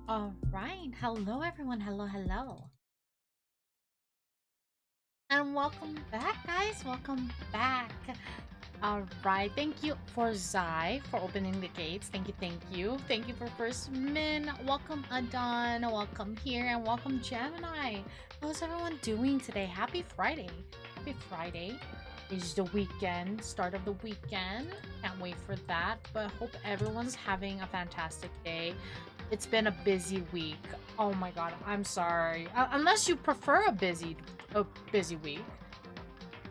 All right. Hello, everyone. Hello, hello. And welcome back, guys. Welcome back. All right. Thank you for Zai for opening the gates. Thank you. Thank you. Thank you for First Min. Welcome, Adon. Welcome here. And welcome, Gemini. How's everyone doing today? Happy Friday. Happy Friday. It's the weekend, start of the weekend. Can't wait for that. But hope everyone's having a fantastic day. It's been a busy week. Oh my god, I'm sorry. Unless you prefer a busy week.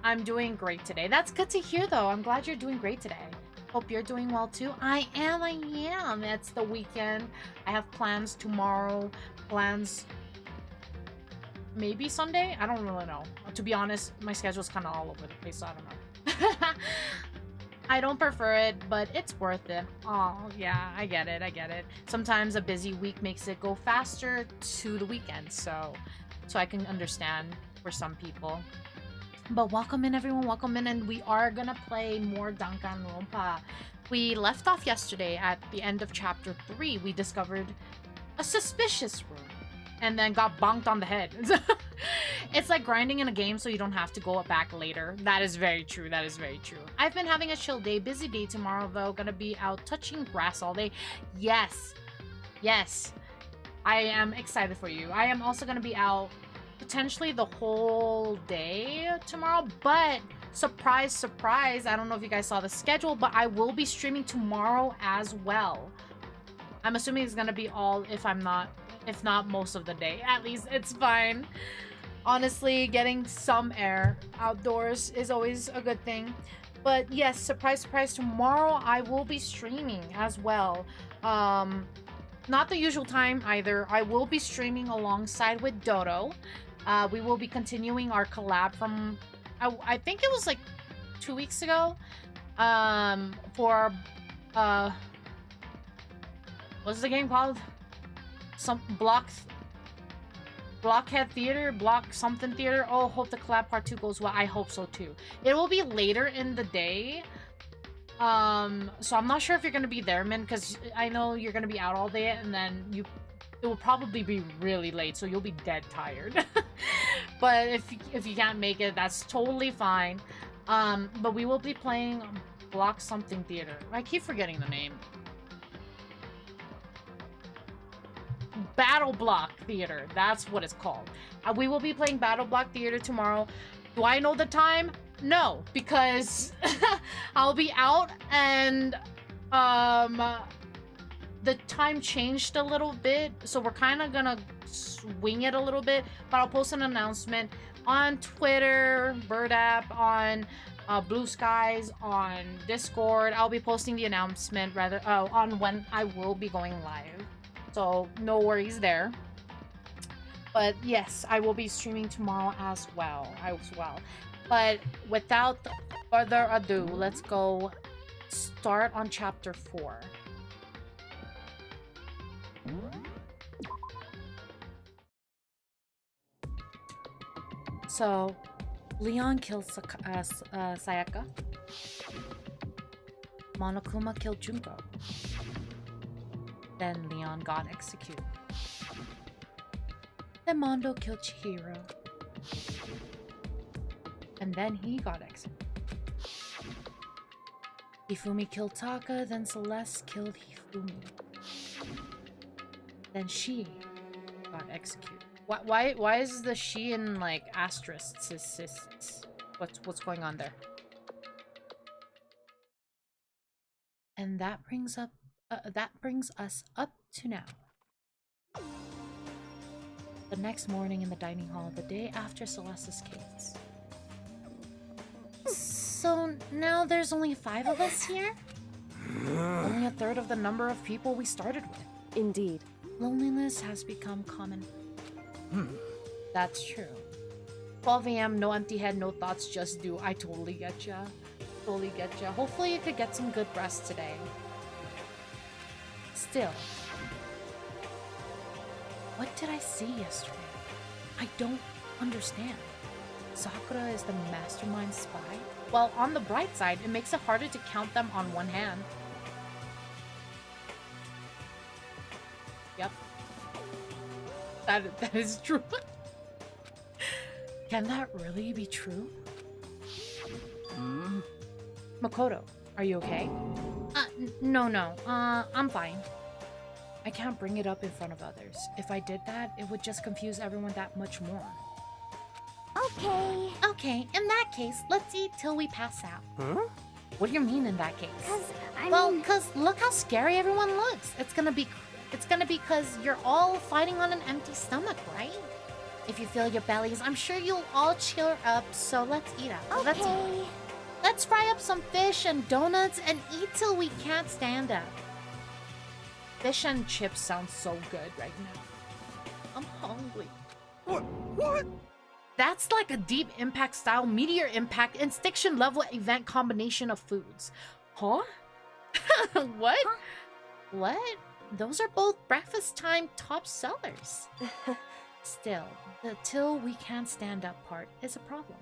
I'm doing great today. That's good to hear though. I'm glad you're doing great today. Hope you're doing well too. I am. It's the weekend. I have plans tomorrow. Plans maybe Sunday? I don't really know. To be honest, my schedule's kind of all over the place, so I don't know. I don't prefer it, but it's worth it. Oh, yeah, I get it. I get it. Sometimes a busy week makes it go faster to the weekend, so I can understand for some people. But welcome in, everyone. Welcome in, and we are gonna play more Danganronpa. We left off yesterday at the end of chapter 3. We discovered a suspicious room and then got bonked on the head. It's like grinding in a game so you don't have to go back later. That is very true. That is very true. I've been having a chill day, busy day tomorrow though. Gonna be out touching grass all day. Yes. Yes. I am excited for you. I am also gonna be out potentially the whole day tomorrow, but surprise, surprise. I don't know if you guys saw the schedule, but I will be streaming tomorrow as well. I'm assuming it's gonna be all, if not most of the day. At least it's fine. Honestly, getting some air outdoors is always a good thing. But yes, surprise, surprise, tomorrow I will be streaming as well. Not the usual time either. I will be streaming alongside with Dodo. We will be continuing our collab from, I think it was like 2 weeks ago. For, what's the game called? Some Blockhead Theater, Block something Theater. Oh, hope the collab part 2 goes well. I hope so too. It will be later in the day. So I'm not sure if you're gonna be there, Min, because I know you're gonna be out all day, and then it will probably be really late, so you'll be dead tired. But if you can't make it, that's totally fine. But we will be playing Block something Theater. I keep forgetting the name. Battle Block Theater. That's what it's called. We will be playing Battle Block Theater tomorrow. Do I know the time? No, because I'll be out and the time changed a little bit, so we're kind of gonna swing it a little bit, but I'll post an announcement on Twitter, Bird app, on Blue Skies, on Discord. I'll be posting the announcement on when I will be going live. So no worries there. But yes, I will be streaming tomorrow as well. But without further ado, let's go start on chapter 4. So, Leon killed Sayaka. Monokuma killed Junko. Then Leon got executed. Then Mondo killed Chihiro. And then he got executed. Hifumi killed Taka, then Celeste killed Hifumi. Then she got executed. Why is the she in like asterisks? What's going on there? And that brings us up to now. The next morning in the dining hall, the day after Celeste's case. So now there's only 5 of us here? Only a third of the number of people we started with. Indeed. Loneliness has become common. That's true. 12 a.m., no empty head, no thoughts, just do. I totally get ya. Totally get ya. Hopefully you could get some good rest today. Still. What did I see yesterday? I don't understand. Sakura is the mastermind spy? Well, on the bright side, it makes it harder to count them on one hand. Yep. That is true. Can that really be true? Makoto, are you okay? No. I'm fine. I can't bring it up in front of others. If I did that, it would just confuse everyone that much more. Okay. Okay, in that case, let's eat till we pass out. Huh? What do you mean in that case? Well, Cause look how scary everyone looks. It's gonna be cause you're all fighting on an empty stomach, right? If you feel your bellies, I'm sure you'll all cheer up, so let's eat out. okay. Let's eat. Let's fry up some fish and donuts and eat till we can't stand up. Fish and chips sound so good right now. I'm hungry. What? That's like a deep impact style, meteor impact, instinction level event combination of foods. Huh? What? Huh? What? Those are both breakfast time top sellers. Still, the till we can't stand up part is a problem.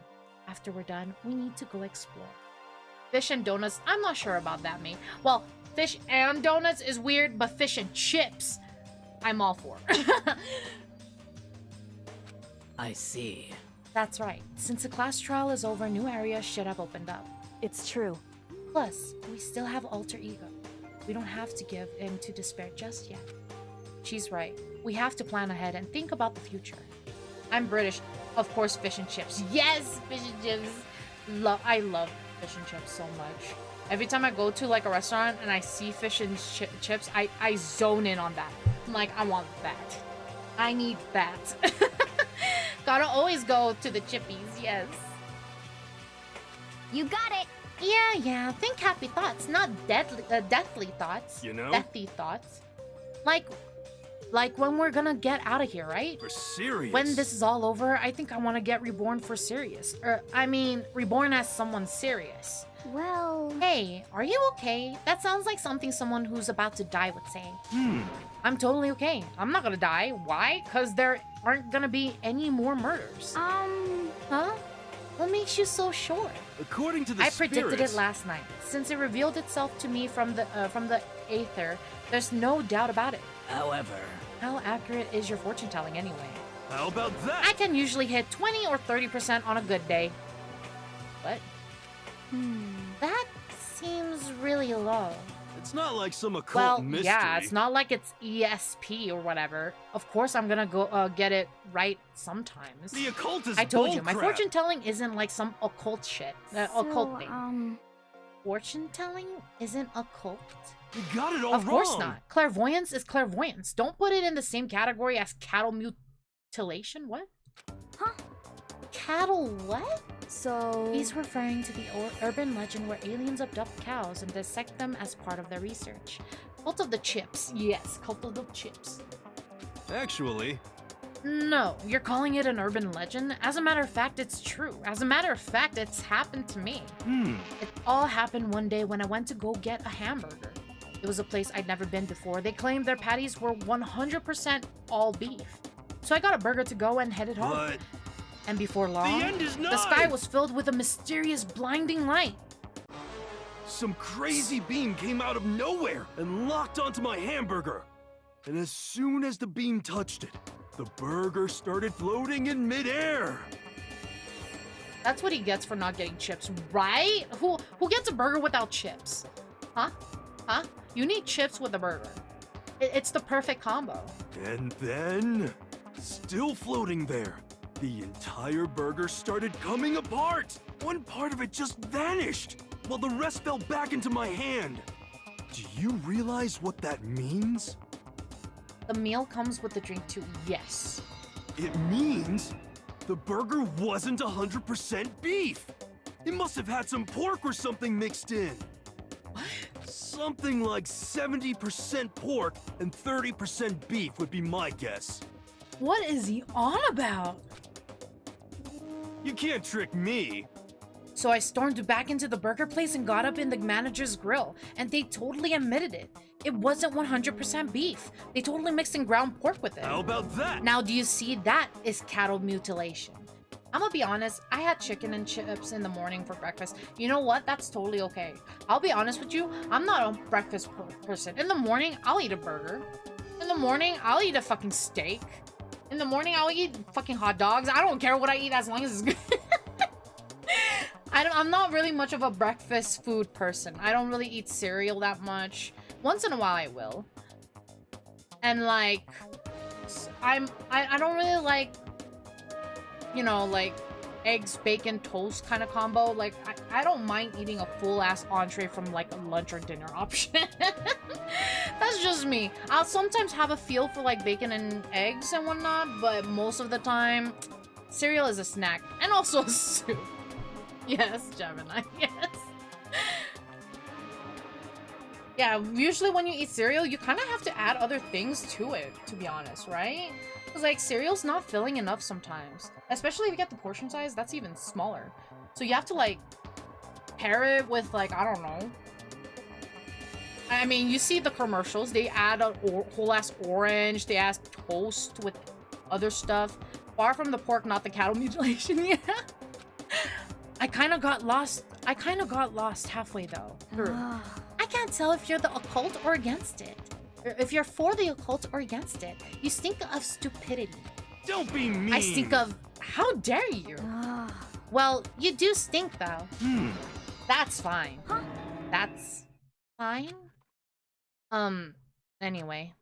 After we're done, we need to go explore. Fish and donuts, I'm not sure about that, mate. Well, fish and donuts is weird, but fish and chips, I'm all for. I see. That's right. Since the class trial is over, new areas should have opened up. It's true. Plus, we still have alter ego. We don't have to give in to despair just yet. She's right. We have to plan ahead and think about the future. I'm British. Of course, fish and chips. Yes, fish and chips. I love fish and chips so much. Every time I go to like a restaurant and I see fish and chips, I zone in on that. I'm like, I want that. I need that. Gotta always go to the chippies, yes. You got it. Yeah. Think happy thoughts, not deathly thoughts. You know? Deathly thoughts. Like when we're gonna get out of here, right? For serious. When this is all over, I think I want to get reborn for serious. Reborn as someone serious. Well... Hey, are you okay? That sounds like something someone who's about to die would say. I'm totally okay. I'm not gonna die. Why? Because there aren't gonna be any more murders. Huh? What makes you so sure? According to the I predicted spirits- it last night. Since it revealed itself to me from the aether, there's no doubt about it. However... How accurate is your fortune telling anyway? How about that? I can usually hit 20 or 30% on a good day. What? That seems really low. It's not like some occult Well, mystery. yeah, it's not like it's ESP or whatever. Of course I'm gonna go get it right sometimes. The occult is I told you, my bullcrap. fortune telling isn't like some occult shit. Occult thing. So, Fortune telling isn't occult? You got it all Of course wrong. not. Clairvoyance is clairvoyance. Don't put it in the same category as cattle mutilation. What? Huh? Cattle what? So... He's referring to the urban legend where aliens abduct cows and dissect them as part of their research. Cult of the Chips. Yes, Cult of the Chips. Actually... No, you're calling it an urban legend? As a matter of fact, it's true. As a matter of fact, it's happened to me. It all happened one day when I went to go get a hamburger. It was a place I'd never been before. They claimed their patties were 100% all beef. So I got a burger to go and headed home. But... And before long, The end is the nigh! sky was filled with a mysterious blinding light. Some crazy beam came out of nowhere and locked onto my hamburger. And as soon as the beam touched it, the burger started floating in midair. That's what he gets for not getting chips, right? Who gets a burger without chips? Huh? You need chips with a burger. It's the perfect combo. And then, still floating there, the entire burger started coming apart. One part of it just vanished, while the rest fell back into my hand. Do you realize what that means? The meal comes with the drink too, yes. It means the burger wasn't 100% beef. It must have had some pork or something mixed in. What? Something like 70% pork and 30% beef would be my guess. What is he on about? You can't trick me. So I stormed back into the burger place and got up in the manager's grill, and they totally admitted it. It wasn't 100% beef. They totally mixed in ground pork with it. How about that? Now, do you see? That is cattle mutilation. I'm gonna be honest, I had chicken and chips in the morning for breakfast. You know what? That's totally okay. I'll be honest with you, I'm not a breakfast person. In the morning, I'll eat a burger. In the morning, I'll eat a fucking steak. In the morning, I'll eat fucking hot dogs. I don't care what I eat as long as it's good. I'm not really much of a breakfast food person. I don't really eat cereal that much. Once in a while, I will. And like, I don't really like, you know, like eggs, bacon, toast kind of combo. Like, I don't mind eating a full-ass entree from like a lunch or dinner option. That's just me. I'll sometimes have a feel for like bacon and eggs and whatnot, but most of the time, cereal is a snack. And also a soup. Yes, Gemini, yes. Yeah, usually when you eat cereal, you kind of have to add other things to it, to be honest, right? Because, like, cereal's not filling enough sometimes. Especially if you get the portion size, that's even smaller. So you have to, like, pair it with, like, I don't know. I mean, you see the commercials. They add a whole-ass orange. They add toast with other stuff. Far from the pork, not the cattle mutilation, yeah. I kind of got lost halfway, though. I can't tell if you're the occult or against it. If you're for the occult or against it. You stink of stupidity. Don't be mean. I stink of... How dare you? Well, you do stink, though. That's fine. That's fine? Anyway.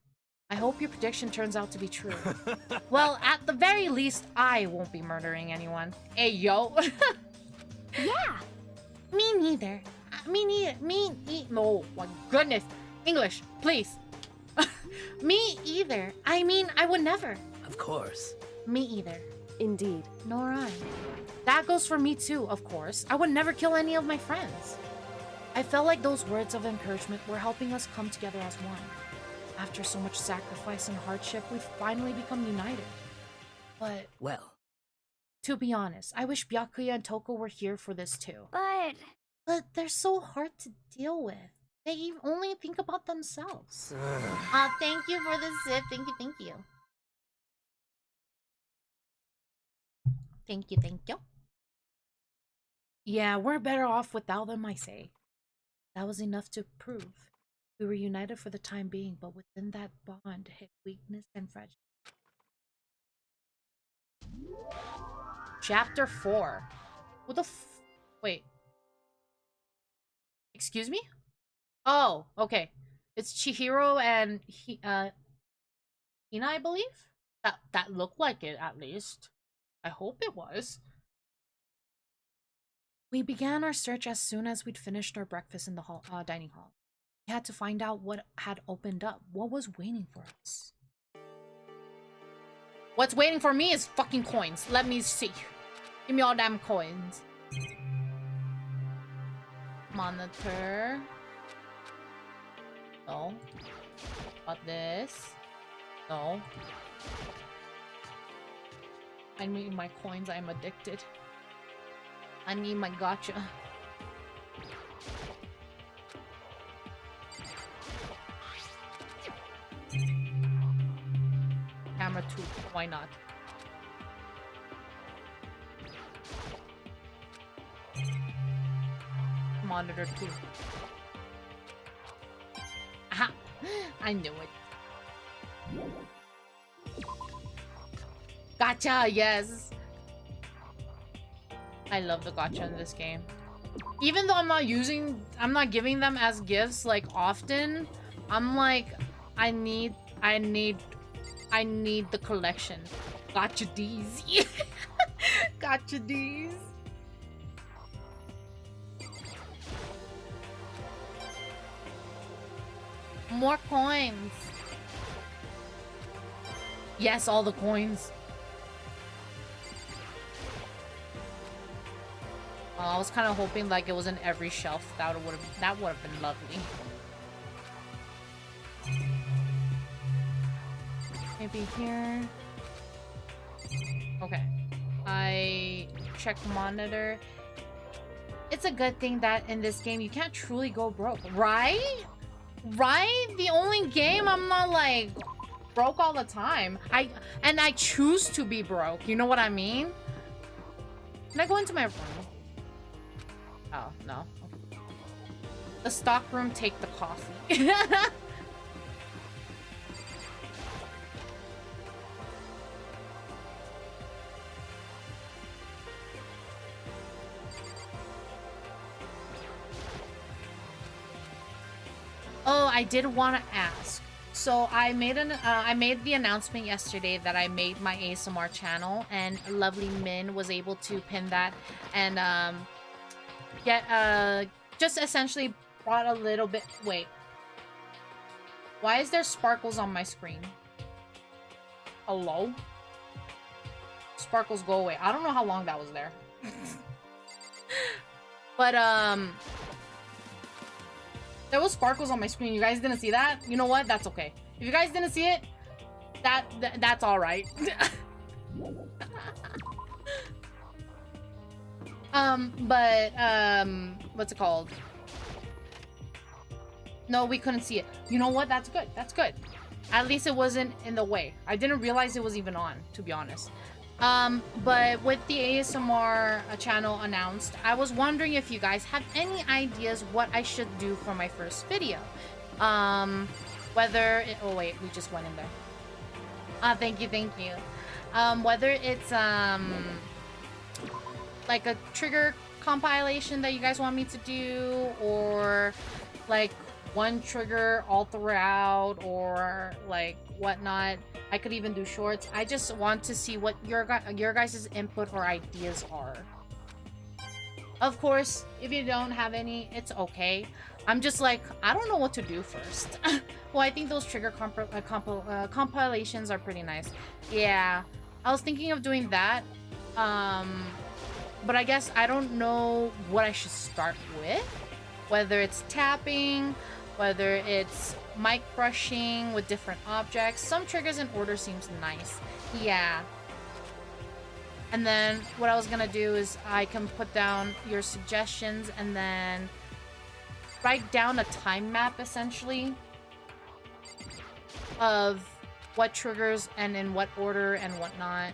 I hope your prediction turns out to be true. Well, at the very least, I won't be murdering anyone. Hey, yo. Yeah. Me neither. No, my goodness. English, please. Me either. I mean, I would never. Of course. Me either. Indeed. Nor I. That goes for me too, of course. I would never kill any of my friends. I felt like those words of encouragement were helping us come together as one. After so much sacrifice and hardship, we've finally become united. But... Well. To be honest, I wish Byakuya and Toko were here for this too. But they're so hard to deal with. They only think about themselves. Thank you for the sip. Thank you, thank you. Thank you, thank you. Yeah, we're better off without them, I say. That was enough to prove. We were united for the time being, but within that bond hid weakness and fragility. Chapter 4. What the wait. Excuse me? Oh, okay. It's Chihiro and Hina, I believe? That looked like it, at least. I hope it was. We began our search as soon as we'd finished our breakfast in the dining hall. We had to find out what had opened up, what was waiting for us. What's waiting for me is fucking coins. Let me see. Give me all damn coins. Monitor. No. Got this. No. I need my coins. I'm addicted. I need my gacha. Camera 2. Why not? Monitor 2. Aha! I knew it. Gacha, yes! I love the gacha in this game. Even though I'm not giving them as gifts like often, I'm like, I need the collection. Gacha D's. Gacha D's. More coins. Yes, all the coins. I was kind of hoping like it was in every shelf. That would have been lovely. Maybe here. Okay. I check monitor. It's a good thing that in this game you can't truly go broke, right? Right? The only game I'm not like broke all the time. I choose to be broke. You know what I mean? Can I go into my room? Oh, no. Okay. The stock room, take the coffee. I did want to ask. So I made the announcement yesterday that I made my ASMR channel, and lovely Min was able to pin that and just essentially brought a little bit. Wait, why is there sparkles on my screen? Hello? Sparkles, go away. I don't know how long that was there. But there was sparkles on my screen. You guys didn't see that? You know what? That's okay. If you guys didn't see it, that's all right. What's it called? No, we couldn't see it. You know what? That's good. That's good. At least it wasn't in the way. I didn't realize it was even on, to be honest. But with the ASMR channel announced, I was wondering if you guys have any ideas what I should do for my first video. Whether it, oh wait, we just went in there. Thank you, thank you. Whether it's like a trigger compilation that you guys want me to do, or like one trigger all throughout, or like whatnot. I could even do shorts. I just want to see what your guys' input or ideas are. Of course, if you don't have any, it's okay. I'm just like, I don't know what to do first. Well, I think those trigger compilations are pretty nice. Yeah, I was thinking of doing that. But I guess I don't know what I should start with. Whether it's tapping, whether it's mic brushing with different objects. Some triggers in order seems nice. Yeah. And then what I was gonna do is I can put down your suggestions and then write down a time map, essentially, of what triggers and in what order and whatnot.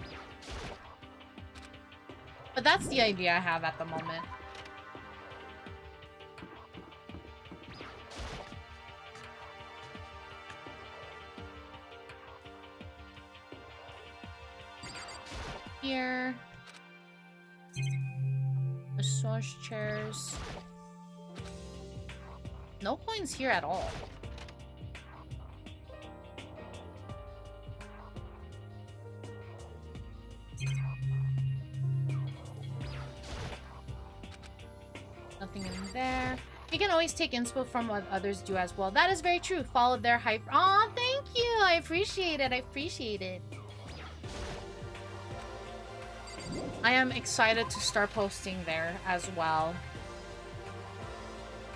But that's the idea I have at the moment. Here. Massage chairs. No coins here at all. Nothing in there. You can always take inspo from what others do as well. That is very true. Follow their hype. Aw, thank you. I appreciate it. I appreciate it. I am excited to start posting there as well.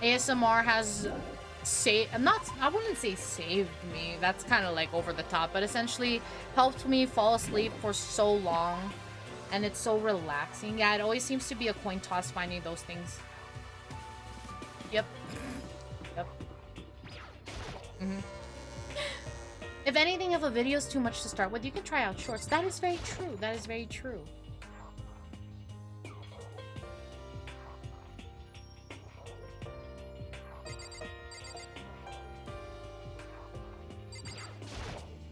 ASMR has I wouldn't say saved me. That's kind of like over the top, but essentially helped me fall asleep for so long. And it's so relaxing. Yeah, it always seems to be a coin toss finding those things. Yep. Yep. If anything, if a video is too much to start with, you can try out shorts. That is very true. That is very true.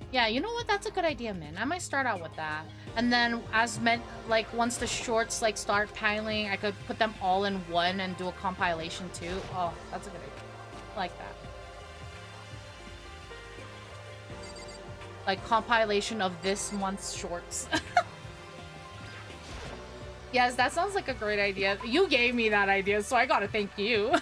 Yeah, you know what? That's a good idea, man. I might start out with that. And then like once the shorts like start piling, I could put them all in one and do a compilation too. Oh, that's a good idea. I like that. Like compilation of this month's shorts. Yes, that sounds like a great idea. You gave me that idea, so I gotta thank you.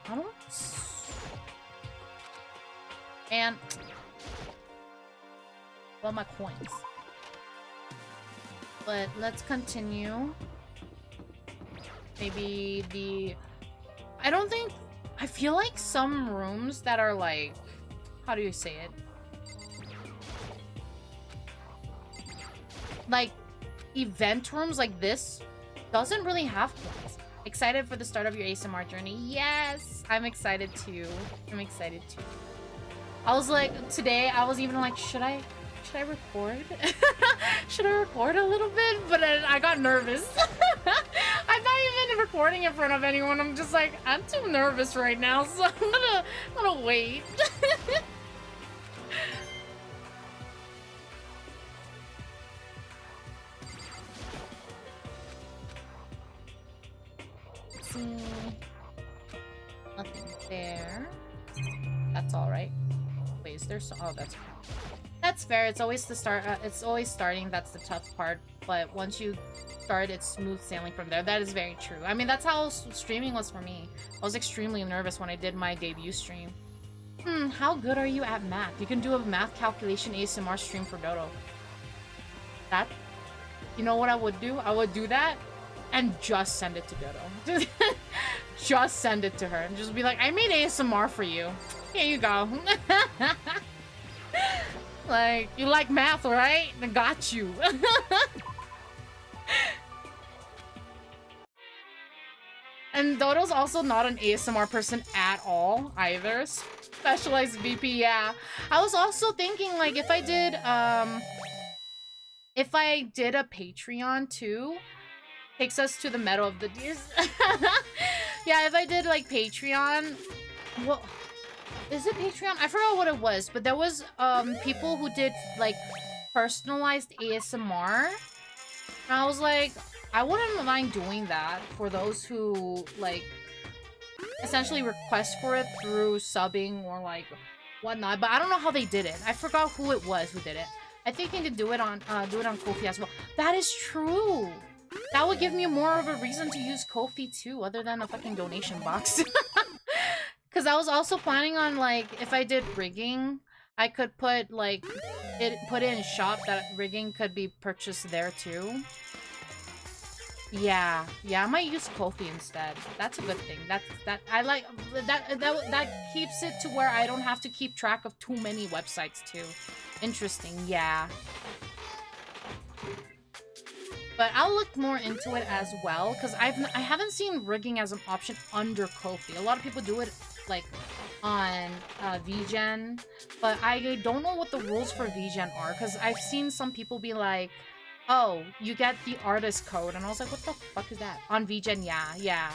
I don't... And... well, my coins. But let's continue. Maybe the... I don't think... I feel like some rooms that are like... how do you say it? Like, event rooms like this doesn't really have coins. Excited for the start of your ASMR journey? Yes! I'm excited too. I'm excited too. I was like, today, I was even like, should I record? Should I record a little bit? But I got nervous. I'm not even recording in front of anyone. I'm just like, I'm too nervous right now, so I'm gonna wait. see. Nothing there. That's all right. Wait, is there so? Oh, that's fair. It's always the start. It's always starting. That's the tough part. But once you start, it's smooth sailing from there. That is very true. I mean, that's how streaming was for me. I was extremely nervous when I did my debut stream. How good are you at math? You can do a math calculation ASMR stream for Dodo. That, you know what I would do? I would do that and just send it to Dodo. Just send it to her and just be like, I made ASMR for you. Here you go. Like, you like math, right? I got you. And Dodo's also not an ASMR person at all, either. Specialized VP, yeah. I was also thinking, like, if I did a Patreon, too, takes us to the Meadow of the Deers. Yeah, if I did, like, Patreon, well, is it Patreon? I forgot what it was, but there was, people who did, like, personalized ASMR. And I was like, I wouldn't mind doing that for those who, like, essentially request for it through subbing or, like, whatnot. But I don't know how they did it. I forgot who it was who did it. I think they could do it on Ko-fi as well. That is true! That would give me more of a reason to use Ko-fi too, other than a fucking donation box. Because I was also planning on, like, if I did rigging, I could put, like, put it in shop that rigging could be purchased there too. Yeah, I might use Ko-fi instead. That's a good thing. I like that keeps it to where I don't have to keep track of too many websites too. Interesting, yeah. But I'll look more into it as well, because I haven't seen rigging as an option under Ko-fi. A lot of people do it, like, on VGen, but I don't know what the rules for VGen are, because I've seen some people be like, oh, you get the artist code, and I was like, what the fuck is that? On VGen, yeah.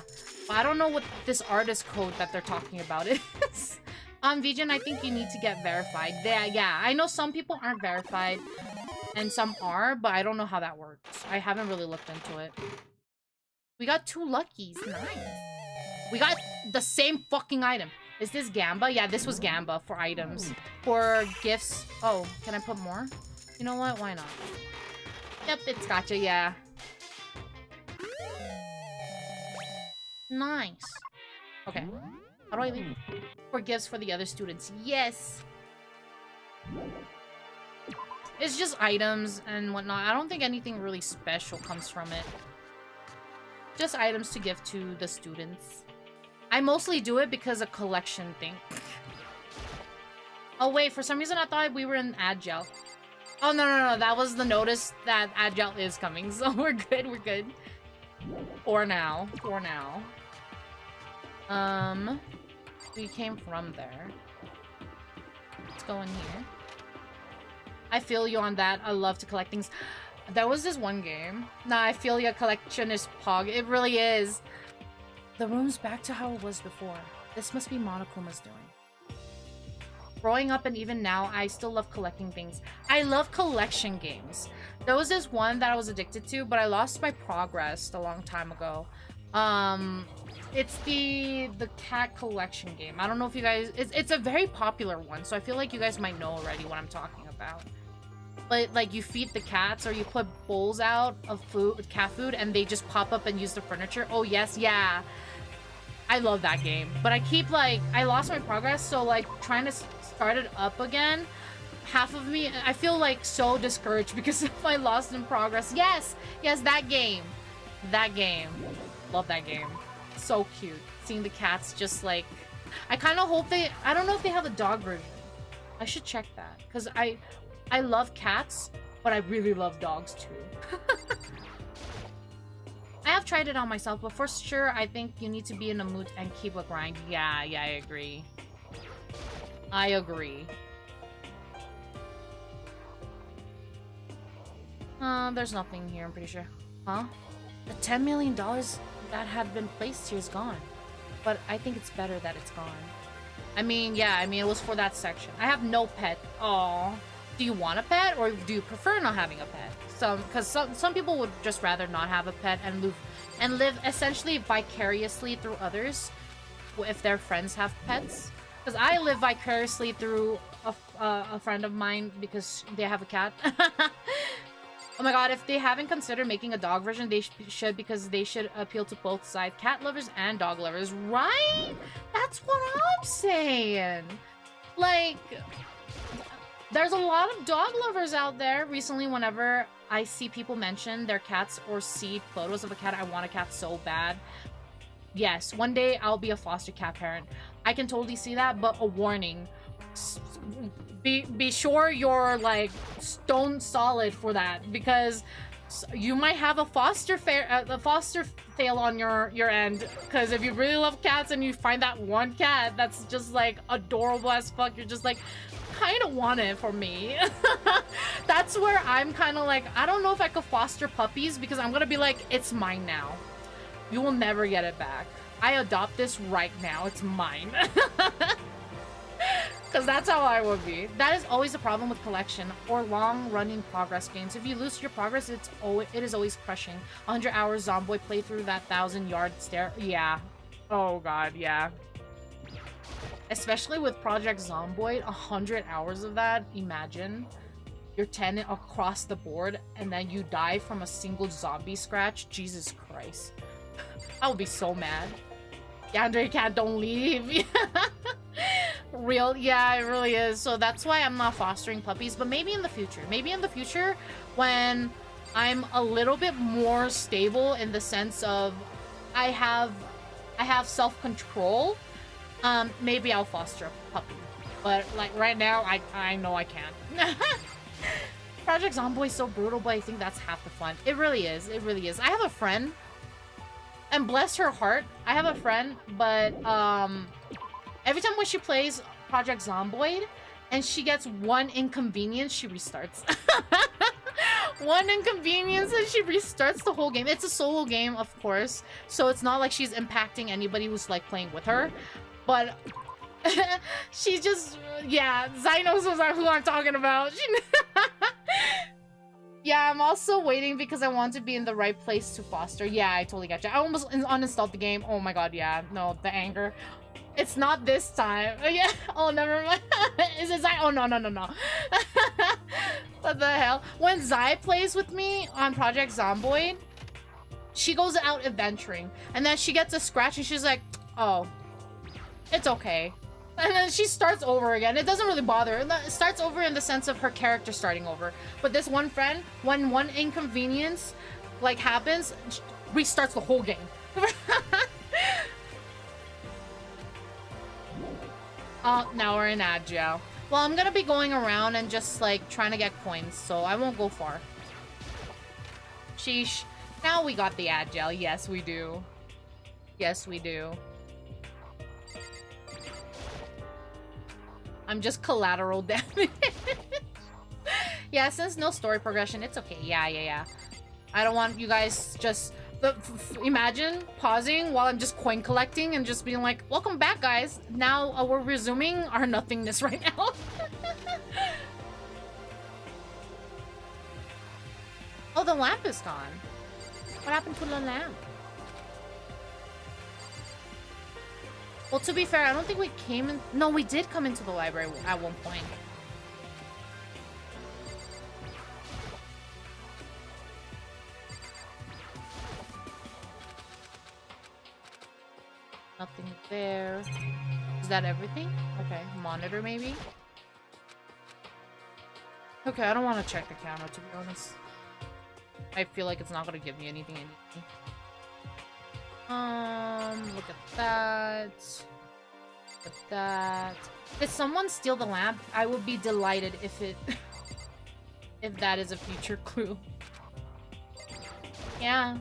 But I don't know what this artist code that they're talking about is. On VGen, I think you need to get verified. Yeah, I know some people aren't verified, and some are, but I don't know how that works. I haven't really looked into it. We got 2 luckies, nice. We got the same fucking item. Is this Gamba? Yeah, this was Gamba for items. For gifts. Oh, can I put more? You know what? Why not? Yep, it's gotcha, yeah. Nice. Okay. How do I leave? For gifts for the other students. Yes! It's just items and whatnot. I don't think anything really special comes from it. Just items to give to the students. I mostly do it because a collection thing. Oh wait, for some reason I thought we were in Agile. Oh no, that was the notice that Agile is coming, so we're good. For now. We came from there. Let's go in here. I feel you on that. I love to collect things. There was this one game. Nah, I feel your collection is pog. It really is. The room's back to how it was before. This must be Monokuma's doing. Growing up and even now, I still love collecting things. I love collection games. There was this one that I was addicted to, but I lost my progress a long time ago. It's the cat collection game. I don't know if you guys... It's a very popular one, so I feel like you guys might know already what I'm talking about. But, like, you feed the cats, or you put bowls out of food, cat food, and they just pop up and use the furniture. Oh, yes, yeah. I love that game. But I keep, like... I lost my progress, so, like, trying to start it up again, half of me... I feel, like, so discouraged because if I lost in progress... Yes! Yes, that game. That game. Love that game. So cute. Seeing the cats just, like... I kind of hope they... I don't know if they have a dog version. I should check that. Because I love cats, but I really love dogs too. I have tried it on myself, but for sure, I think you need to be in a mood and keep a grind. Yeah, I agree. I agree. There's nothing here, I'm pretty sure. Huh? The $10 million that had been placed here is gone. But I think it's better that it's gone. I mean, yeah, it was for that section. I have no pet. Aww. Do you want a pet, or do you prefer not having a pet? some people would just rather not have a pet and live essentially vicariously through others if their friends have pets. Because I live vicariously through a friend of mine because they have a cat. Oh my god, if they haven't considered making a dog version, they should, because they should appeal to both sides. Cat lovers and dog lovers, right? That's what I'm saying. Like, there's a lot of dog lovers out there. Recently, whenever I see people mention their cats or see photos of a cat, I want a cat so bad. Yes, one day I'll be a foster cat parent. I can totally see that, but a warning. Be sure you're like stone solid for that, because you might have a foster fail on your end. Because if you really love cats and you find that one cat that's just like adorable as fuck, you're just like, kind of want it for me. That's where I'm kind of like, I don't know if I could foster puppies, because I'm gonna be like, it's mine now. You will never get it back. I adopt this right now. It's mine. Because that's how I would be. That is always a problem with collection or long-running progress games. If you lose your progress, it is always crushing. 100 hours Zomboid playthrough, that 1,000-yard stare. Yeah. Oh god, yeah. Especially with Project Zomboid, 100 hours of that. Imagine. You're 10 across the board, and then you die from a single zombie scratch. Jesus Christ. I would be so mad. Yandere cat, don't leave. Real, yeah, it really is. So that's why I'm not fostering puppies, but maybe in the future. Maybe in the future when I'm a little bit more stable in the sense of I have self-control, maybe I'll foster a puppy. But like right now, I know I can't. Project Zomboid is so brutal, but I think that's half the fun. It really is. It really is. I have a friend, and bless her heart, I have a friend, but every time when she plays Project Zomboid and she gets one inconvenience, she restarts. One inconvenience and she restarts the whole game. It's a solo game, of course, so it's not like she's impacting anybody who's like playing with her, but she just, yeah, Zai knows who I'm talking about. Yeah, I'm also waiting because I want to be in the right place to foster. Yeah, I totally got you. I almost uninstalled the game. Oh my god, yeah. No, the anger. It's not this time. Yeah. Oh, never mind. Is it Zai? Oh, no. What the hell? When Zai plays with me on Project Zomboid, she goes out adventuring. And then she gets a scratch and she's like, oh, it's okay. And then she starts over again. It doesn't really bother her. It starts over in the sense of her character starting over. But this one friend, when one inconvenience like happens, restarts the whole game. Now we're in Agile. Well, I'm gonna be going around and just like trying to get coins, so I won't go far. Sheesh. Now we got the Agile. Yes, we do. Yes, we do. I'm just collateral damage. Yeah, since no story progression, it's okay. Yeah. I don't want you guys just... imagine pausing while I'm just coin collecting and just being like, welcome back, guys. Now we're resuming our nothingness right now. Oh, the lamp is gone. What happened to the lamp? Well, to be fair, I don't think we came in... No, we did come into the library at one point. Nothing there. Is that everything? Okay, monitor maybe? Okay, I don't want to check the camera, to be honest. I feel like it's not going to give me anything. Look at that. Look at that. Did someone steal the lamp? I would be delighted if it... if that is a future clue. Yeah.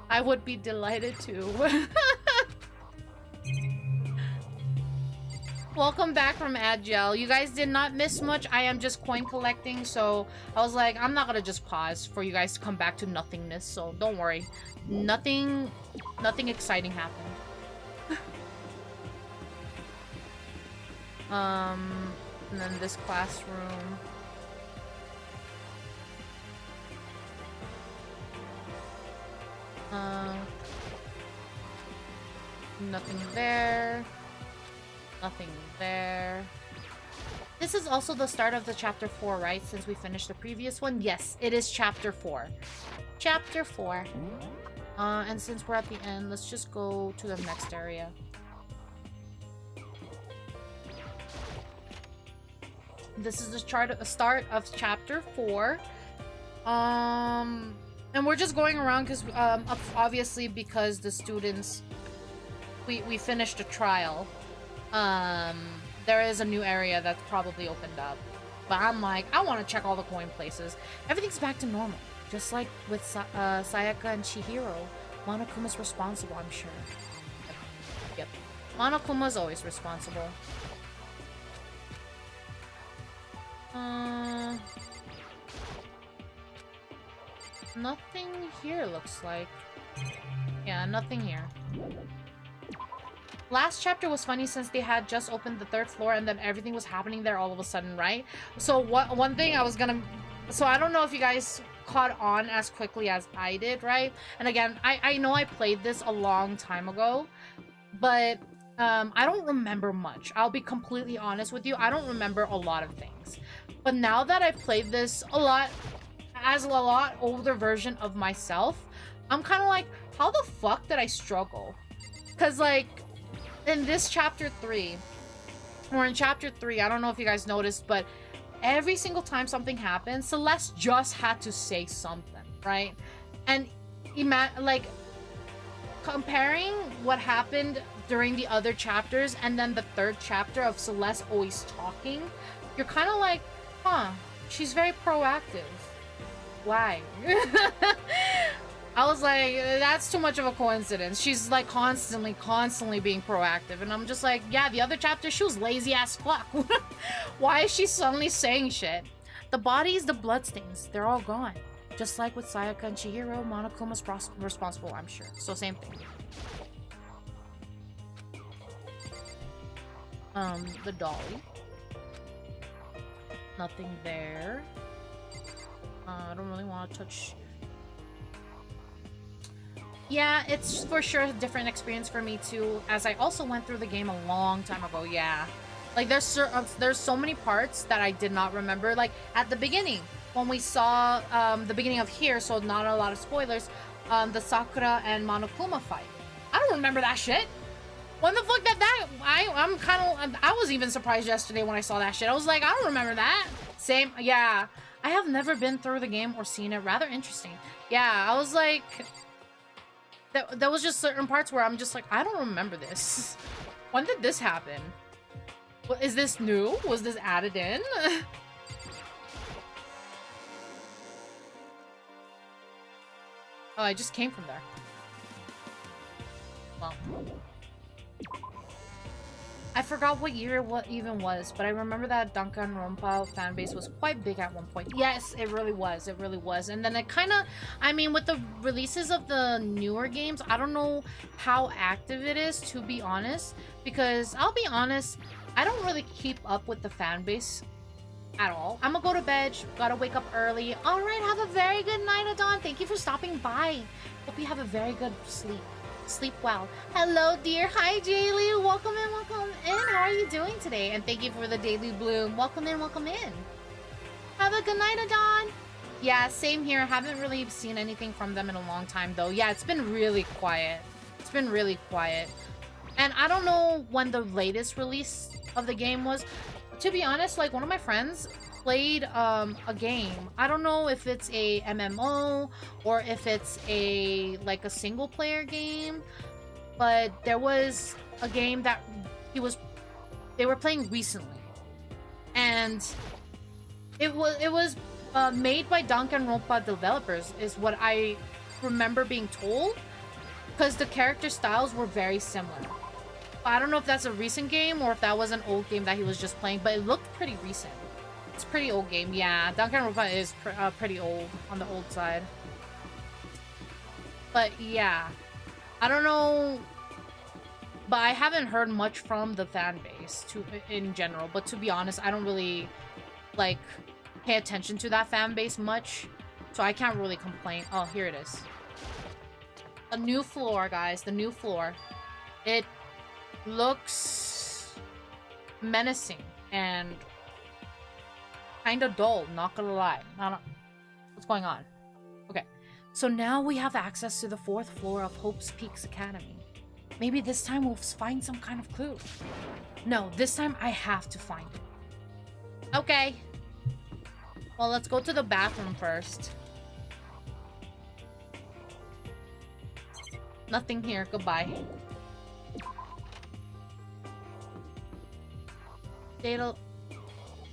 I would be delighted too. Welcome back from Agile. You guys did not miss much. I am just coin collecting, so I was like, I'm not gonna just pause for you guys to come back to nothingness, so don't worry. Nothing exciting happened. And then this classroom. Nothing there. Nothing there. This is also the start of the chapter 4, right? Since we finished the previous one. Yes, it is chapter 4. Chapter 4. And since we're at the end, let's just go to the next area. This is the start of chapter 4. And we're just going around because, obviously, because the students, we finished a trial. There is a new area that's probably opened up. But I'm like, I want to check all the coin places. Everything's back to normal. Just like with Sayaka and Chihiro. Monokuma's responsible, I'm sure. Yep. Monokuma's always responsible. Nothing here looks like. Yeah, nothing here. Last chapter was funny since they had just opened the 3rd floor and then everything was happening there all of a sudden, right? So one thing I was gonna... So I don't know if you guys caught on as quickly as I did, right? And again, I know I played this a long time ago, but I don't remember much. I'll be completely honest with you. I don't remember a lot of things. But now that I've played this a lot, as a lot older version of myself, I'm kind of like, how the fuck did I struggle? Because, like, in this chapter 3, or in chapter 3, I don't know if you guys noticed, but every single time something happened, Celeste just had to say something, right? And like, comparing what happened during the other chapters and then the 3rd chapter of Celeste always talking, you're kind of like, huh, she's very proactive. Why? I was like, that's too much of a coincidence. She's like constantly being proactive. And I'm just like, yeah, the other chapter, she was lazy as fuck. Why is she suddenly saying shit? The bodies, the bloodstains, they're all gone. Just like with Sayaka and Chihiro, Monokuma's responsible, I'm sure. So same thing. The dolly. Nothing there. I don't really want to touch... Yeah, it's for sure a different experience for me too, as I also went through the game a long time ago, yeah. Like, there's so many parts that I did not remember. Like, at the beginning, when we saw the beginning of here, so not a lot of spoilers, the Sakura and Monokuma fight. I don't remember that shit. When the fuck did that? I was even surprised yesterday when I saw that shit. I was like, I don't remember that. Same, yeah. I have never been through the game or seen it. Rather interesting. Yeah, I was like... There was just certain parts where I'm just like, I don't remember this. When did this happen? Is this new? Was this added in? Oh, I just came from there. Well. I forgot what year what even was, but I remember that Danganronpa fanbase was quite big at one point. Yes, it really was. It really was. And then it kind of, I mean, with the releases of the newer games, I don't know how active it is, to be honest. Because, I'll be honest, I don't really keep up with the fanbase at all. I'm gonna go to bed. Gotta wake up early. Alright, have a very good night, Adon. Thank you for stopping by. Hope you have a very good sleep. Sleep well. Hello, dear. Hi, Jaylee. Welcome in, welcome in. How are you doing today? And thank you for the daily bloom. Welcome in, welcome in. Have a good night, Adon. Yeah, same here. Haven't really seen anything from them in a long time, though. Yeah, it's been really quiet. It's been really quiet. And I don't know when the latest release of the game was. To be honest, like, one of my friends played a game. I don't know if it's a MMO or if it's a single player game, but there was a game that they were playing recently, and it was made by Danganronpa developers, is what I remember being told, because the character styles were very similar. I don't know if that's a recent game or if that was an old game that he was just playing, but it looked pretty recent. It's a pretty old game, yeah. Danganronpa is pretty old, on the old side. But yeah, I don't know, but I haven't heard much from the fan base in general. But to be honest, I don't really pay attention to that fan base much, so I can't really complain. Oh, here it is. A new floor, guys. The new floor. It looks menacing and kind of dull, not gonna lie. I don't... What's going on? Okay. So now we have access to the 4th floor of Hope's Peaks Academy. Maybe this time we'll find some kind of clue. No, this time I have to find it. Okay. Well, let's go to the bathroom first. Nothing here. Goodbye. Data...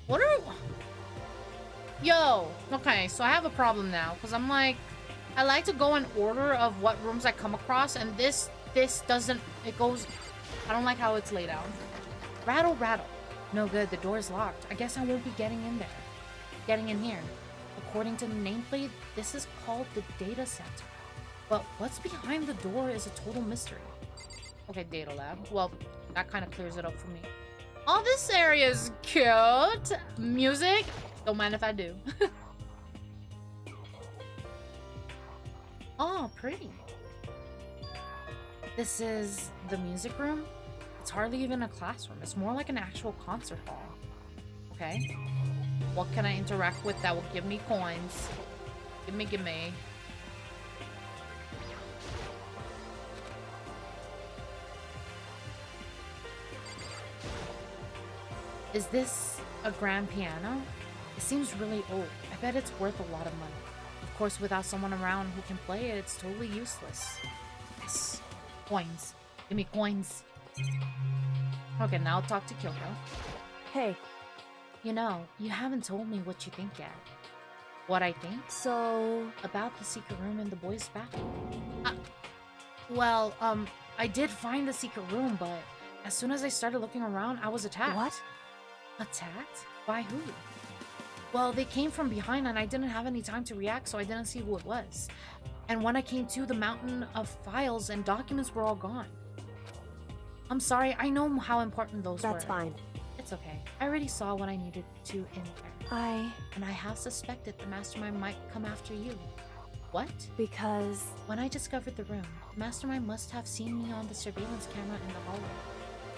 What are... Yo! Okay, so I have a problem now. Because I'm like... I like to go in order of what rooms I come across. And this doesn't... It goes... I don't like how it's laid out. Rattle, rattle. No good. The door's locked. I guess I won't be getting in there. Getting in here. According to the nameplate, this is called the data center. But what's behind the door is a total mystery. Okay, data lab. Well, that kind of clears it up for me. Oh, this area is cute. Music. Don't mind if I do. Oh, pretty. This is the music room. It's hardly even a classroom. It's more like an actual concert hall. Okay. What can I interact with that will give me coins? Gimme, gimme. Is this a grand piano? It seems really old. I bet it's worth a lot of money. Of course, without someone around who can play it, it's totally useless. Yes. Coins. Give me coins. Okay, now talk to Kyoko. Hey. You know, you haven't told me what you think yet. What I think? So... About the secret room in the boys' bathroom. I did find the secret room, but as soon as I started looking around, I was attacked. What? Attacked? By who? Well, they came from behind and I didn't have any time to react, so I didn't see who it was. And when I came to, the mountain of files and documents were all gone. I'm sorry, I know how important those were. That's fine. It's okay. I already saw what I needed to in there. And I have suspected the mastermind might come after you. What? Because... When I discovered the room, the mastermind must have seen me on the surveillance camera in the hallway.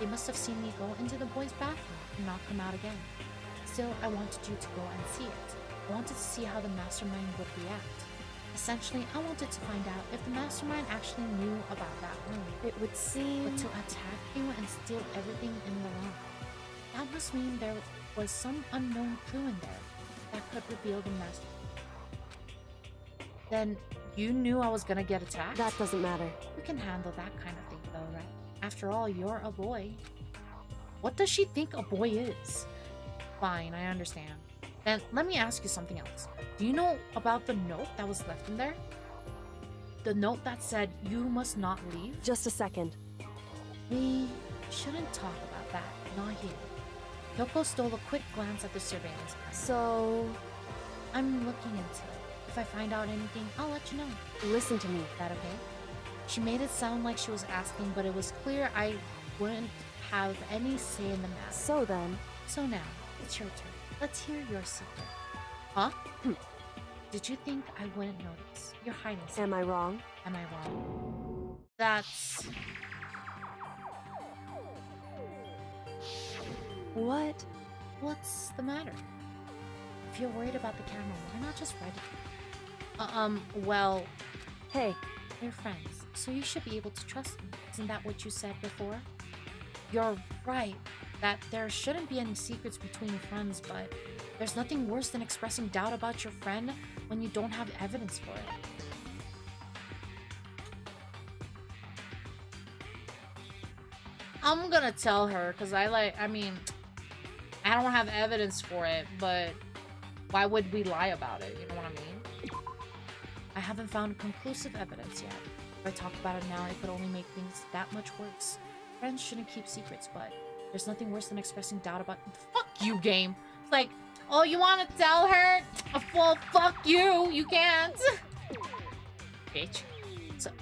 They must have seen me go into the boys' bathroom and not come out again. Still, I wanted you to go and see it. I wanted to see how the mastermind would react. Essentially, I wanted to find out if the mastermind actually knew about that room. It would seem... But to attack you and steal everything in the room. That must mean there was some unknown clue in there that could reveal the mastermind. Then, you knew I was gonna get attacked? That doesn't matter. You can handle that kind of thing though, right? After all, you're a boy. What does she think a boy is? Fine, I understand. Then let me ask you something else. Do you know about the note that was left in there? The note that said, you must not leave? Just a second. We shouldn't talk about that, not here. Kyoko stole a quick glance at the surveillance camera. So... I'm looking into it. If I find out anything, I'll let you know. Listen to me. Is that okay? She made it sound like she was asking, but it was clear I wouldn't have any say in the matter. So then... So now, it's your turn. Let's hear your secret. Huh? Did you think I wouldn't notice? You're hiding something. Am I wrong? Am I wrong? That's... What? What's the matter? If you're worried about the camera, why not just write it? Well... Hey. We're friends, so you should be able to trust me. Isn't that what you said before? You're right, that there shouldn't be any secrets between friends, but there's nothing worse than expressing doubt about your friend when you don't have evidence for it. I'm gonna tell her, because I don't have evidence for it, but why would we lie about it? You know what I mean? I haven't found conclusive evidence yet. If I talk about it now, it could only make things that much worse. Friends shouldn't keep secrets, but there's nothing worse than expressing doubt about— Fuck you, game! It's like, oh, you want to tell her? Well, fuck you! You can't! Bitch.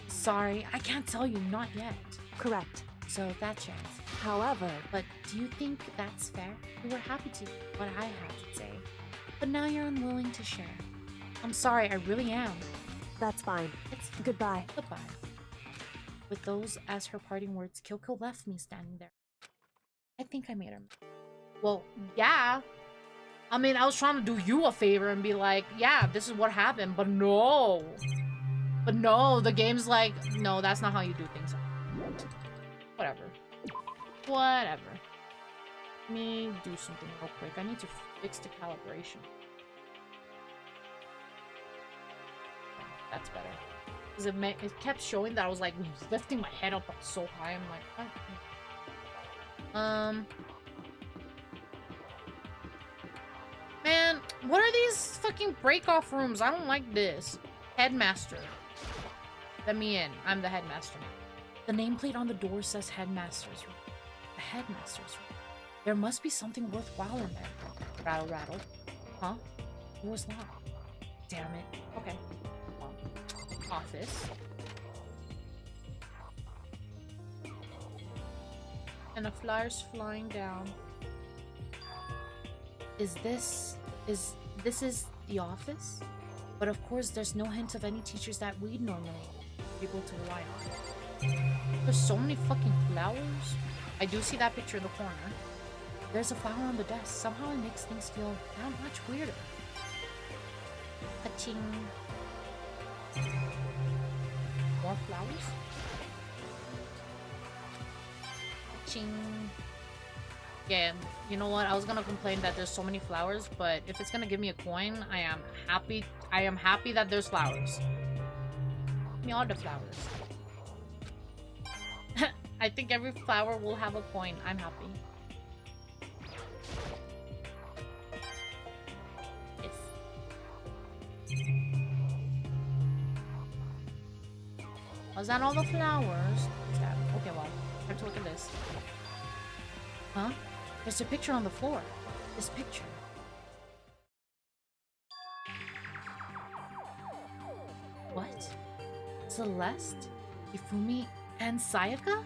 Sorry, I can't tell you, not yet. Correct. So that's yours. However... But do you think that's fair? You were happy to what I had to say. But now you're unwilling to share. I'm sorry, I really am. That's fine. It's Goodbye. Goodbye. With those as her parting words, Kyoko left me standing there. I think I made her mad. Well, yeah. I mean, I was trying to do you a favor and be like, yeah, this is what happened, but no. But no, the game's like, no, that's not how you do things. Whatever. Whatever. Let me do something real quick. I need to fix the calibration. That's better. Because it kept showing that I was like lifting my head up so high. I'm like, oh. Man, what are these fucking break-off rooms? I don't like this. Headmaster. Let me in. I'm the headmaster now. The nameplate on the door says headmaster's room. The headmaster's room. There must be something worthwhile in there. Rattle, rattle. Huh? Door's locked. Damn it. Okay. Office. And a flyer's flying down. This is the office? But of course there's no hint of any teachers that we'd normally be able to rely on. There's so many fucking flowers. I do see that picture in the corner. There's a flower on the desk. Somehow it makes things feel that much weirder. Ka-ching. More flowers? Ka-ching. Yeah, you know what? I was gonna complain that there's so many flowers, but if it's gonna give me a coin, I am happy. I am happy that there's flowers. Give me all the flowers. I think every flower will have a coin. I'm happy. Yes. Was that all the flowers? Okay, well, time to look at this. Huh? There's a picture on the floor. This picture. What? Celeste, Ifumi, and Sayaka?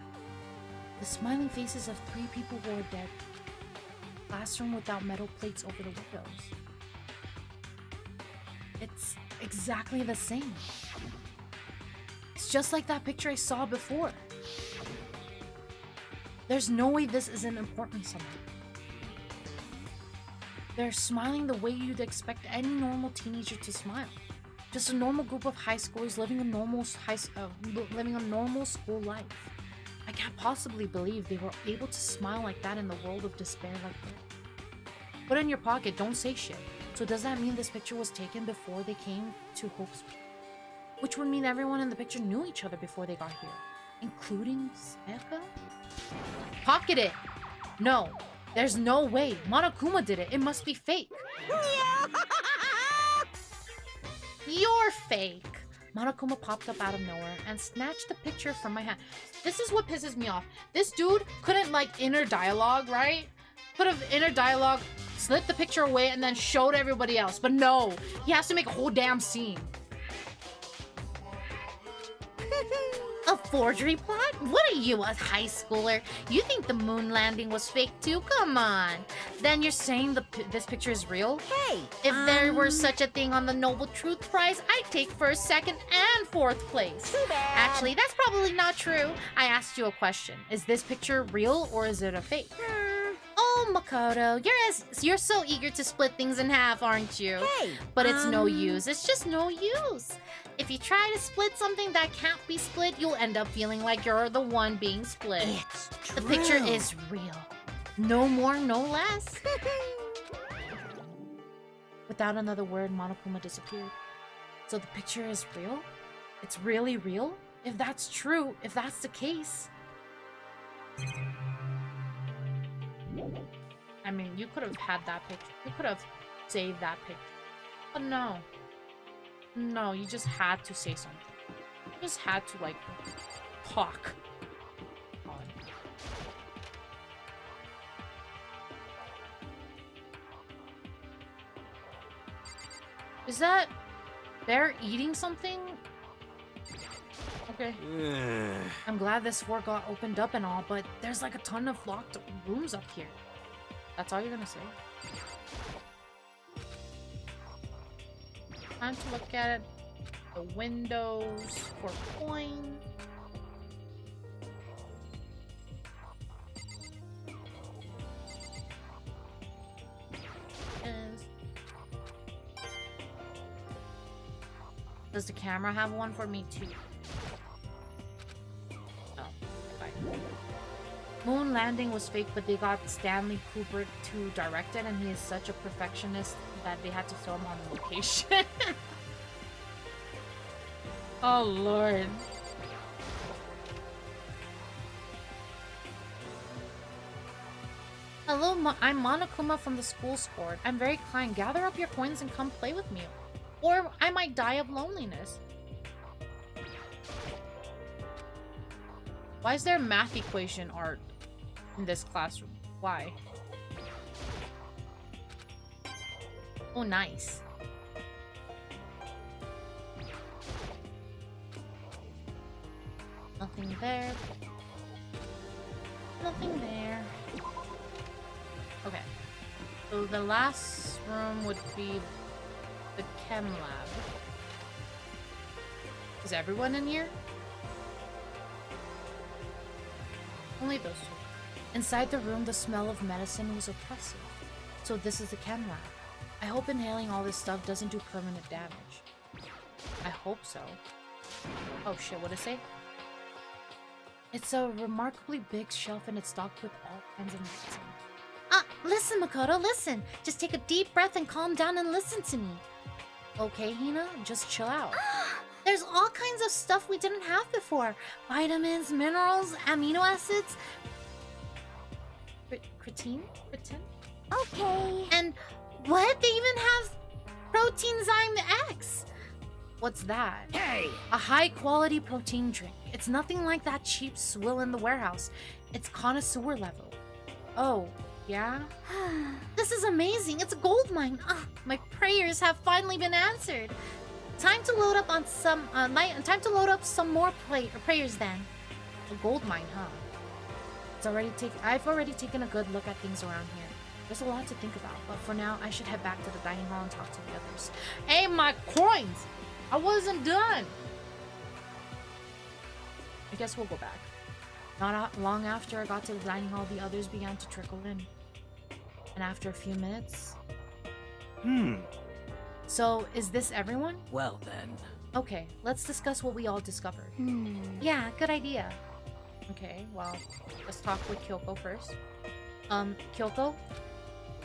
The smiling faces of 3 people who are dead. Classroom without metal plates over the windows. It's exactly the same. It's just like that picture I saw before. There's no way this isn't important somehow. They're smiling the way you'd expect any normal teenager to smile. Just a normal group of high schoolers living a normal school life. I can't possibly believe they were able to smile like that in the world of despair like that. Put it in your pocket, don't say shit. So does that mean this picture was taken before they came to Hope's? Which would mean everyone in the picture knew each other before they got here. Including Sayaka? Pocket it! No, there's no way. Monokuma did it. It must be fake. You're fake. Monokuma popped up out of nowhere and snatched the picture from my hand. This is what pisses me off. This dude couldn't, like, inner dialogue, right? Could have inner dialogue, slipped the picture away, and then showed everybody else. But no, he has to make a whole damn scene. A forgery plot? What are you, a high schooler? You think the moon landing was fake too? Come on. Then you're saying this picture is real? Hey! If there were such a thing on the Noble Truth Prize, I'd take first, second, and fourth place. Too bad. Actually, that's probably not true. I asked you a question. Is this picture real or is it a fake? Oh, Makoto, you're so eager to split things in half, aren't you? Hey! But it's no use. It's just no use. If you try to split something that can't be split, you'll end up feeling like you're the one being split. It's true. The picture is real. No more, no less. Without another word, Monokuma disappeared. So the picture is real? It's really real? If that's true, if that's the case... I mean, you could have had that picture. You could have saved that picture. But no. No, you just had to say something. You just had to, like, talk. Is that... they're eating something? Okay. I'm glad this floor got opened up and all, but there's like a ton of locked rooms up here. That's all you're gonna say? Time to look at the windows for coins. Does the camera have one for me too? Oh, fine. Moon landing was fake, but they got Stanley Kubrick to direct it, and he is such a perfectionist that they had to film on location. Oh lord. Hello, I'm Monokuma from the school sport. I'm very kind. Gather up your coins and come play with me. Or I might die of loneliness. Why is there math equation art in this classroom? Why? Oh, nice. Nothing there. Nothing there. Okay. So the last room would be the chem lab. Is everyone in here? Only those two. Inside the room, the smell of medicine was oppressive. So this is the chem lab. I hope inhaling all this stuff doesn't do permanent damage. I hope so. Oh shit, what'd it say? It's a remarkably big shelf and it's stocked with all kinds of medicine. Listen, Makoto, listen. Just take a deep breath and calm down and listen to me. Okay, Hina, just chill out. There's all kinds of stuff we didn't have before. Vitamins, minerals, amino acids. Creatine? Okay. And what? They even have Proteinzyme X. What's that? Hey! A high-quality protein drink. It's nothing like that cheap swill in the warehouse. It's connoisseur level. Oh, yeah? This is amazing. It's a gold mine. My prayers have finally been answered. Time to load up on some time to load up some more prayers then. A gold mine, huh? I've already taken a good look at things around here. There's a lot to think about, but for now I should head back to the dining hall and talk to the others. Hey, my coins! I wasn't done! I guess we'll go back. Not long after I got to the dining hall, the others began to trickle in. And after a few minutes... So, is this everyone? Well then. Okay, let's discuss what we all discovered. Yeah, good idea. Okay, well, let's talk with Kyoko first. Kyoko?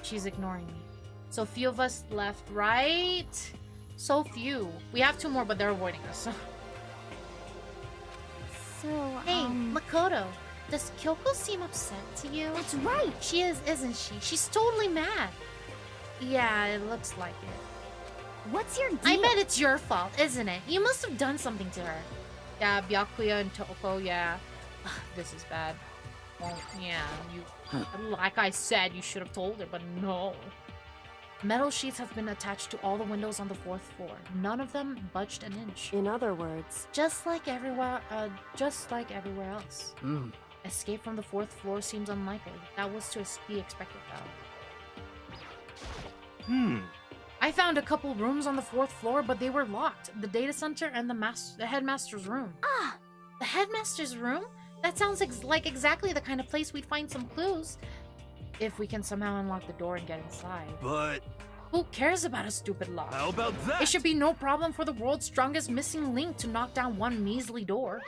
She's ignoring me. So few of us left, right? So few. We have two more, but they're avoiding us. So, Hey, Makoto. Does Kyoko seem upset to you? That's right. She is, isn't she? She's totally mad. Yeah, it looks like it. What's your deal? I bet it's your fault, isn't it? You must have done something to her. Yeah, Byakuya and Toko, yeah. This is bad. Well, yeah, like I said, you should have told her, but no. Metal sheets have been attached to all the windows on the 4th floor. None of them budged an inch. In other words, Just like everywhere else. Escape from the 4th floor seems unlikely. That was to be expected, though. I found a couple rooms on the 4th floor, but they were locked. The data center and the headmaster's room. The headmaster's room? That sounds like exactly the kind of place we'd find some clues. If we can somehow unlock the door and get inside. But who cares about a stupid lock? how about that? It should be no problem for the world's strongest missing link to knock down one measly door.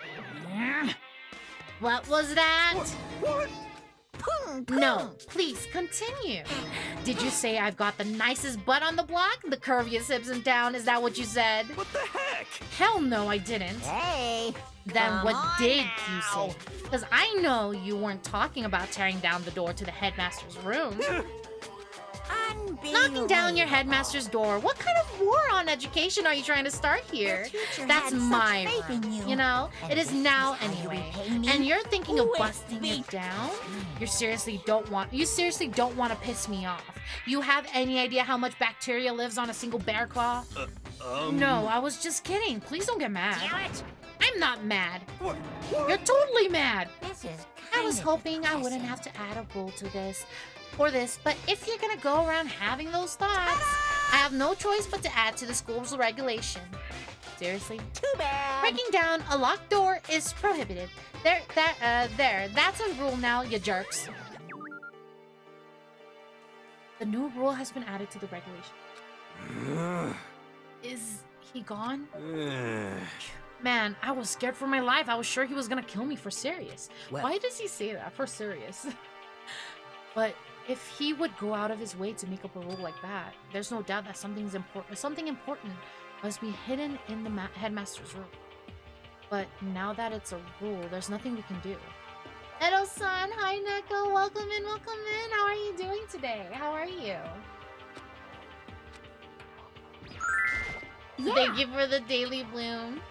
What was that? What? No, please continue. Did you say I've got the nicest butt on the block? The curviest hips in town? Is that what you said? What the heck? Hell no, I didn't. hey, Then come what on did now. you say? Because I know you weren't talking about tearing down the door to the headmaster's room. Knocking down your headmaster's door. What kind of war on education are you trying to start here? That's my room. You know, it is now anyway. And you're thinking of busting it down? You seriously don't want to piss me off. You have any idea how much bacteria lives on a single bear claw? No, I was just kidding. Please don't get mad. I'm not mad. What? You're totally mad. This is I was hoping I wouldn't have to add a rule to this. For this, but if you're gonna go around having those thoughts, I have no choice but to add to the school's regulation. Seriously? too bad. Breaking down a locked door is prohibited. That's a rule now, you jerks. The new rule has been added to the regulation. Is he gone? Eh. Man, I was scared for my life. I was sure he was gonna kill me for serious. Well- Why does he say that? For serious. But if he would go out of his way to make up a rule like that, there's no doubt that something important must be hidden in the headmaster's room. But now that it's a rule, there's nothing we can do. Edo-san, hi Neko, welcome in. How are you doing today? How are you? Yeah. Thank you for the daily bloom.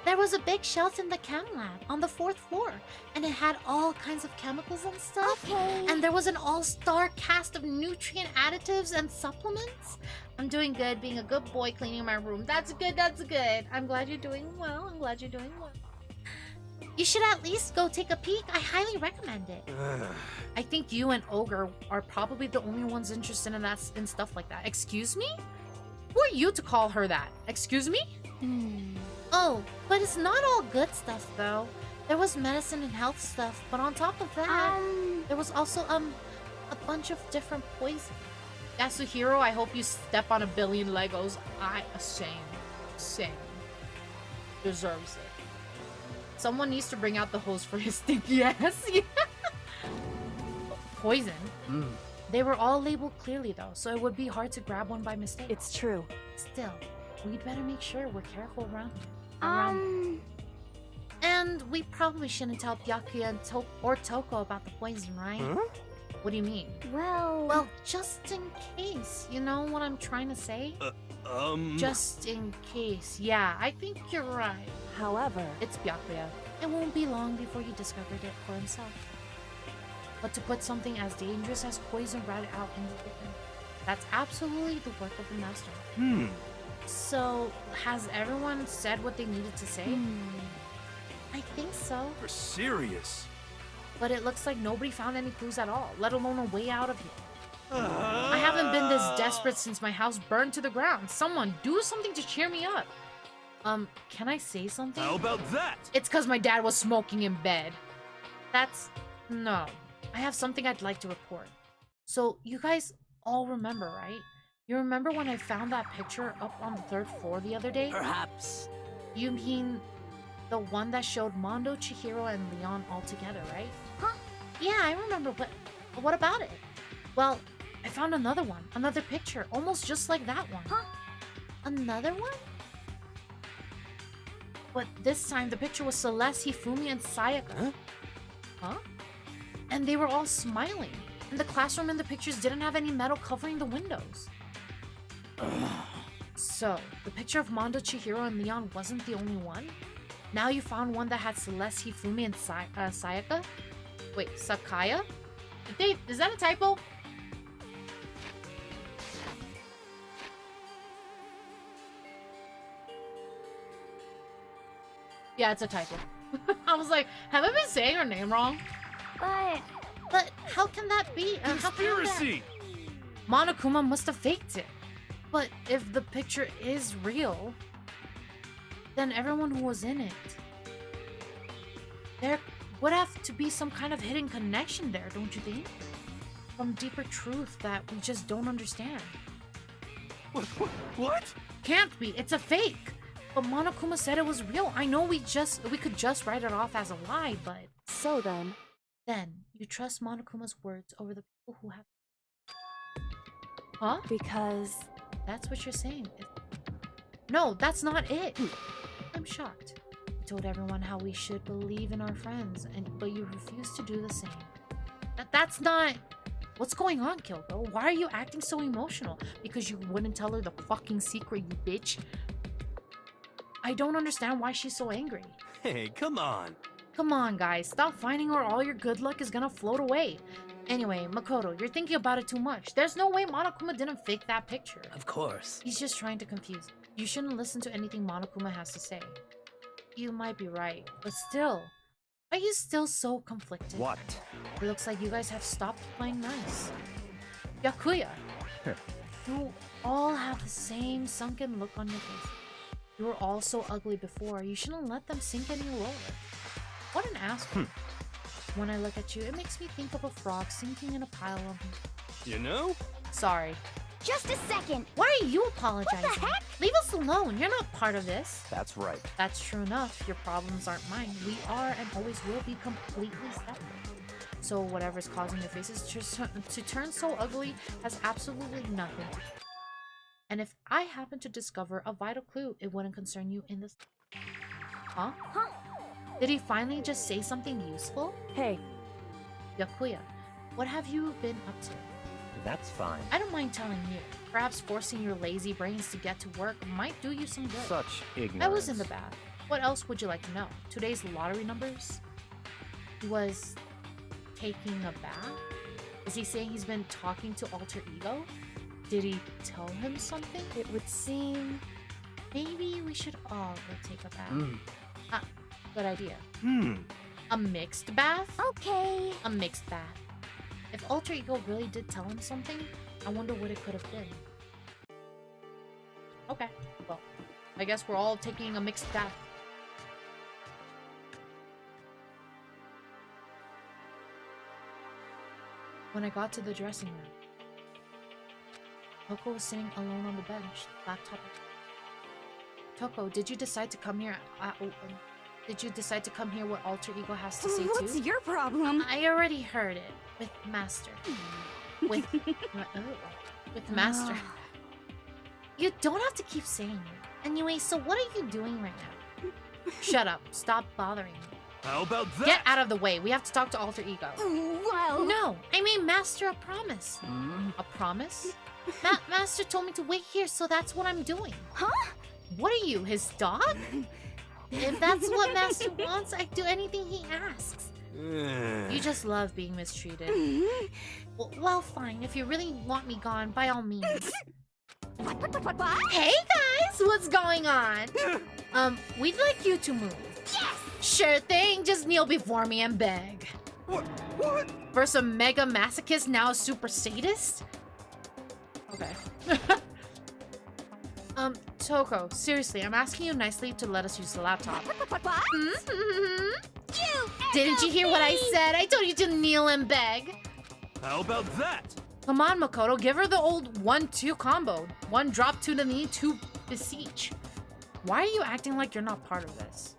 There was a big shelf in the chem lab on the 4th floor, and it had all kinds of chemicals and stuff. Okay. And there was an all-star cast of nutrient additives and supplements. I'm doing good, being a good boy, cleaning my room. That's good, that's good. I'm glad you're doing well. You should at least go take a peek. I highly recommend it. I think you and Ogre are probably the only ones interested in stuff like that. Excuse me? Who are you to call her that? Excuse me? Oh, but it's not all good stuff, though. There was medicine and health stuff, but on top of that, there was also, a bunch of different poisons. Yasuhiro, I hope you step on a billion Legos. Same. Deserves it. Someone needs to bring out the hose for his stinky ass. Poison? They were all labeled clearly, though, so it would be hard to grab one by mistake. It's true. Still, we'd better make sure we're careful around here. And we probably shouldn't tell Byakuya and or Toko about the poison, right? Huh? What do you mean? Well, Just in case. You know what I'm trying to say? Just in case. Yeah, I think you're right. however, It's Byakuya. It won't be long before he discovered it for himself. But to put something as dangerous as poison right out in the open, that's absolutely the work of the master. So, has everyone said what they needed to say? I think so. You're serious? But it looks like nobody found any clues at all, let alone a way out of here. I haven't been this desperate since my house burned to the ground. Someone, do something to cheer me up. Can I say something? How about that? It's because my dad was smoking in bed. No. I have something I'd like to report. So, you guys all remember, right? You remember when I found that picture up on the 3rd floor the other day? Perhaps. You mean the one that showed Mondo, Chihiro, and Leon all together, right? Huh? Yeah, I remember, but what about it? Well, I found another one, another picture, almost just like that one. Huh? Another one? But this time, the picture was Celeste, Hifumi, and Sayaka. Huh? And they were all smiling. And the classroom in the pictures didn't have any metal covering the windows. So, the picture of Mondo, Chihiro, and Leon wasn't the only one? Now you found one that had Celeste, Hifumi, and Sayaka? Wait, Sakaya? Is that a typo? Yeah, it's a typo. I was like, have I been saying her name wrong? But how can that be? How can that... Conspiracy! Monokuma must have faked it. But if the picture is real, then everyone who was in it, there would have to be some kind of hidden connection there, don't you think? Some deeper truth that we just don't understand. What? Can't be. It's a fake. But Monokuma said it was real. I know we could just write it off as a lie, but so then, you trust Monokuma's words over the people who have. Huh? because That's what you're saying. No, that's not it. I'm shocked. We told everyone how we should believe in our friends, but you refuse to do the same. That's not... What's going on, Kyoko? Why are you acting so emotional? Because you wouldn't tell her the fucking secret, you bitch. I don't understand why she's so angry. Hey, come on. Come on, guys. Stop finding her. All your good luck is gonna float away. Anyway, Makoto, you're thinking about it too much. There's no way Monokuma didn't fake that picture. Of course. He's just trying to confuse you. You shouldn't listen to anything Monokuma has to say. You might be right, but still. Are you still so conflicted? What? It looks like you guys have stopped playing nice. Byakuya! You all have the same sunken look on your face. You were all so ugly before. You shouldn't let them sink any lower. What an asshole. When I look at you, it makes me think of a frog sinking in a pile of... You know? Sorry. Just a second. Why are you apologizing? What the heck? Leave us alone. You're not part of this. That's right. That's true enough. Your problems aren't mine. We are and always will be completely separate. So whatever's causing your faces to turn so ugly has absolutely nothing to do. And if I happen to discover a vital clue, it wouldn't concern you in this. Huh? Did he finally just say something useful? Hey, Byakuya, what have you been up to? That's fine. I don't mind telling you. Perhaps forcing your lazy brains to get to work might do you some good. Such ignorance. I was in the bath. What else would you like to know? Today's lottery numbers? He was taking a bath? Is he saying he's been talking to Alter Ego? Did he tell him something? it would seem... Maybe we should all go take a bath. Ah, good idea. A mixed bath? Okay. A mixed bath. If Alter Ego really did tell him something, I wonder what it could have been. Okay, well, I guess we're all taking a mixed bath. When I got to the dressing room, Toko was sitting alone on the bench, laptop. Toko, did you decide to come here? Did you decide to come here? What Alter Ego has to say What's too? your problem? I already heard it with Master. With Master. You don't have to keep saying it. Anyway, so what are you doing right now? Shut up. Stop bothering me. How about that? Get out of the way. We have to talk to Alter Ego. Well... No, I made Master a promise. A promise? Master told me to wait here, so that's what I'm doing. Huh? What are you, his dog? If that's what Master wants, I'd do anything he asks. You just love being mistreated. Well, fine. If you really want me gone, by all means. What? Hey guys, what's going on? We'd like you to move. Yes! Sure thing, just kneel before me and beg. What? Versus a mega masochist, now a super sadist? Okay. Toko, seriously, I'm asking you nicely to let us use the laptop. What? You! Didn't you hear what I said? I told you to kneel and beg. How about that? Come on, Makoto, give her the old 1-2 combo. 1 drop, 2 to the knee, 2 beseech. Why are you acting like you're not part of this?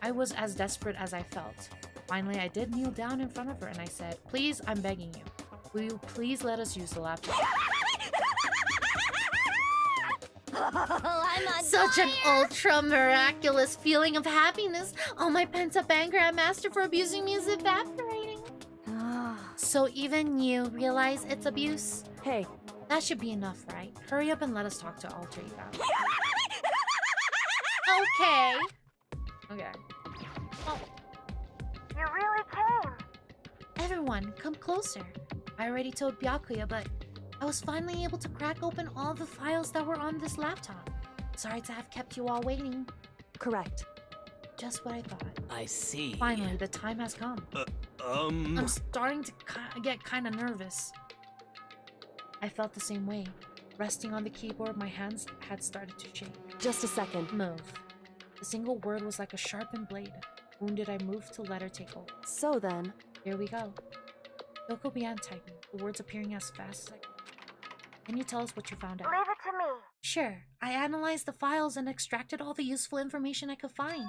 I was as desperate as I felt. Finally, I did kneel down in front of her and I said, please, I'm begging you. Will you please let us use the laptop? I'm on Such an fire. ultra miraculous feeling of happiness. All my pent-up anger at Master for abusing me is evaporating. So even you realize it's abuse? Hey, That should be enough, right? Hurry up and let us talk to Alter Ego. Okay. Okay. Oh. You really came. Everyone, come closer. I already told Byakuya, but I was finally able to crack open all the files that were on this laptop. Sorry to have kept you all waiting. correct. Just what I thought. I see. Finally, the time has come. I'm starting to get kind of nervous. I felt the same way. Resting on the keyboard, my hands had started to shake. Just a second. Move. The single word was like a sharpened blade. Wounded, I moved to let her take hold. So then, Here we go. Yoko began typing, the words appearing as fast as I could. Can you tell us what you found out? Leave it to me. Sure. I analyzed the files and extracted all the useful information I could find.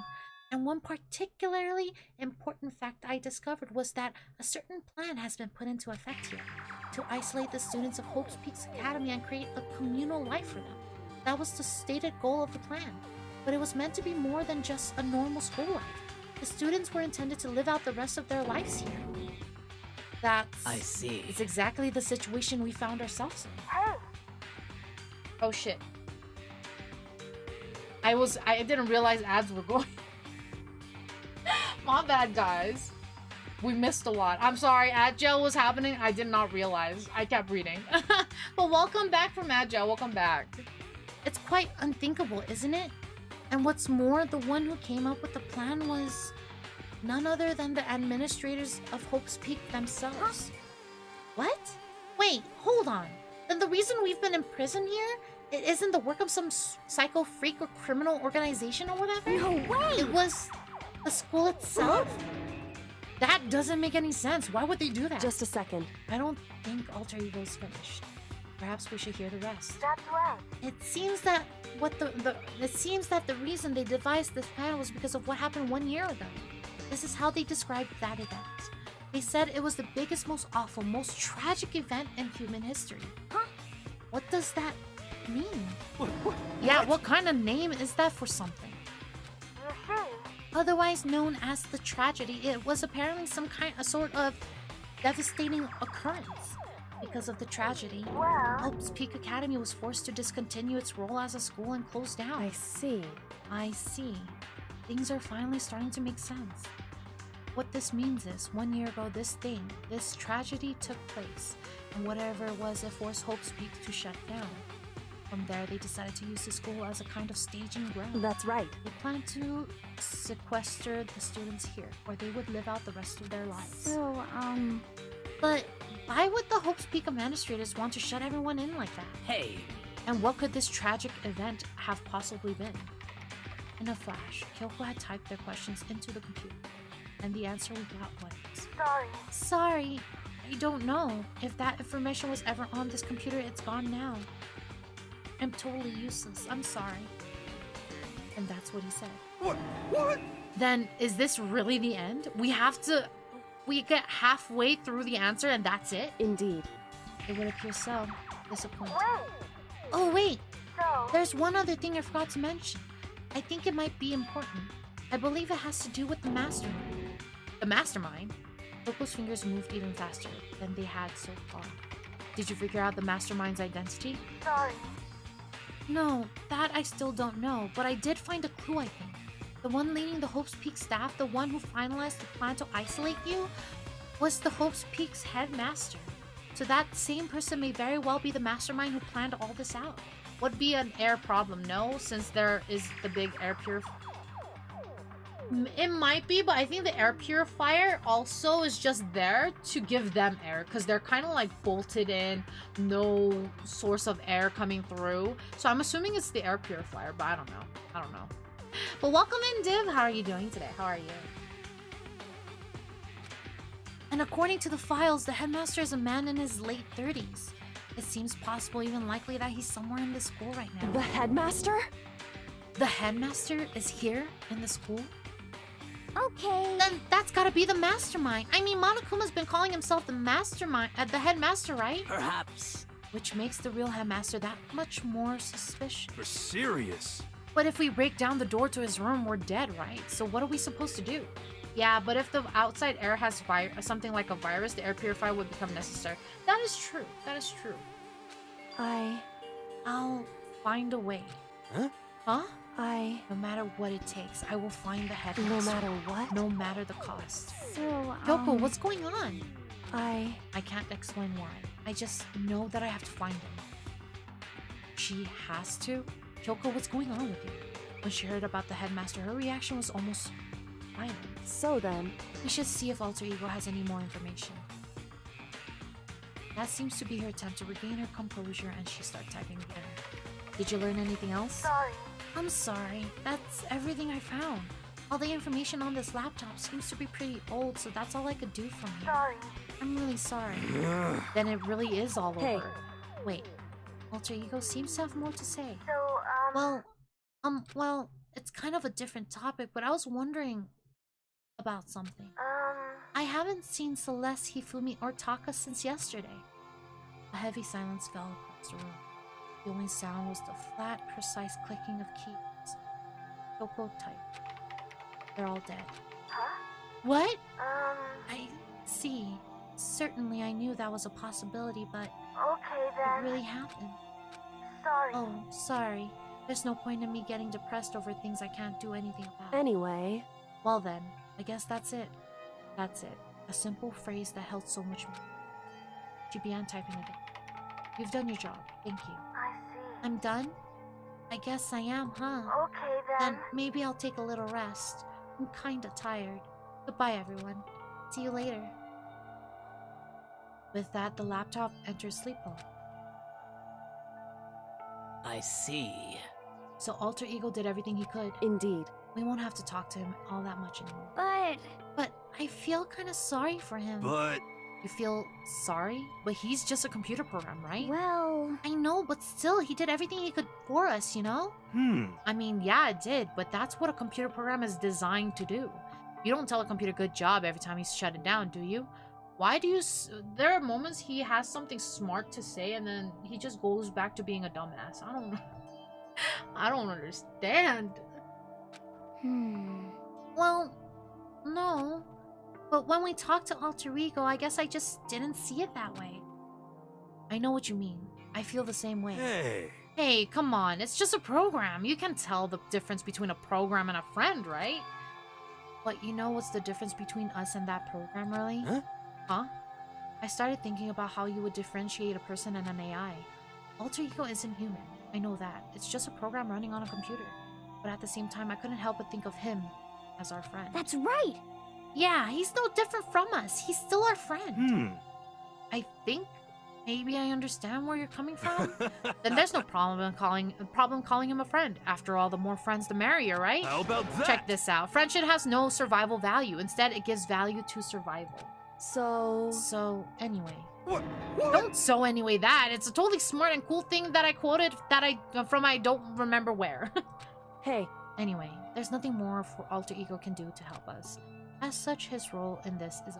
And one particularly important fact I discovered was that a certain plan has been put into effect here to isolate the students of Hope's Peaks Academy and create a communal life for them. That was the stated goal of the plan. But it was meant to be more than just a normal school life. The students were intended to live out the rest of their lives here. I see. It's exactly the situation we found ourselves in. Hey. Oh shit. I didn't realize ads were going. My bad, guys. We missed a lot. I'm sorry, ad gel was happening. I did not realize. I kept reading. But welcome back from ad gel. Welcome back. It's quite unthinkable, isn't it? And what's more, the one who came up with the plan was none other than the administrators of Hope's Peak themselves. What? Wait, hold on. Then the reason we've been in prison here, it isn't the work of some psycho freak or criminal organization or whatever? No way. It was the school itself? That doesn't make any sense. Why would they do that? just a second. I don't think Alter Ego's finished. Perhaps we should hear the rest. That's right. It seems that the reason they devised this plan was because of what happened 1 year ago. This is how they described that event. They said it was the biggest, most awful, most tragic event in human history. Huh? What does that mean? Yeah, what kind of name is that for something? You see, Otherwise known as the tragedy, it was apparently a sort of devastating occurrence. Because of the tragedy, well, Hope's Peak Academy was forced to discontinue its role as a school and close down. I see. I see. Things are finally starting to make sense. What this means is, 1 year ago, this tragedy took place, and whatever it was, it forced Hope's Peak to shut down. From there, they decided to use the school as a kind of staging ground. That's right. They planned to sequester the students here, where they would live out the rest of their lives. So, But why would the Hope's Peak administrators want to shut everyone in like that? Hey, And what could this tragic event have possibly been? In a flash, Kyoko had typed their questions into the computer, and the answer we got was, sorry. sorry, I don't know. If that information was ever on this computer, it's gone now. I'm totally useless. I'm sorry. And that's what he said. What? Then, is this really the end? We get halfway through the answer and that's it? indeed. It would appear so. Disappointing. Wait, Oh wait, so, there's one other thing I forgot to mention. I think it might be important. I believe it has to do with the mastermind. The mastermind? Coco's fingers moved even faster than they had so far. Did you figure out the mastermind's identity? sorry. No, that I still don't know, but I did find a clue, I think. The one leading the Hope's Peak staff, the one who finalized the plan to isolate you, was the Hope's Peak's headmaster. So that same person may very well be the mastermind who planned all this out. Would be an air problem, no? Since there is the big air purifier. It might be, but I think the air purifier also is just there to give them air, because they're kind of like bolted in, no source of air coming through. So I'm assuming it's the air purifier, but I don't know. But welcome in, Div. How are you doing today? How are you? And according to the files, the headmaster is a man in his late 30s. It seems possible, even likely, that he's somewhere in the school right now. The headmaster? The headmaster is here in the school? Okay. Then that's gotta be the mastermind. I mean, Monokuma's been calling himself the mastermind, the headmaster, right? perhaps. Which makes the real headmaster that much more suspicious. You're serious? But if we break down the door to his room, we're dead, right? So what are we supposed to do? Yeah, but if the outside air has something like a virus, the air purifier would become necessary. That is true. That is true. I'll find a way. Huh? Huh? No matter what it takes, I will find the headmaster. No matter what? No matter the cost. So, Kyoko, what's going on? I can't explain why. I just know that I have to find him. She has to? Kyoko, what's going on with you? When she heard about the headmaster, her reaction was almost violent. So then, We should see if Alter Ego has any more information. That seems to be her attempt to regain her composure, and she starts typing again. Did you learn anything else? Sorry. I'm sorry. That's everything I found. All the information on this laptop seems to be pretty old, so that's all I could do from here. Sorry. I'm really sorry. Ugh. Then it really is all Hey. over. Wait. Alter Ego seems to have more to say. So, Well, it's kind of a different topic, but I was wondering about something. I haven't seen Celeste, Hifumi, or Taka since yesterday. A heavy silence fell across the room. The only sound was the flat, precise clicking of keys. Kyoko typed. They're all dead. huh? What? I see. Certainly I knew that was a possibility, but Okay it then. really happened. Sorry. Oh, sorry. There's no point in me getting depressed over things I can't do anything about. anyway, Well then, I guess that's it. That's it. A simple phrase that held so much more. She began typing again. You've done your job. Thank you. I see. I'm done? I guess I am, huh? Okay then. Then maybe I'll take a little rest. I'm kinda tired. Goodbye, everyone. See you later. With that, the laptop entered sleep mode. I see. So Alter Ego did everything he could. indeed. We won't have to talk to him all that much anymore. But But I feel kinda sorry for him. But You feel sorry? But he's just a computer program, right? Well, I know, but still, he did everything he could for us, you know? I mean, yeah, it did, but that's what a computer program is designed to do. You don't tell a computer good job every time you shut it down, do you? Why do you... There are moments he has something smart to say, and then he just goes back to being a dumbass. I don't... I don't understand. Well, no. But when we talked to Alter Ego, I guess I just didn't see it that way. I know what you mean. I feel the same way. Hey. Hey, come on. It's just a program. You can tell the difference between a program and a friend, right? But you know what's the difference between us and that program, really? Huh? I started thinking about how you would differentiate a person and an AI. Alter Ego isn't human. I know that. It's just a program running on a computer. But at the same time, I couldn't help but think of him as our friend. that's right. Yeah, he's no different from us. He's still our friend. I think maybe I understand where you're coming from. Then there's no problem calling him a friend. After all, the more friends, the merrier, right? How about that? Check this out. Friendship has no survival value. Instead, it gives value to survival. So, anyway. What? Don't so anyway that. It's a totally smart and cool thing that I quoted that I don't remember where. Hey, Anyway, there's nothing more for Alter Ego can do to help us. As such, his role in this is...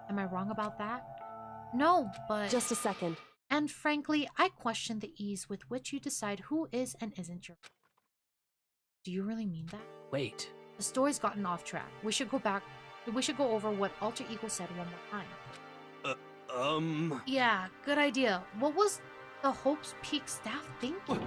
Am I wrong about that? No, but... just a second. And frankly, I question the ease with which you decide who is and isn't your... Do you really mean that? Wait. The story's gotten off track. We should go over what Alter Ego said one more time. Yeah, good idea. What was the Hope's Peak staff thinking?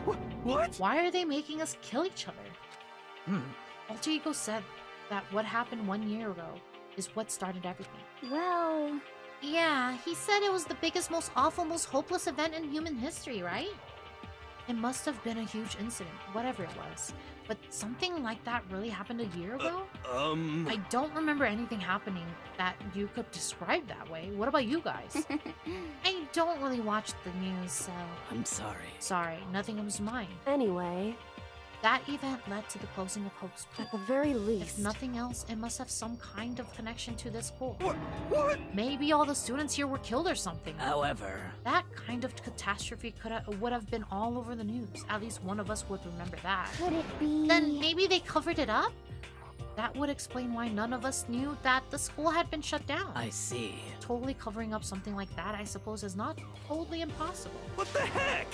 What? Why are they making us kill each other? Alter Ego said that what happened 1 year ago is what started everything. Well, Yeah, he said it was the biggest, most awful, most hopeless event in human history, right? It must have been a huge incident, whatever it was. But something like that really happened a year ago? I don't remember anything happening that you could describe that way. What about you guys? I don't really watch the news, so... I'm sorry. Sorry, nothing comes to mind. anyway, That event led to the closing of Hope's Peak. at the very If least. nothing else, it must have some kind of connection to this school. What? Maybe all the students here were killed or something. However, That kind of catastrophe would have been all over the news. At least one of us would remember that. Could it be? Then maybe they covered it up? That would explain why none of us knew that the school had been shut down. I see. Totally covering up something like that, I suppose, is not totally impossible. What the heck?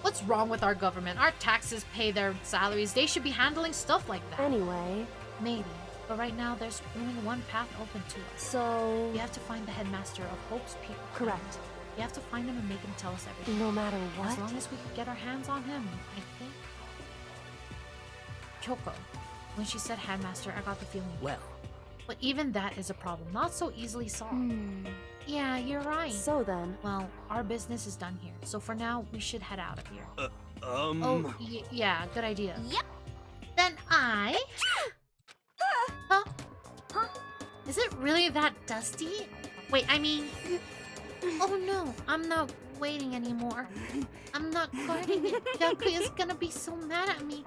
What's wrong with our government? Our taxes pay their salaries. They should be handling stuff like that. Anyway, Maybe. But right now, there's only one path open to us. so... We have to find the headmaster of Hope's Peak. correct. We have to find him and make him tell us everything. No matter As what. long as we can get our hands on him, I think. Kyoko. When she said headmaster, I got the feeling. Well, But even that is a problem, not so easily solved. Yeah, you're right. So then, Well, our business is done here, so for now, we should head out of here. Um... Yeah, good idea. Yep. Then I... Huh? Huh? Is it really that dusty? Wait, I mean... Oh no, I'm not waiting anymore. I'm not guarding it. Yaku is gonna be so mad at me.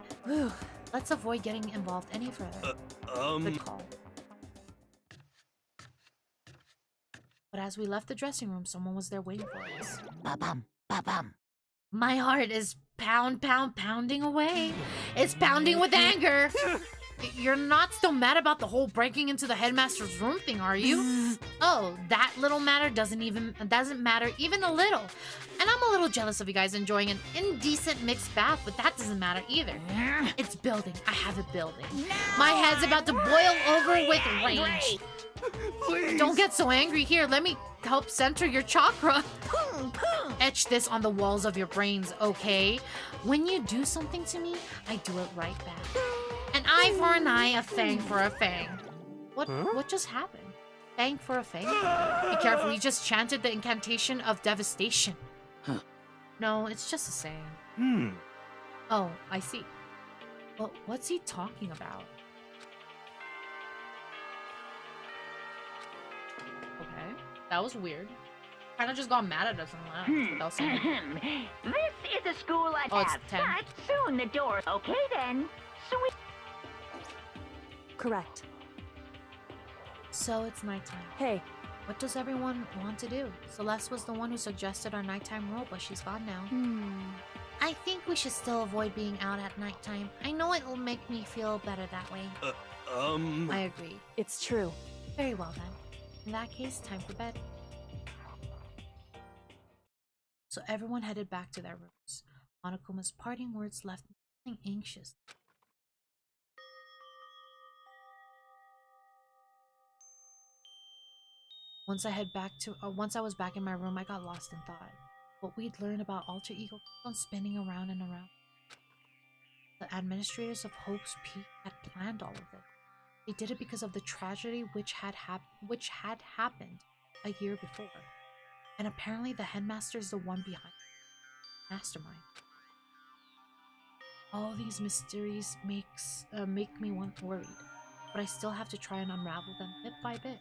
Let's avoid getting involved any further. Good call. But as we left the dressing room, someone was there waiting for us. ba-bum, ba-bum. My heart is pounding away. It's pounding with anger. You're not still mad about the whole breaking into the headmaster's room thing, are you? Oh, that little matter doesn't matter even a little. And I'm a little jealous of you guys enjoying an indecent mixed bath, but that doesn't matter either. It's building. I have it building. My head's about to boil over with rage. Please! Don't get so angry. Here, let me help center your chakra. Etch this on the walls of your brains, okay? When you do something to me, I do it right back. An eye for an eye, a fang for a fang. What just happened? Fang for a fang? Be careful, you just chanted the incantation of devastation. Huh. No, it's just a saying. Oh, I see. Well, what's he talking about? Okay, that was weird. Kind of just got mad at us and laughed without saying anything. This is a school I Oh, it's have, 10. but soon the doors. Okay then. Sweet. correct. So it's nighttime. Hey, What does everyone want to do? Celeste was the one who suggested our nighttime role, but she's gone now. I think we should still avoid being out at nighttime. I know it will make me feel better that way. I agree. It's true. Very well then. In that case, time for bed. So everyone headed back to their rooms. Monokuma's parting words left me feeling anxious. Once I was back in my room, I got lost in thought. What we'd learned about alter ego kept on spinning around and around. The administrators of Hope's Peak had planned all of it. They did it because of the tragedy which had happened a year before. And apparently the headmaster is the one behind it. Mastermind. All these mysteries make me worried, but I still have to try and unravel them bit by bit.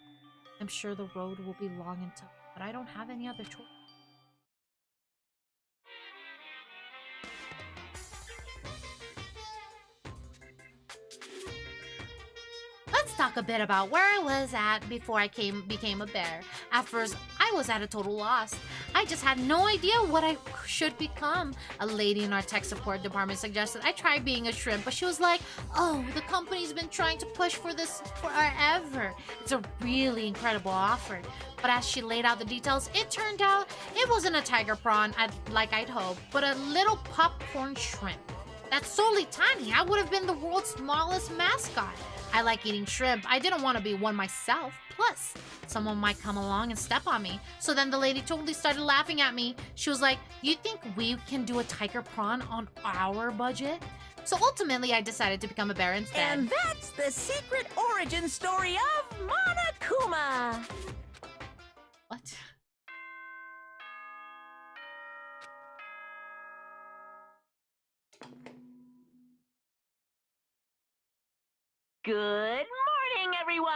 I'm sure the road will be long and tough, but I don't have any other choice. Let's talk a bit about where I was at before I became a bear. At first, I was at a total loss. I just had no idea what I should become. A lady in our tech support department suggested I try being a shrimp, but she was like, oh, the company's been trying to push for this forever. It's a really incredible offer. But as she laid out the details, it turned out it wasn't a tiger prawn like I'd hoped, but a little popcorn shrimp. That's solely tiny. I would have been the world's smallest mascot. I like eating shrimp. I didn't want to be one myself. Plus, someone might come along and step on me. So then the lady totally started laughing at me. She was like, you think we can do a tiger prawn on our budget? So ultimately, I decided to become a bear instead. And that's the secret origin story of Monokuma. What? Good morning, everyone.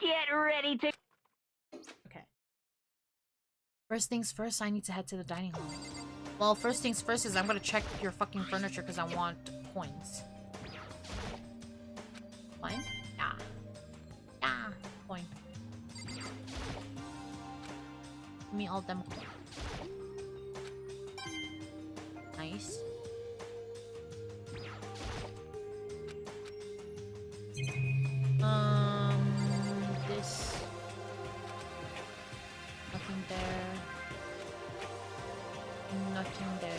Get ready to... Okay. First things first, I need to head to the dining hall. Well, first things first is I'm gonna check your fucking furniture because I want coins. Coin? Yeah. Yeah. Coin. Give me all them coins. Nice. This. Nothing there. Nothing there.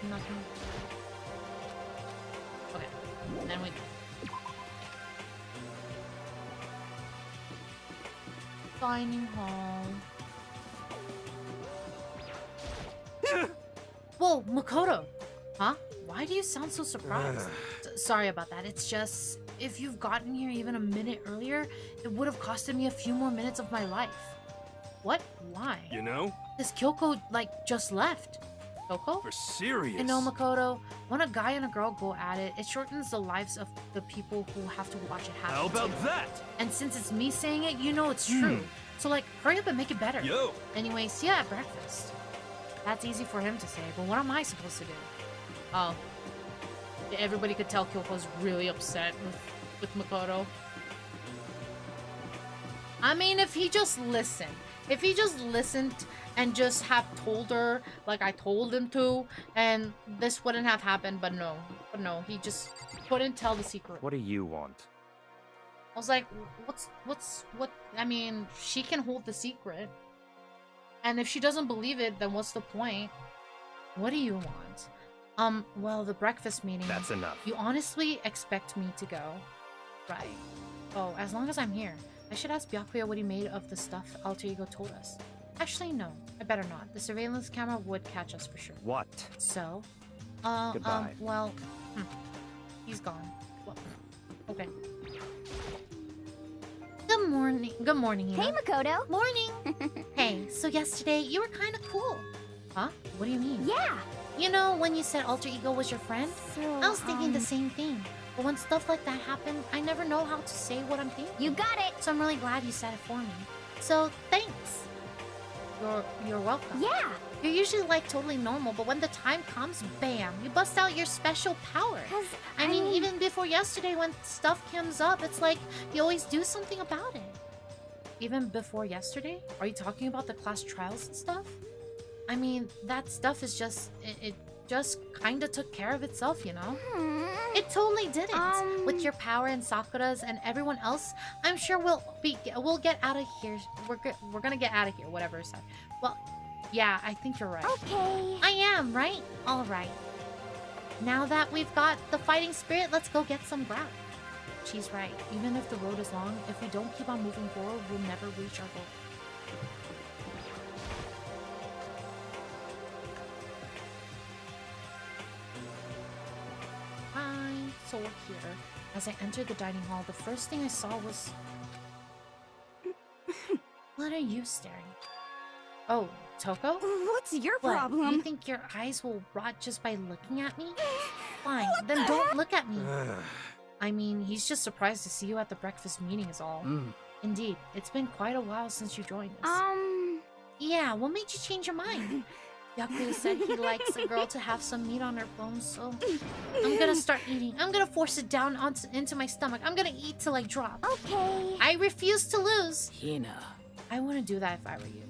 Nothing. Okay, and then we go. Dining hall. Whoa, Makoto! Huh? Why do you sound so surprised? Sorry about that. It's just, if you've gotten here even a minute earlier, it would have costed me a few more minutes of my life. What? Why? You know? This Kyoko, just left. Kyoko? For serious. You know, Makoto, when a guy and a girl go at it, it shortens the lives of the people who have to watch it happen. How about too. that? And since it's me saying it, you know it's true. So, hurry up and make it better. Yo. Anyway, see ya at breakfast. That's easy for him to say, but what am I supposed to do? Oh. Everybody could tell Kyoko's really upset with Makoto. I mean, if he just listened. If he just listened and just have told her like I told him to, and this wouldn't have happened, but no. But no, he just couldn't tell the secret. What do you want? I was like, what? I mean, she can hold the secret. And if she doesn't believe it, then what's the point? What do you want? Well, the breakfast meeting... That's enough. You honestly expect me to go? Right. Oh, as long as I'm here. I should ask Byakuya what he made of the stuff Alter Ego told us. Actually, no. I better not. The surveillance camera would catch us for sure. What? So? Goodbye. Well... He's gone. Well, okay. Good morning. Good morning, Hina. Hey, Makoto. Morning. Hey, so yesterday you were kind of cool. Huh? What do you mean? Yeah. You know, when you said Alter Ego was your friend? So, I was thinking the same thing. But when stuff like that happen, I never know how to say what I'm thinking. You got it. So I'm really glad you said it for me. So, thanks. You're welcome. Yeah. You're usually like totally normal, but when the time comes, bam, you bust out your special power. 'Cause I mean, even before yesterday when stuff comes up, it's like you always do something about it. Even before yesterday? Are you talking about the class trials and stuff? I mean, that stuff is just... It just kinda took care of itself, you know? It totally didn't. With your power and Sakura's and everyone else, I'm sure we'll get out of here. We're gonna get out of here, whatever it's said. Well, yeah, I think you're right. Okay. I am, right? Alright. Now that we've got the fighting spirit, let's go get some ground. She's right. Even if the road is long, if we don't keep on moving forward, we'll never reach our goal. Fine. So we're here. As I entered the dining hall, the first thing I saw was... What are you staring at? Oh, Toko? What's your What, problem? you think your eyes will rot just by looking at me? Fine, then don't look at me. I mean, he's just surprised to see you at the breakfast meeting is all. Indeed, it's been quite a while since you joined us. Yeah, what made you change your mind? Yaku said he likes a girl to have some meat on her bones, so I'm gonna start eating. I'm gonna force it down into my stomach. I'm gonna eat till I drop. Okay. I refuse to lose. Hina. I wouldn't do that if I were you.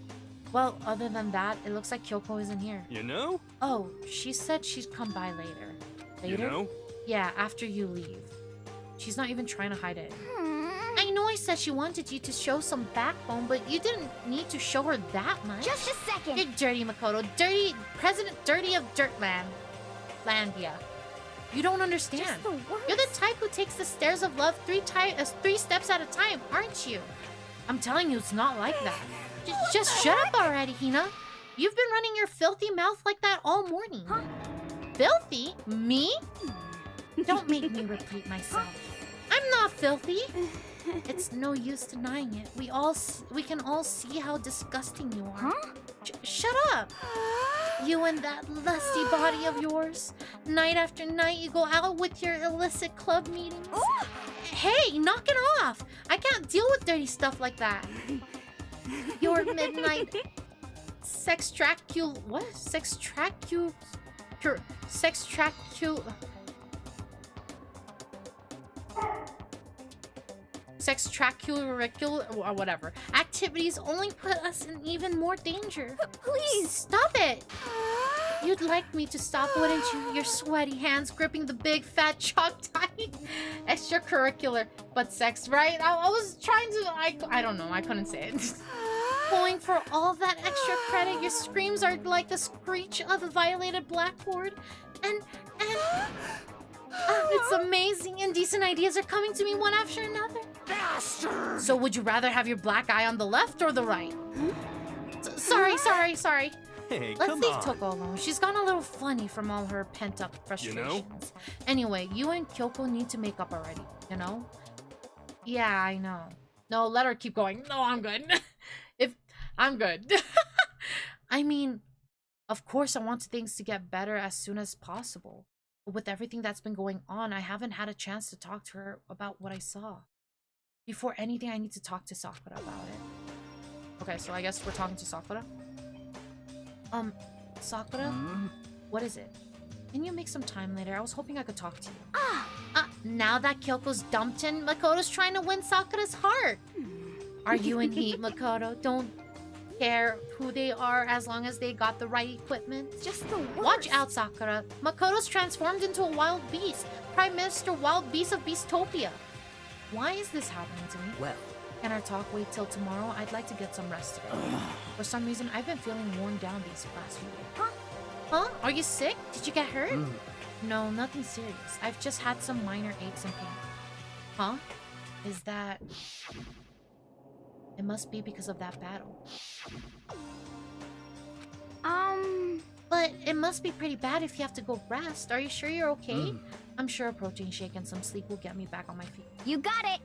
Well, other than that, it looks like Kyoko isn't here. You know? Oh, she said she'd come by later. You know? Yeah, after you leave. She's not even trying to hide it. I know I said she wanted you to show some backbone, but you didn't need to show her that much. Just a second. You're dirty, Makoto. Dirty, President Dirty of Dirtland. Landia. You don't understand. Just the worst. You're the type who takes the stairs of love three steps at a time, aren't you? I'm telling you, it's not like that. Just shut up already, Hina. You've been running your filthy mouth like that all morning. Huh? Filthy? Me? Don't make me repeat myself. I'm not filthy. It's no use denying it. We can all see how disgusting you are. Huh? Shut up. You and that lusty body of yours. Night after night, you go out with your illicit club meetings. Hey, knock it off. I can't deal with dirty stuff like that. Your midnight sextracurricular or whatever activities only put us in even more danger. Please Stop it. You'd like me to stop, wouldn't you? Your sweaty hands gripping the big fat chalk tie. Extracurricular, but sex, right? I was trying to... I don't know. I couldn't say it. Going for all that extra credit, your screams are like the screech of a violated blackboard. And... it's amazing. Indecent ideas are coming to me one after another. Bastard! So would you rather have your black eye on the left or the right? Sorry. Hey, Let's come leave on. Toko alone. She's gone a little funny from all her pent-up frustrations. Anyway, you and Kyoko need to make up already, you know? Yeah, I know. No, let her keep going. No, I'm good. I'm good. I mean, of course I want things to get better as soon as possible. But with everything that's been going on, I haven't had a chance to talk to her about what I saw. Before anything, I need to talk to Sakura about it. Okay, so I guess we're talking to Sakura? Sakura? What is it? Can you make some time later? I was hoping I could talk to you. Now that Kyoko's dumped in, Makoto's trying to win Sakura's heart. Are you in heat, Makoto? Don't care who they are as long as they got the right equipment. Just the worst. Watch out, Sakura. Makoto's transformed into a wild beast. Prime Minister Wild Beast of Beastopia. Why is this happening to me? Well, Can our talk wait till tomorrow? I'd like to get some rest today. For some reason, I've been feeling worn down these past few days. Huh? Are you sick? Did you get hurt? No, nothing serious. I've just had some minor aches and pains. Huh? Is that... It must be because of that battle. But it must be pretty bad if you have to go rest. Are you sure you're okay? I'm sure a protein shake and some sleep will get me back on my feet. You got it.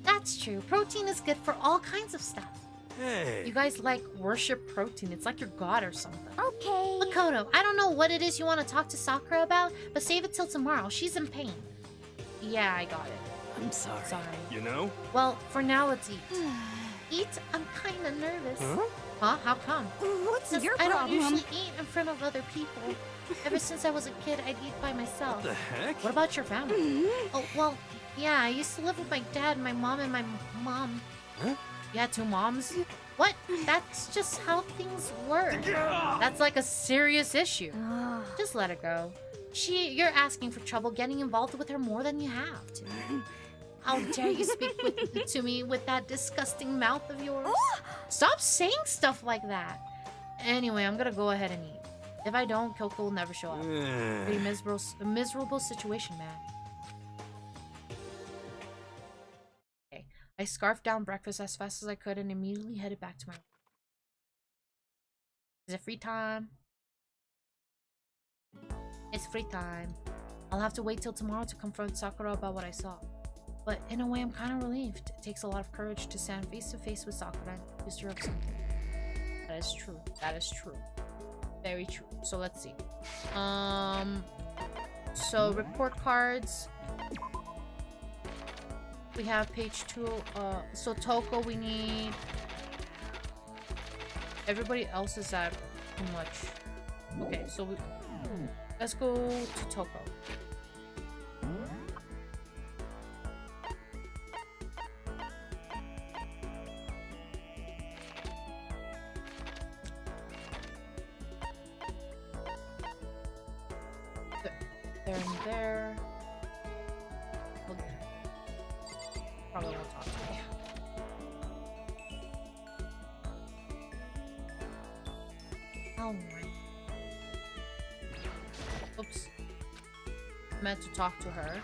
That's true. Protein is good for all kinds of stuff. Hey. You guys like worship protein. It's like your god or something. Okay. Makoto, I don't know what it is you want to talk to Sakura about, but save it till tomorrow. She's in pain. Yeah, I got it. I'm sorry. Sorry. You know? Well, for now, let's eat. Eat? I'm kinda nervous. Huh? Huh? How come? What's 'Cause your I don't problem? usually eat in front of other people. Ever since I was a kid, I'd eat by myself. What the heck? What about your family? Oh, well, yeah, I used to live with my dad, my mom, and my mom. Huh? You had 2 moms? What? That's just how things work. That's like a serious issue. Just let it go. You're asking for trouble getting involved with her more than you have to. How dare you speak to me with that disgusting mouth of yours? Stop saying stuff like that. Anyway, I'm gonna go ahead and eat. If I don't, Kyoko will never show up. Pretty miserable situation, man. Okay. I scarfed down breakfast as fast as I could and immediately headed back to my room. Is it free time? It's free time. I'll have to wait till tomorrow to confront Sakura about what I saw. But in a way, I'm kind of relieved. It takes a lot of courage to stand face to face with Sakura and accuse her of something. That is true. That is true. Very true. So let's see. So report cards. We have page 2. So Toko, we need. Everybody else is at too much. Okay, so let's go to Toko. There and there. Okay. Probably won't talk to me. Alright. Oops. I meant to talk to her.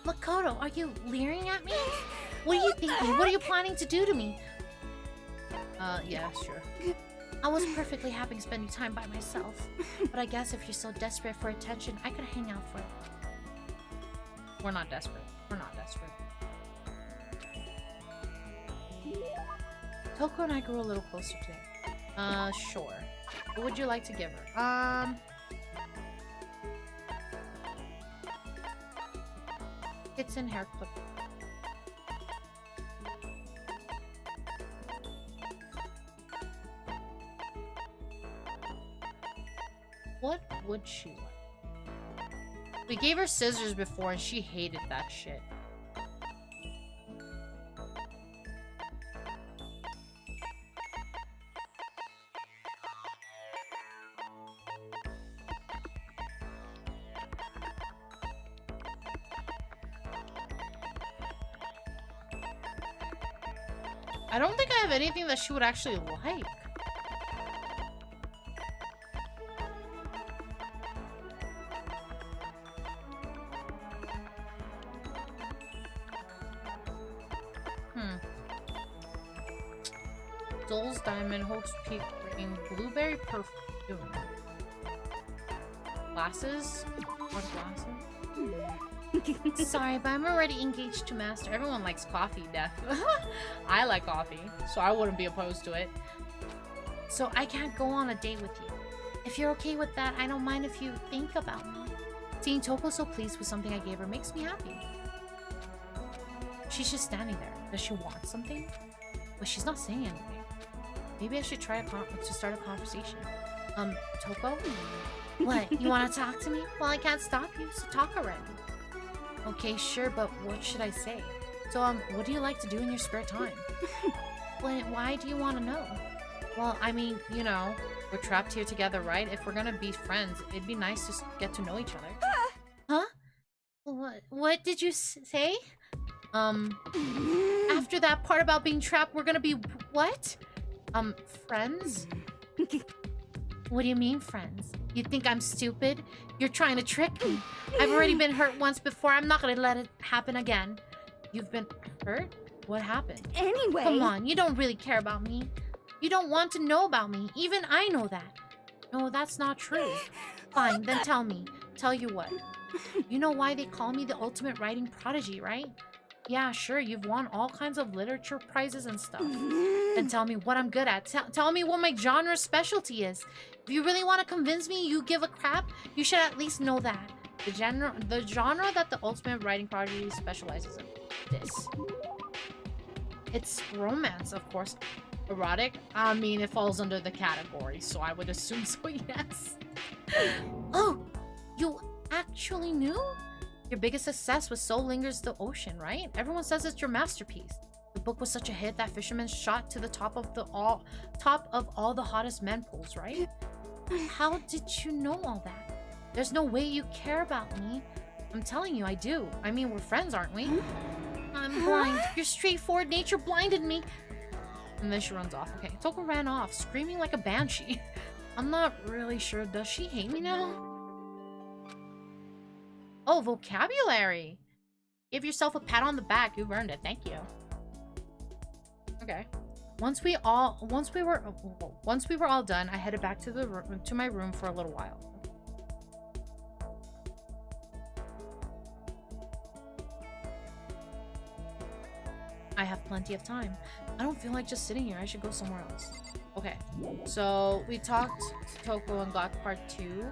Makoto, are you leering at me? What are you thinking? What are you planning to do to me? Yeah, sure. I was perfectly happy spending time by myself. But I guess if you're so desperate for attention, I could hang out for it. We're not desperate. We're not desperate. Toko and I grew a little closer today. Sure. What would you like to give her? Kitten hair clip. What would she like? We gave her scissors before and she hated that shit. I don't think I have anything that she would actually like. Doll's Diamond, Hope's Peak Ring, Blueberry Perfume. Glasses? What glasses? Sorry, but I'm already engaged to Master. Everyone likes coffee, Death. I like coffee, so I wouldn't be opposed to it. So I can't go on a date with you. If you're okay with that, I don't mind if you think about me. Seeing Toko so pleased with something I gave her makes me happy. She's just standing there. Does she want something? But she's not saying anything. Maybe I should try to start a conversation. Toko? What? You want to talk to me? Well, I can't stop you, so talk already. Okay, sure, but what should I say? So, what do you like to do in your spare time? Why do you want to know? Well, I mean, you know, we're trapped here together, right? If we're gonna be friends, it'd be nice to get to know each other. Huh? What did you say? After that part about being trapped, we're gonna be what? Friends? What do you mean, friends? You think I'm stupid? You're trying to trick me. I've already been hurt once before. I'm not gonna let it happen again. You've been hurt? What happened? Anyway... Come on, you don't really care about me. You don't want to know about me. Even I know that. No, that's not true. Fine, then tell me. Tell you what. You know why they call me the ultimate writing prodigy, right? Yeah, sure, you've won all kinds of literature prizes and stuff. And tell me what I'm good at. Tell me what my genre specialty is. If you really want to convince me you give a crap, you should at least know that. The genre that the ultimate writing prodigy specializes in. This. It's romance, of course. Erotic? I mean, it falls under the category, so I would assume so, yes. Oh, you actually knew? Your biggest success was So Lingers the Ocean, right? Everyone says it's your masterpiece. The book was such a hit that fishermen shot to the top of all the hottest men pools, right? How did you know all that? There's no way you care about me. I'm telling you, I do. I mean, we're friends, aren't we? I'm blind. Your straightforward nature blinded me. And then she runs off. Okay, Toko ran off, screaming like a banshee. I'm not really sure. Does she hate me now? Oh, vocabulary. Give yourself a pat on the back. You've earned it. Thank you. Okay. Once we were all done, I headed back to my room for a little while. I have plenty of time. I don't feel like just sitting here. I should go somewhere else. Okay. So we talked to Toko and got part 2.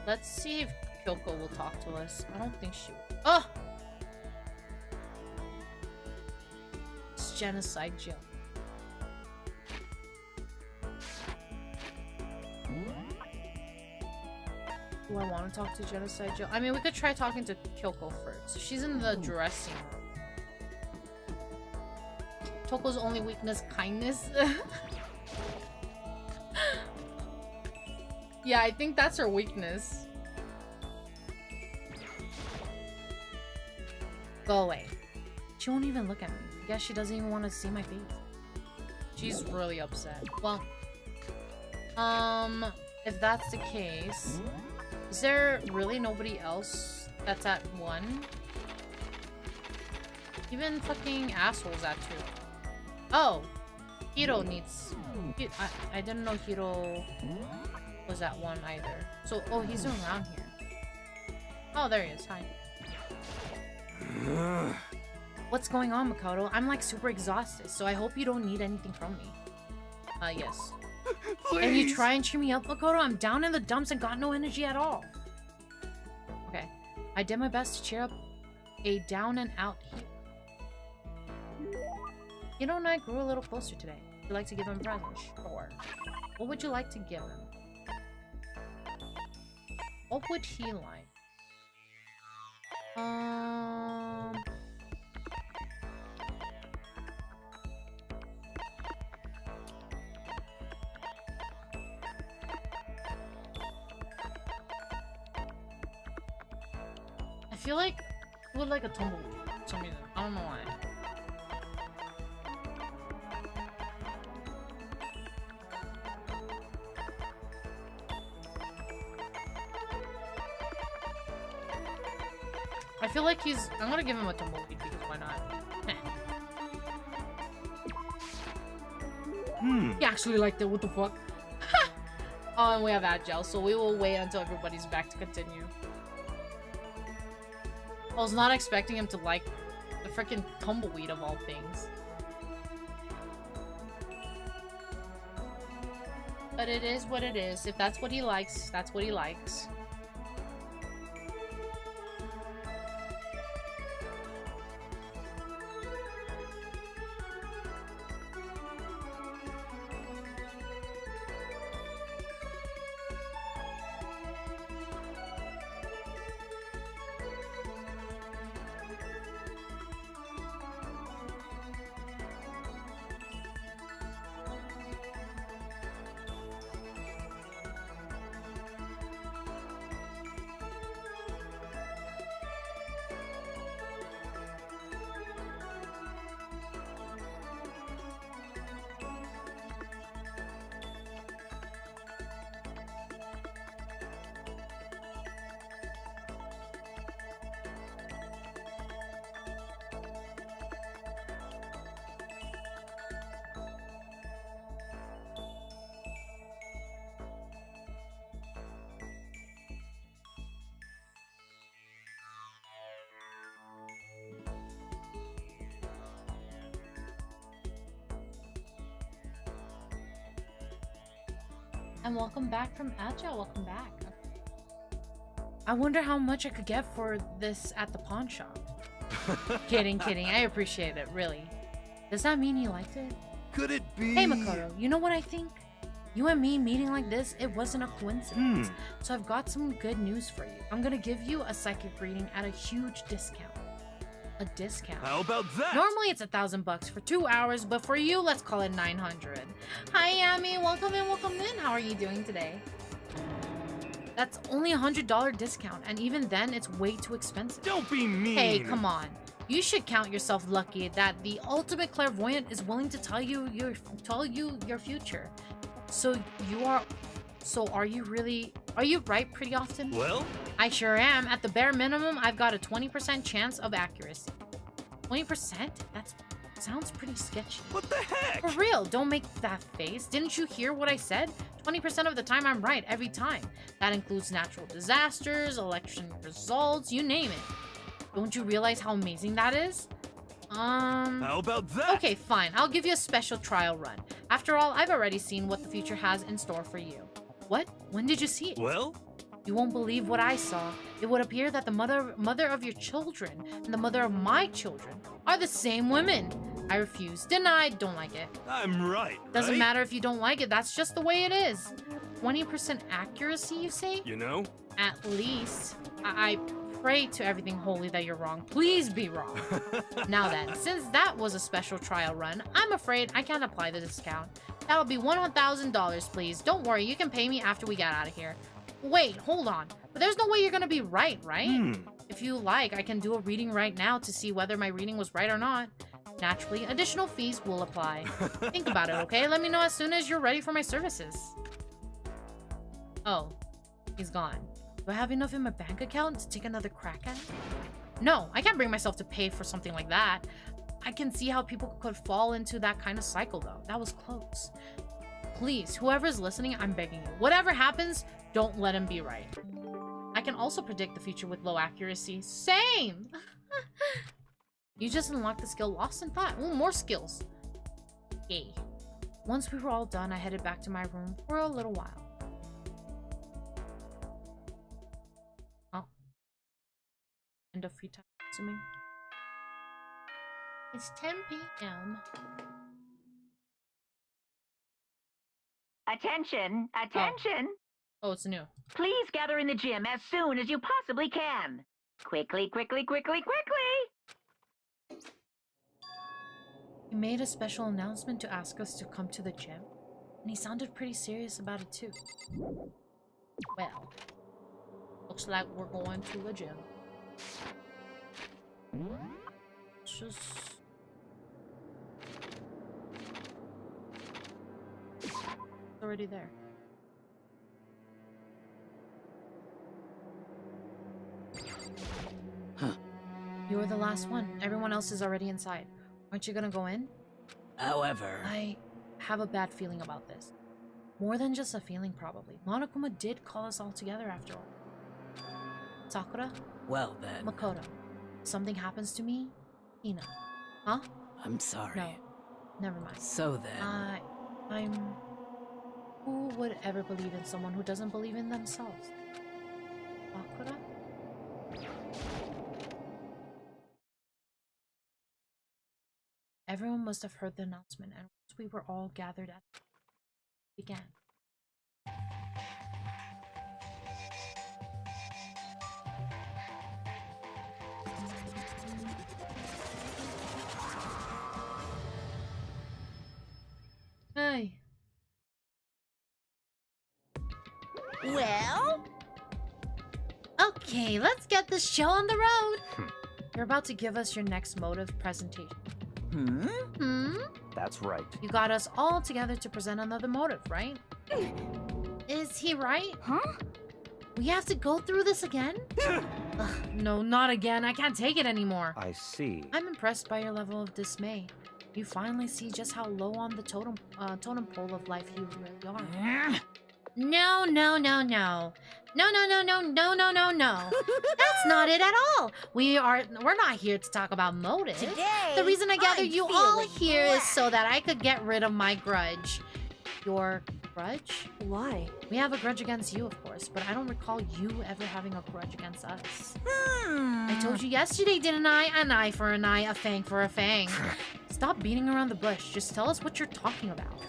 Let's see if Kyoko will talk to us. I don't think she will. Oh! It's Genocide Jill. Do I want to talk to Genocide Jill? I mean, we could try talking to Kyoko first. She's in the dressing room. Toko's only weakness, kindness. Yeah, I think that's her weakness. Go away. She won't even look at me. I guess she doesn't even want to see my face. She's really upset. Well, if that's the case, is there really nobody else that's at 1? Even fucking assholes at 2. Oh, Hiro needs... I didn't know Hiro was at 1 either. So, oh, he's around here. Oh, there he is. Hi. What's going on, Makoto? I'm like super exhausted, so I hope you don't need anything from me. Yes. Please. And you try and cheer me up, Makoto? I'm down in the dumps and got no energy at all. Okay. I did my best to cheer up a down and out here. Hiro and I grew a little closer today. Would you like to give him a present? Sure. What would you like to give him? What would he like? I feel like he would like a tumbleweed for some reason. I don't know why. I feel like he's... I'm gonna give him a tumbleweed because why not? He actually liked it. What the fuck? Oh, and we have Agile, so we will wait until everybody's back to continue. I was not expecting him to like the freaking tumbleweed of all things. But it is what it is. If that's what he likes, that's what he likes. And welcome back from Agile. Welcome back. I wonder how much I could get for this at the pawn shop. Kidding, kidding. I appreciate it, really. Does that mean you liked it? could it be? Hey, Makoto, you know what I think? You and me meeting like this, it wasn't a coincidence. So I've got some good news for you. I'm gonna give you a psychic reading at a huge discount. A discount. How about that? Normally it's $1,000 for 2 hours, but for you, let's call it 900. Hi, Yami. Welcome in, welcome in. How are you doing today? That's only a $100 discount, and even then, it's way too expensive. Don't be mean. Hey, come on. You should count yourself lucky that the ultimate clairvoyant is willing to tell you your future. So are you right pretty often? Well? I sure am. At the bare minimum, I've got a 20% chance of accuracy. 20%? That sounds pretty sketchy. What the heck? For real, don't make that face. Didn't you hear what I said? 20% of the time I'm right, every time. That includes natural disasters, election results, you name it. Don't you realize how amazing that is? How about that? Okay, fine. I'll give you a special trial run. After all, I've already seen what the future has in store for you. What? When did you see it? Well? You won't believe what I saw. It would appear that the mother of your children and the mother of my children are the same women. I refuse. Deny. Don't like it. I'm right. Doesn't right? matter if you don't like it. That's just the way it is. 20% accuracy, you say? You know? At least. I pray to everything holy that you're wrong. Please be wrong. Now then, since that was a special trial run, I'm afraid I can't apply the discount. That'll be $1,000, please. Don't worry, you can pay me after we get out of here. Wait, hold on. But there's no way you're gonna be right? If you like, I can do a reading right now to see whether my reading was right or not. Naturally, additional fees will apply. Think about it, okay? Let me know as soon as you're ready for my services. Oh, he's gone. Do I have enough in my bank account to take another crack at it? No, I can't bring myself to pay for something like that. I can see how people could fall into that kind of cycle, though. That was close. Please, whoever's listening, I'm begging you. Whatever happens, don't let him be right. I can also predict the future with low accuracy. Same! You just unlocked the skill Lost in Thought. Ooh, more skills. Yay. Once we were all done, I headed back to my room for a little while. Oh. End of free time, assuming. It's 10 p.m. Attention! Attention! Oh, it's new. Please gather in the gym as soon as you possibly can. Quickly, quickly, quickly, quickly! He made a special announcement to ask us to come to the gym, and he sounded pretty serious about it too. Well, looks like we're going to the gym. It's just... it's already there. Huh. You were the last one. Everyone else is already inside. Aren't you gonna go in? However... I have a bad feeling about this. More than just a feeling, probably. Monokuma did call us all together after all. Sakura? Well then... Makoto. Something happens to me? Hina. Huh? I'm sorry. No. Never mind. So then... I'm... Who would ever believe in someone who doesn't believe in themselves? Sakura? Everyone must have heard the announcement, and once we were all gathered at it began. Hey. Well? Okay, let's get this show on the road. You're about to give us your next motive presentation. That's right. You got us all together to present another motive, right? Is he right? Huh? We have to go through this again? Ugh, no, not again. I can't take it anymore. I see. I'm impressed by your level of dismay. You finally see just how low on the totem pole of life you really are. No, no, no, no. No, no, no, no, no, no, no, no. That's not it at all. We're not here to talk about motives. Today, The reason I gathered I'm you all feeling here is so black. that I could get rid of my grudge. Your grudge? Why? We have a grudge against you, of course, but I don't recall you ever having a grudge against us. Hmm. I told you yesterday, didn't I? An eye for an eye, a fang for a fang. Stop beating around the bush. Just tell us what you're talking about.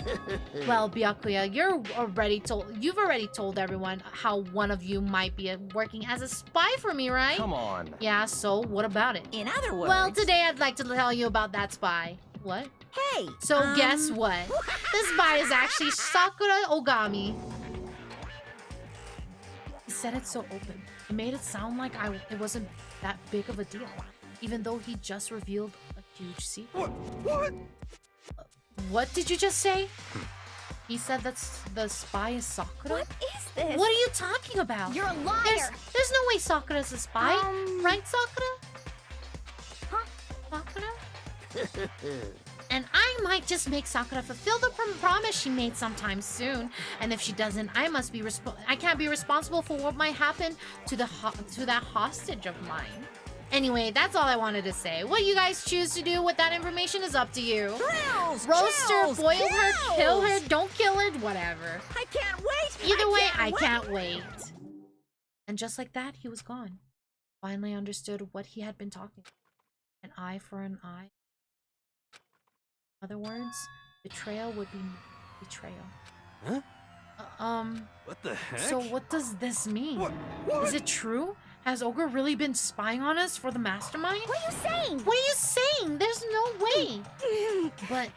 Well, Byakuya, you've already told everyone how one of you might be working as a spy for me, right? Come on. Yeah, so what about it? In other words... Well, today I'd like to tell you about that spy. What? Hey! So guess what? This spy is actually Sakura Ogami. He said it so open. It made it sound like it wasn't that big of a deal, even though he just revealed a huge secret. What? What did you just say? He said that the spy is Sakura? What is this? What are you talking about? You're a liar. There's no way Sakura's a spy. Right, Sakura? Huh? Sakura? And I might just make Sakura fulfill the promise she made sometime soon. And if she doesn't, I can't be responsible for what might happen to that hostage of mine. Anyway, that's all I wanted to say. What you guys choose to do with that information is up to you. Thrills! Roast her, chills, boil her, kill her, thrills! don't kill her, whatever. I can't wait! Either way, I can't wait. And just like that, he was gone. Finally understood what he had been talking about. An eye for an eye. In other words, betrayal would be betrayal. Huh? What the heck? So what does this mean? What? Is it true? Has Ogre really been spying on us for the mastermind? What are you saying? What are you saying? There's no way. But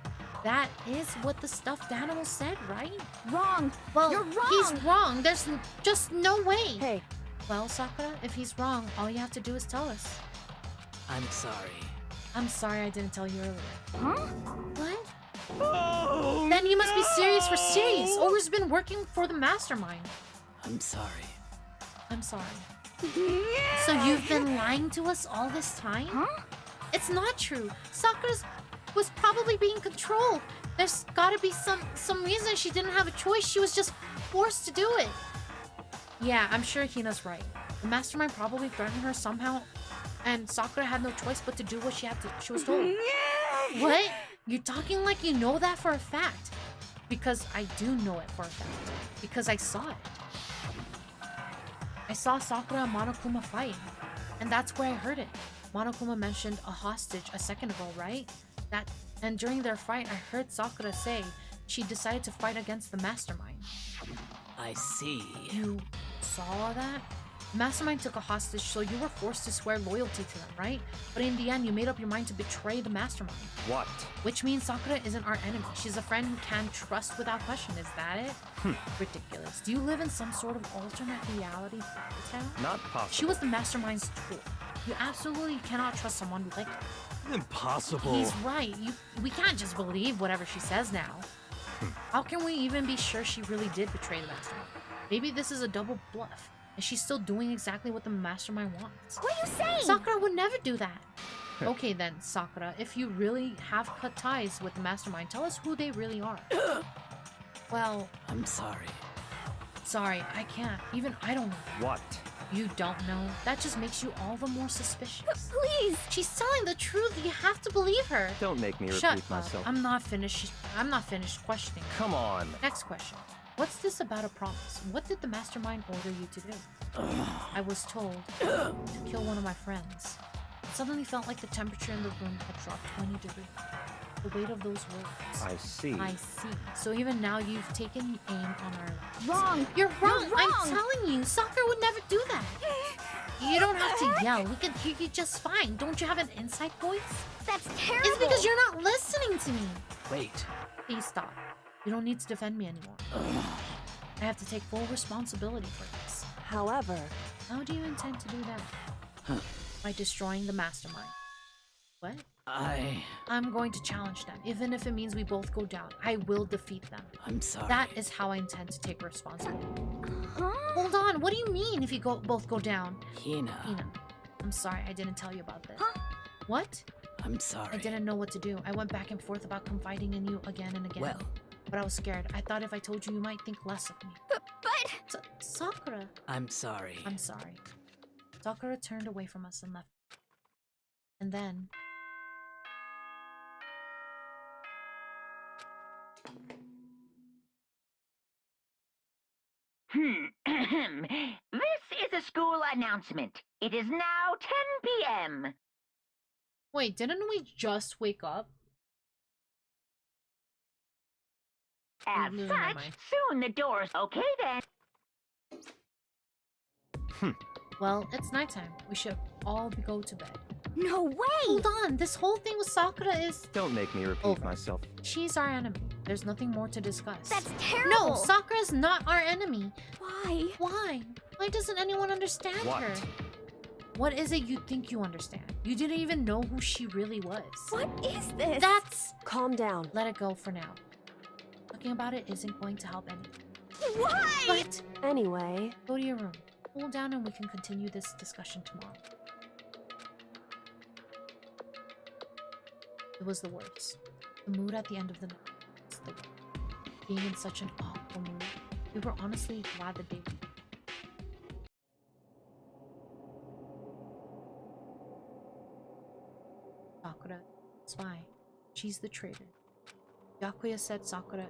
that is what the stuffed animal said, right? Wrong. Well, You're wrong. he's wrong. There's just no way. Hey, Well, Sakura, if he's wrong, all you have to do is tell us. I'm sorry. I'm sorry I didn't tell you earlier. huh? What? Oh, Then you must be serious for serious. no! Ogre's been working for the mastermind. I'm sorry. I'm sorry. So you've been lying to us all this time? Huh? It's not true. Sakura was probably being controlled. There's gotta be some reason she didn't have a choice. She was just forced to do it. Yeah, I'm sure Hina's right. The mastermind probably threatened her somehow, and Sakura had no choice but to do what she was told. What? You're talking like you know that for a fact. Because I do know it for a fact. Because I saw it. I saw Sakura and Monokuma fight. And that's where I heard it. Monokuma mentioned a hostage a second ago, right? And during their fight, I heard Sakura say she decided to fight against the mastermind. I see. You saw that? Mastermind took a hostage, so you were forced to swear loyalty to them, right? But in the end, you made up your mind to betray the mastermind. What? Which means Sakura isn't our enemy. She's a friend who can trust without question. Is that it? Ridiculous. Do you live in some sort of alternate reality fairy tale? Not possible. She was the mastermind's tool. You absolutely cannot trust someone like her. Impossible. He's right. We can't just believe whatever she says now. How can we even be sure she really did betray the mastermind? Maybe this is a double bluff. And she's still doing exactly what the mastermind wants. What are you saying? Sakura would never do that. Okay then, Sakura, if you really have cut ties with the mastermind, tell us who they really are. Well, I'm sorry. sorry, I can't. Even I don't know. What? You don't know? That just makes you all the more suspicious. Please. She's telling the truth. You have to believe her. Don't make me Shut repeat up. myself. I'm not finished questioning. Come on. Next question. What's this about a promise? What did the mastermind order you to do? I was told to kill one of my friends. It suddenly felt like the temperature in the room had dropped 20 degrees. The weight of those words. I see. I see. So even now you've taken aim on our lives. Wrong. You're wrong. You're wrong. I'm telling you, Sakura would never do that. You don't have to yell. We can hear you just fine. Don't you have an inside voice? That's terrible. It's because you're not listening to me. Wait. Please stop. You don't need to defend me anymore. I have to take full responsibility for this. However, How do you intend to do that? By destroying the mastermind. What? I'm going to challenge them, even if it means we both go down. I will defeat them. I'm sorry. That is how I intend to take responsibility. huh? Hold on, what do you mean if you both go down? Hina. Hina, I'm sorry, I didn't tell you about this. Huh? What? I'm sorry. I didn't know what to do. I went back and forth about confiding in you again and again. Well, But I was scared. I thought if I told you, you might think less of me. But Sakura. I'm sorry. I'm sorry. Sakura turned away from us and left. And then... This is a school announcement. It is now 10 p.m. Wait, didn't we just wake up? As I'm losing my such, mind. soon the doors. Okay then. Well, it's nighttime. We should all go to bed. No way! Hold on, this whole thing with Sakura is... Don't make me repeat Over. myself. She's our enemy. There's nothing more to discuss. That's terrible! No, Sakura's not our enemy. Why? Why? Why doesn't anyone understand What? her? What is it you think you understand? You didn't even know who she really was. What is this? That's... Calm down. Let it go for now. Talking about it isn't going to help anything. Why? But Anyway, go to your room. Cool down and we can continue this discussion tomorrow. It was the worst. The mood at the end of the night was the worst. Being in such an awful mood. We were honestly glad the day was Sakura, spy. She's the traitor. Byakuya said Sakura,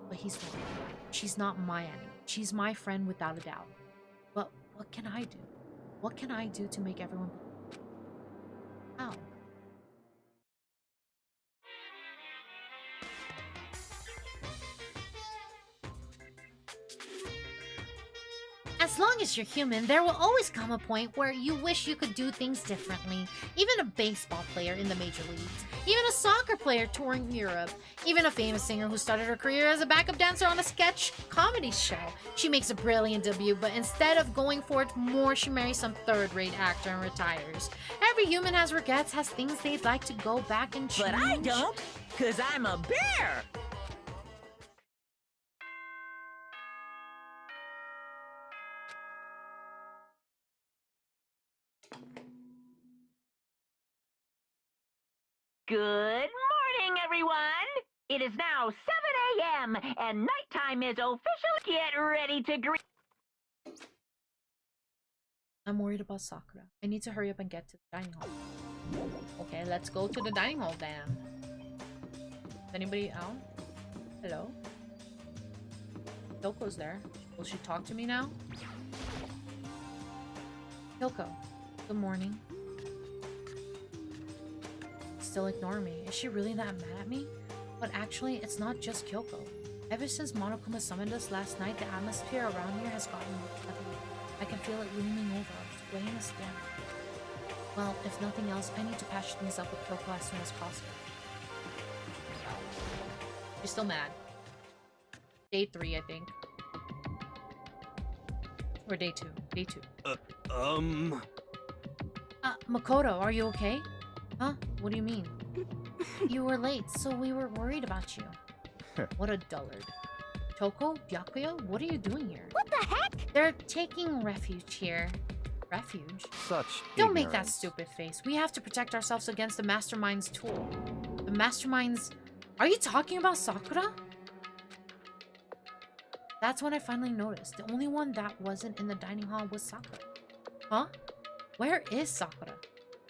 but he's not. She's not my enemy. She's my friend without a doubt. But what can I do? What can I do to make everyone believe? How? As long as you're human, there will always come a point where you wish you could do things differently. Even a baseball player in the major leagues, even a soccer player touring Europe, even a famous singer who started her career as a backup dancer on a sketch comedy show. She makes a brilliant debut, but instead of going for it more, she marries some third-rate actor and retires. Every human has regrets, has things they'd like to go back and change. But I don't, 'cause I'm a bear. Good morning, everyone! It is now 7 a.m. and nighttime is official. Get ready to greet. I'm worried about Sakura. I need to hurry up and get to the dining hall. Okay, let's go to the dining hall then. Is anybody out? Hello? Kyoko's there. Will she talk to me now? Kyoko, good morning. Still ignore me. Is she really that mad at me? But actually, it's not just Kyoko. Ever since Monokuma summoned us last night, the atmosphere around here has gotten more heavy. I can feel it looming over us, weighing us down. Well, if nothing else, I need to patch things up with Kyoko as soon as possible. She's still mad. Day 3, I think. Or day 2. Day 2. Makoto, are you okay? Huh? What do you mean? You were late, so we were worried about you. What a dullard. Toko? Byakuya? What are you doing here? What the heck? They're taking refuge here. Refuge? Such Don't make that ignorance. stupid face. We have to protect ourselves against the Mastermind's tool. The Mastermind's... Are you talking about Sakura? That's when I finally noticed. The only one that wasn't in the dining hall was Sakura. Huh? Where is Sakura?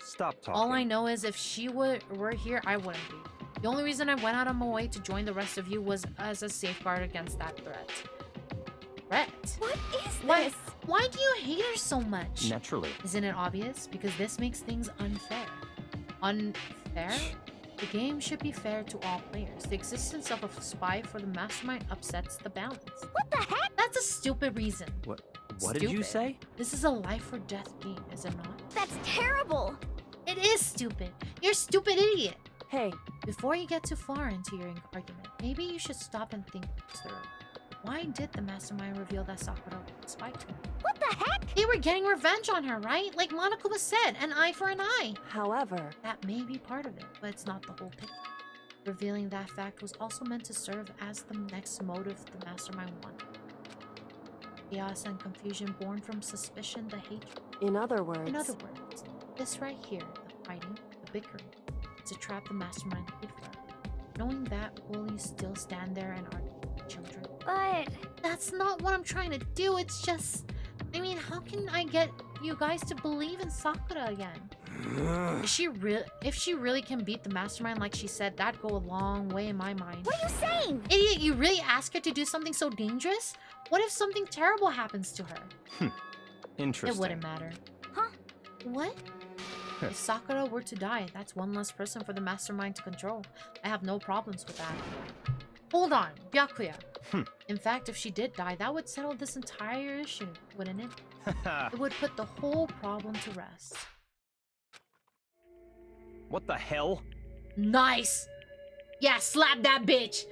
Stop talking. All I know is if she were here, I wouldn't be. The only reason I went out of my way to join the rest of you was as a safeguard against that threat. Threat? What is Why? this? Why do you hate her so much? Naturally. Isn't it obvious? Because this makes things unfair. Unfair? The game should be fair to all players. The existence of a spy for the Mastermind upsets the balance. What the heck? That's a stupid reason. What did you Stupid. say? This is a life or death game, is it not? That's terrible! It is stupid. You're a stupid idiot. Hey, Before you get too far into your argument, maybe you should stop and think this through. Why did the Mastermind reveal that Sakura was a spy to her? What the heck? They were getting revenge on her, right? Like Monokuma said, an eye for an eye. however, That may be part of it, but it's not the whole picture. Revealing that fact was also meant to serve as the next motive the Mastermind wanted. Chaos and confusion born from suspicion, the hatred. in other words, In other words, this right here, the fighting, the bickering, it's a trap the Mastermind laid for her. Knowing that, will you still stand there and argue with children? But... That's not what I'm trying to do, it's just... I mean, how can I get you guys to believe in Sakura again? If she really can beat the Mastermind like she said, that'd go a long way in my mind. What are you saying? Idiot, you really ask her to do something so dangerous? What if something terrible happens to her? Interesting. It wouldn't matter. Huh? What? If Sakura were to die, that's one less person for the Mastermind to control. I have no problems with that. Hold on, Byakuya. In fact, if she did die, that would settle this entire issue, wouldn't it? It would put the whole problem to rest. What the hell? Nice! Yeah, slap that bitch!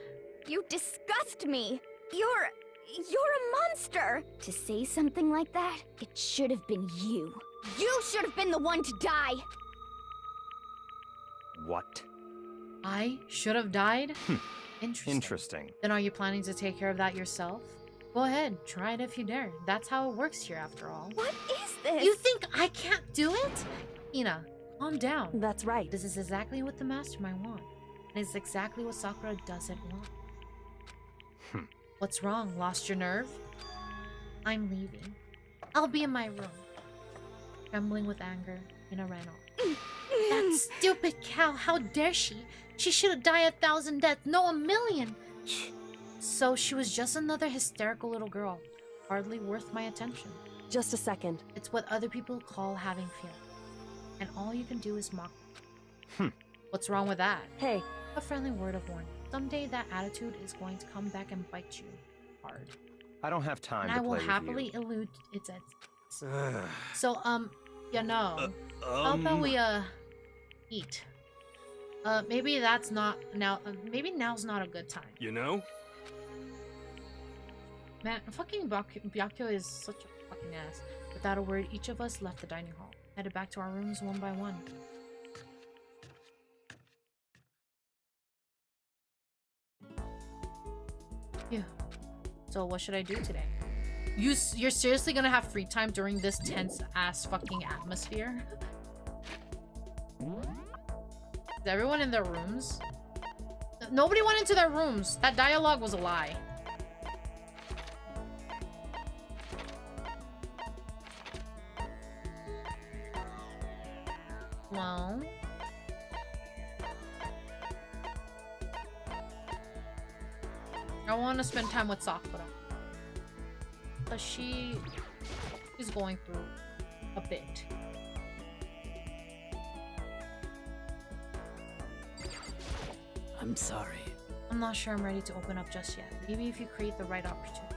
You disgust me. You're a monster. To say something like that, it should have been you. You should have been the one to die. What? I should have died? Interesting. Then are you planning to take care of that yourself? Go ahead, try it if you dare. That's how it works here after all. What is this? You think I can't do it? Ina, calm down. That's right. This is exactly what the mastermind wants. And it's exactly what Sakura doesn't want. What's wrong? Lost your nerve? I'm leaving. I'll be in my room. Trembling with anger, Ina ran off. That stupid cow, how dare she? She should have died 1,000 deaths, no 1,000,000! So she was just another hysterical little girl. Hardly worth my attention. Just a second. It's what other people call having feelings. And all you can do is mock them. What's wrong with that? Hey, A friendly word of warning. Someday that attitude is going to come back and bite you hard. I don't have time And to I will play with happily you. elude its ends. So, you know, how about Um, we, eat? Maybe that's not now. Maybe now's not a good time. You know? Man, fucking Byakuya is such a fucking ass. Without a word, each of us left the dining hall, headed back to our rooms one by one. Yeah. So what should I do today? You're seriously gonna have free time during this tense ass fucking atmosphere? Is everyone in their rooms? Nobody went into their rooms. That dialogue was a lie. Well, I want to spend time with Sakura. But she's going through a bit. I'm sorry. I'm not sure I'm ready to open up just yet. Maybe if you create the right opportunity.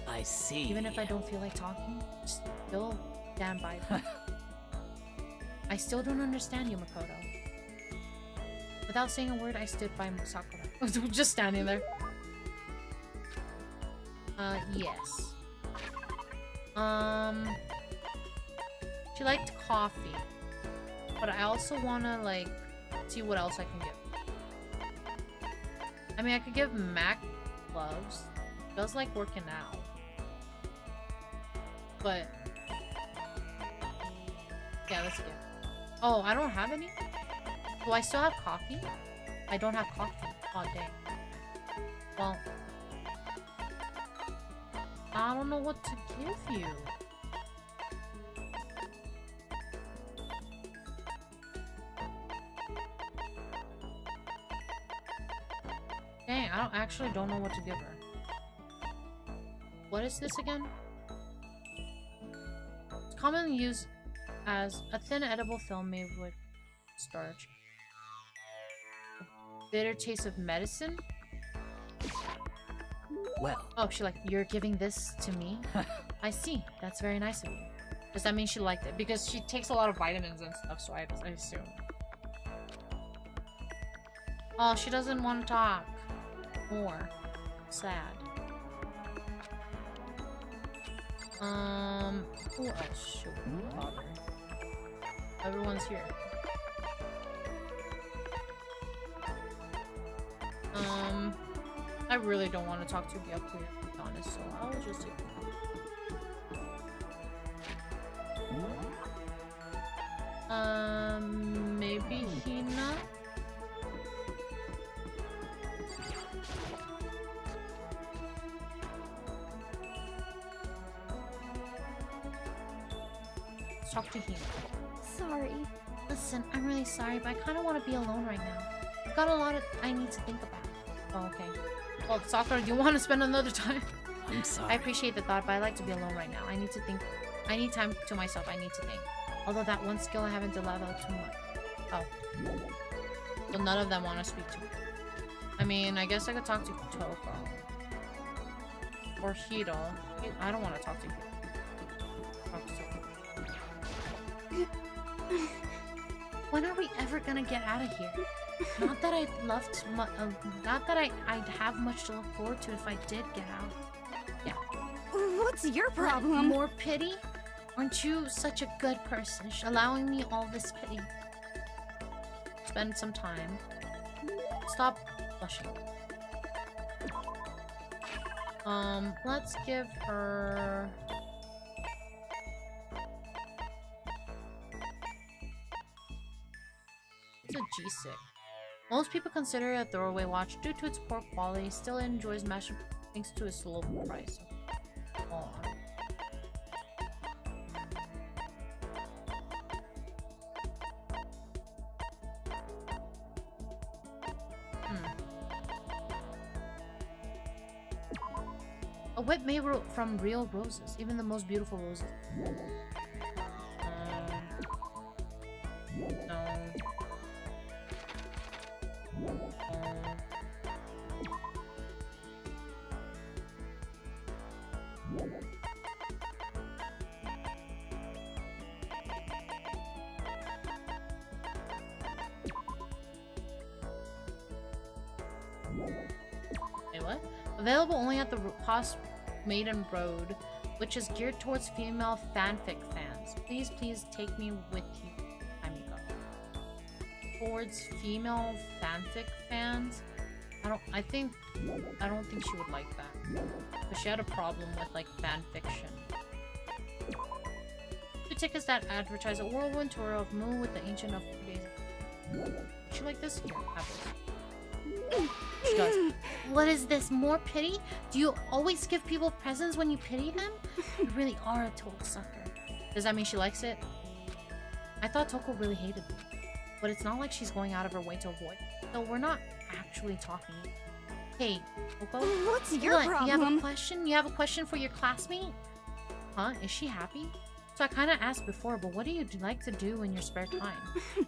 I see. Even if I don't feel like talking, still stand by me. I still don't understand you, Makoto. Without saying a word, I stood by Sakura. Just standing there. Yes. She liked coffee. But I also wanna, like, see what else I can give. I mean, I could give Mac gloves. She does like working out. But yeah, let's get. Oh, I don't have any? Do I still have coffee? I don't have coffee. Oh, dang. Well, I don't know what to give you. Dang, I actually don't know what to give her. What is this again? It's commonly used as a thin edible film made with starch. Bitter taste of medicine? Well, Oh, she like, you're giving this to me? I see. That's very nice of you. Does that mean she liked it? Because she takes a lot of vitamins and stuff, so I assume. Oh, she doesn't want to talk. More. Sad. Who else should we bother? Everyone's here. I really don't want to talk to Byakuya, to be honest, so I'll just take it. Maybe Hina? Let's talk to Hina. Sorry. Listen, I'm really sorry, but I kind of want to be alone right now. I've got a lot I need to think about. Oh, okay. Well, Sakura, do you want to spend another time? I'm sorry. I appreciate the thought, but I like to be alone right now. I need to think. I need time to myself. I need to think. Although that one skill I haven't developed too much. Oh. So none of them want to speak to me. I mean, I guess I could talk to Toko. Or Hito. I don't want to talk to Hito. Talk to Toko. When are we ever gonna get out of here? Not that I'd love to, not that I'd have much to look forward to if I did get out. Yeah. What's your problem? More pity? Aren't you such a good person, allowing me all this pity? Spend some time. Stop blushing. Let's give her... It's a G6. Most people consider it a throwaway watch due to its poor quality. Still enjoys matching thanks to its low price. Oh. A whip made from real roses, even the most beautiful roses. No. Wait, what? Available only at the Post Maiden Road, which is geared towards female fanfic fans. Please, please take me with you. Time you go. Towards female fanfic fans? I don't think she would like that. But she had a problem with like fan fiction. Two tickets that advertise a whirlwind tour of Moon with the ancient of days. She like this? Here, have this. She does. What is this? More pity? Do you always give people presents when you pity them? You really are a total sucker. Does that mean she likes it? I thought Toko really hated me. But it's not like she's going out of her way to avoid. So we're not actually talking. Hey, Toko? What's your problem? You have a question? You have a question for your classmate? Huh? Is she happy? So I kind of asked before, but what do you like to do in your spare time?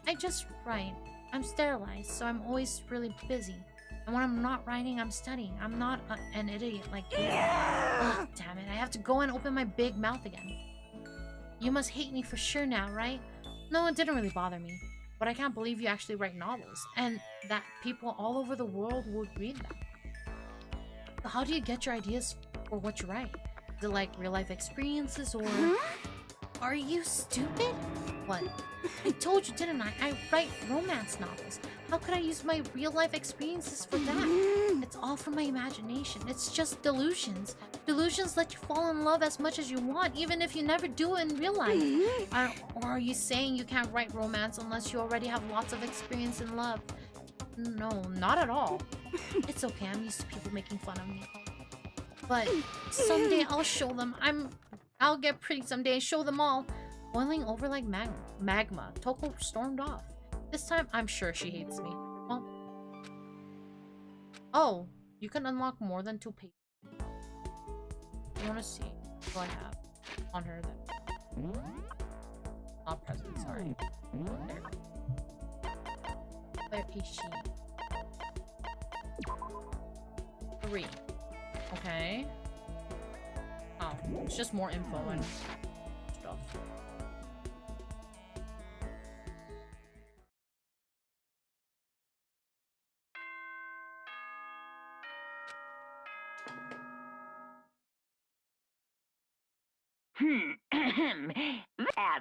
I just write. I'm sterilized, so I'm always really busy. And when I'm not writing, I'm studying. I'm not an idiot like you. Oh, damn it. I have to go and open my big mouth again. You must hate me for sure now, right? No, it didn't really bother me. But I can't believe you actually write novels. And that people all over the world would read them. So how do you get your ideas for what you write? Is it like real-life experiences or... Are you stupid? What? I told you, didn't I? I write romance novels. How could I use my real-life experiences for that? It's all from my imagination. It's just delusions. Delusions let you fall in love as much as you want, even if you never do it in real life. Or are you saying you can't write romance unless you already have lots of experience in love? No, not at all. It's okay, I'm used to people making fun of me. But someday I'll show them. I'll get pretty someday and show them all. Boiling over like magma, Toko stormed off. This time, I'm sure she hates me. Well, oh, you can unlock more than 2 pages. I want to see what I have on her then. Not present, sorry. There. Where is she? 3. Okay. Oh, it's just more info and stuff.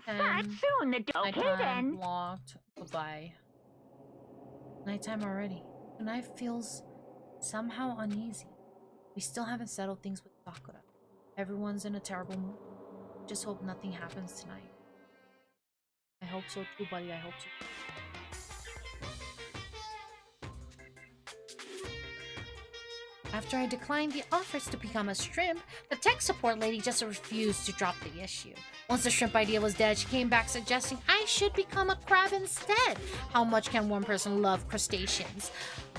That's soon the okay then. Blocked. Goodbye. Nighttime already. Tonight feels somehow uneasy. We still haven't settled things with Sakura. Everyone's in a terrible mood. Just hope nothing happens tonight. I hope so too, buddy. I hope so. After I declined the offers to become a shrimp, the tech support lady just refused to drop the issue. Once the shrimp idea was dead, she came back suggesting I should become a crab instead. How much can one person love crustaceans?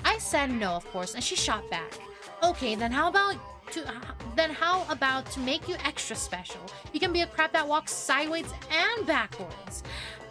I said no, of course, and she shot back. Okay, then how about to make you extra special? You can be a crab that walks sideways and backwards.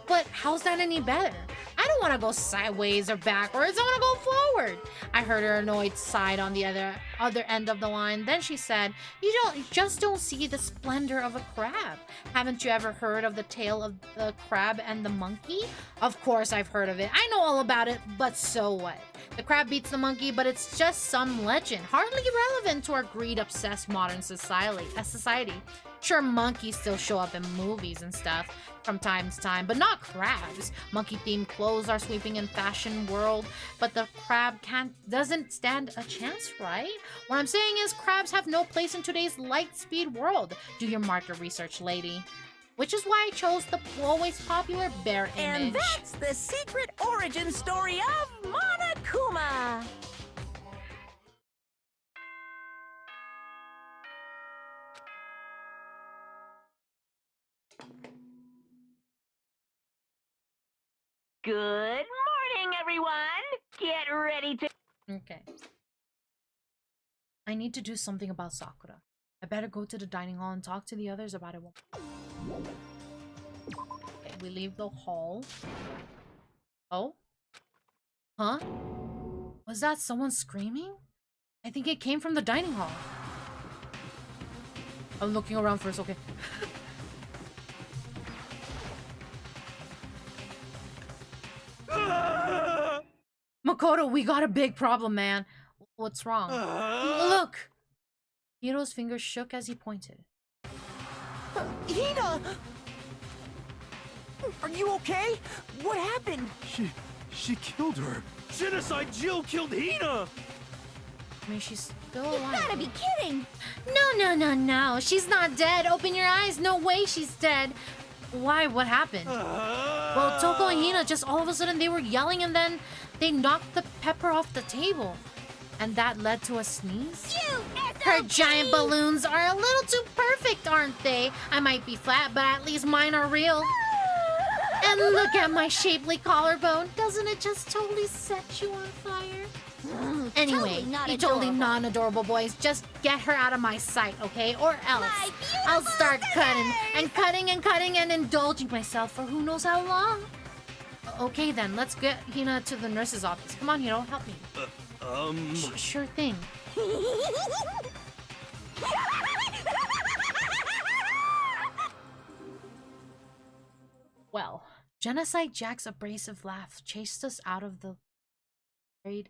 But how's that any better? I don't want to go sideways or backwards. I want to go forward. I heard her annoyed sigh on the other end of the line. Then she said, you just don't see the splendor of a crab. Haven't you ever heard of the tale of the crab and the monkey? Of course I've heard of it. I know all about it, but so what? The crab beats the monkey, but it's just some legend, hardly relevant to our greed-obsessed modern society. Sure, monkeys still show up in movies and stuff from time to time, but not crabs. Monkey-themed clothes are sweeping in fashion world, but the crab doesn't stand a chance, right? What I'm saying is crabs have no place in today's light-speed world. Do your market research, lady. Which is why I chose the always popular bear image. And that's the secret origin story of Monokuma. Good morning, everyone. Get ready to... Okay. I need to do something about Sakura. I better go to the dining hall and talk to the others about it. Okay, we leave the hall. Oh? Huh? Was that someone screaming? I think it came from the dining hall. I'm looking around first, okay. Makoto, we got a big problem, man. What's wrong? Look! Hiro's fingers shook as he pointed. Hina! Are you okay? What happened? She killed her. Genocide Jill killed Hina! I mean, she's still alive. You gotta be kidding! No. She's not dead. Open your eyes. No way she's dead. Why? What happened? Well, Toko and Hina just all of a sudden they were yelling and then they knocked the pepper off the table. And that led to a sneeze? Her giant balloons are a little too perfect, aren't they? I might be flat, but at least mine are real. And look at my shapely collarbone. Doesn't it just totally set you on fire? Anyway, you totally non-adorable boys. Just get her out of my sight, okay? Or else I'll start cutting and indulging myself for who knows how long. Okay then, let's get Hina to the nurse's office. Come on, Hiro, help me. Sure thing. Well, Genocide Jack's abrasive laugh chased us out of the raid.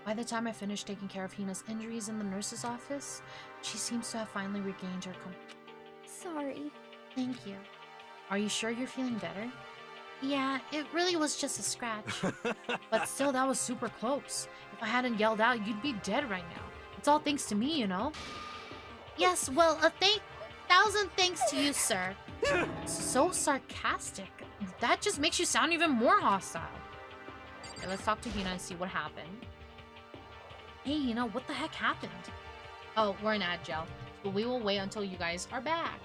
By the time I finished taking care of Hina's injuries in the nurse's office, she seems to have finally regained her comfort. Sorry. Thank you. Are you sure you're feeling better? Yeah, it really was just a scratch. But still, that was super close. If I hadn't yelled out, you'd be dead right now. It's all thanks to me, you know? Yes, well, thousand thanks to you, sir. So sarcastic. That just makes you sound even more hostile. Okay, let's talk to Hina and see what happened. Hey, Hina, what the heck happened? Oh, we're in Agile, but we will wait until you guys are back.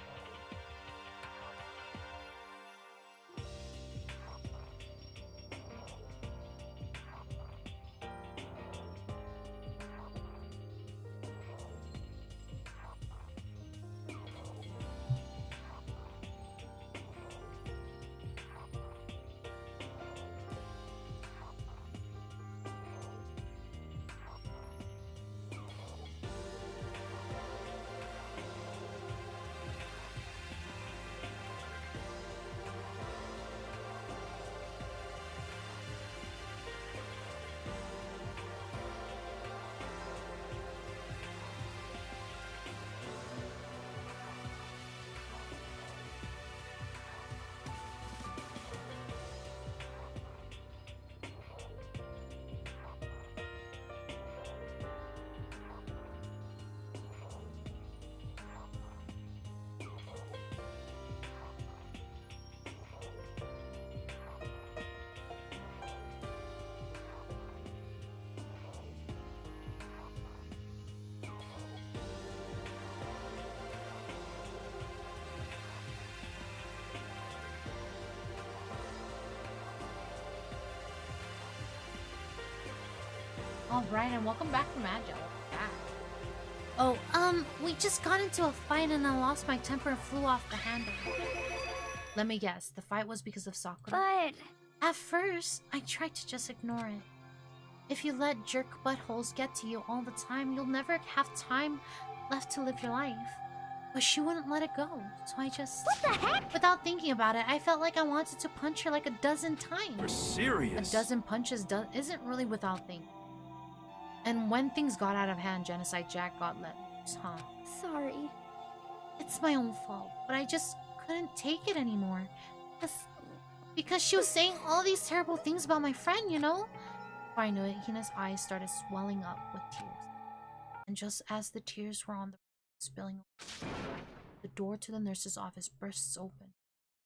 Alright, and welcome back from Agile. Back. Oh, we just got into a fight and I lost my temper and flew off the handle. Let me guess, the fight was because of Sakura? But... At first, I tried to just ignore it. If you let jerk buttholes get to you all the time, you'll never have time left to live your life. But she wouldn't let it go, so I just... What the heck? Without thinking about it, I felt like I wanted to punch her like a dozen times. You're serious? A dozen punches isn't really without thinking. And when things got out of hand, Genocide Jack got let loose, huh? Sorry. It's my own fault, but I just couldn't take it anymore. Because she was saying all these terrible things about my friend, you know? Before I knew it, Hina's eyes started swelling up with tears. And just as the tears were on the spilling over, the door to the nurse's office bursts open.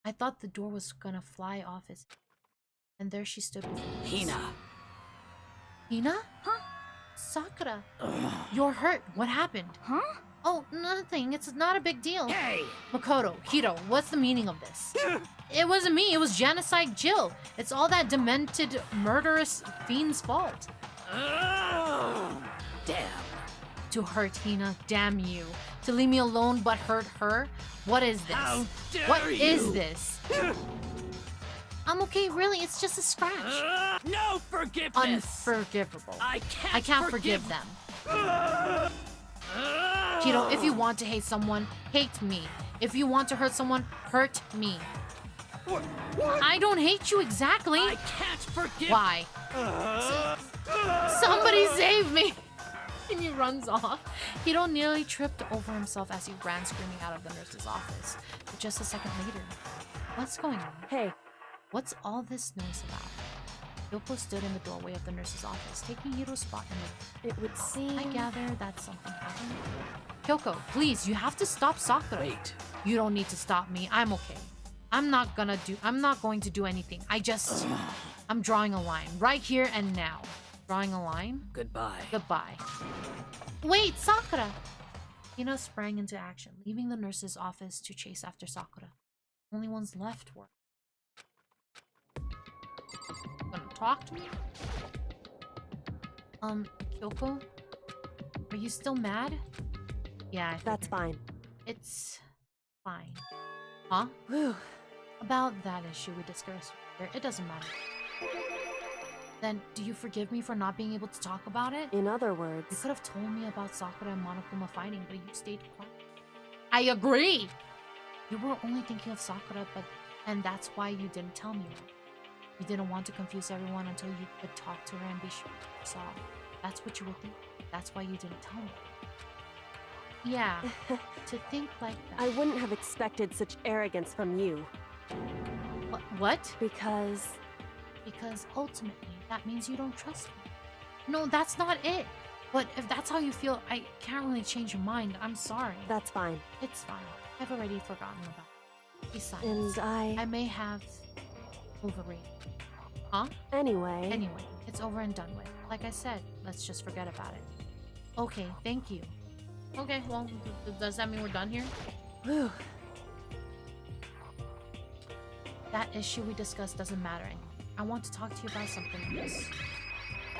I thought the door was gonna fly off its head. And there she stood before us. Hina. Hina? Huh? Sakura. You're hurt. What happened? Huh? Oh, nothing. It's not a big deal. Hey! Makoto, Hiro, what's the meaning of this? It wasn't me. It was Genocide Jill. It's all that demented, murderous fiend's fault. Damn. To hurt Hina, damn you. To leave me alone but hurt her? What is this? How dare What you? is this? I'm okay, really. It's just a scratch. No forgiveness! Unforgivable. I can't forgive them. Hiro, if you want to hate someone, hate me. If you want to hurt someone, hurt me. What? I don't hate you exactly. I can't forgive. Why? Somebody save me! And he runs off. Hiro nearly tripped over himself as he ran screaming out of the nurse's office. But just a second later, what's going on? Hey, What's all this noise about? Yoko stood in the doorway of the nurse's office, taking Hiro's spot in it would seem... I gather that something happened. Kyoko, please, you have to stop Sakura. Wait. You don't need to stop me. I'm okay. I'm not going to do anything. I'm drawing a line. Right here and now. Drawing a line? Goodbye. Goodbye. Wait, Sakura! Hina sprang into action, leaving the nurse's office to chase after Sakura. Only ones left were... Gonna talk to me? Kyoko? Are you still mad? Yeah, I That's figured. fine. It's... fine. Huh? Whew. About that issue we discussed earlier, it doesn't matter. Then, do you forgive me for not being able to talk about it? In other You words, could have told me about Sakura and Monokuma fighting, but you stayed quiet. I agree! You were only thinking of Sakura, and that's why you didn't tell me. You didn't want to confuse everyone until you could talk to her and be sure you saw. That's what you were thinking. That's why you didn't tell me. Yeah, to think like that. I wouldn't have expected such arrogance from you. What? Because... Because ultimately, that means you don't trust me. No, that's not it. But if that's how you feel, I can't really change your mind. I'm sorry. That's fine. It's fine. I've already forgotten about it. Besides, And I may have overrated. Huh? Anyway... Anyway, it's over and done with. Like I said, let's just forget about it. Okay, thank you. Okay, well, does that mean we're done here? Whew. That issue we discussed doesn't matter anymore. I want to talk to you about something else.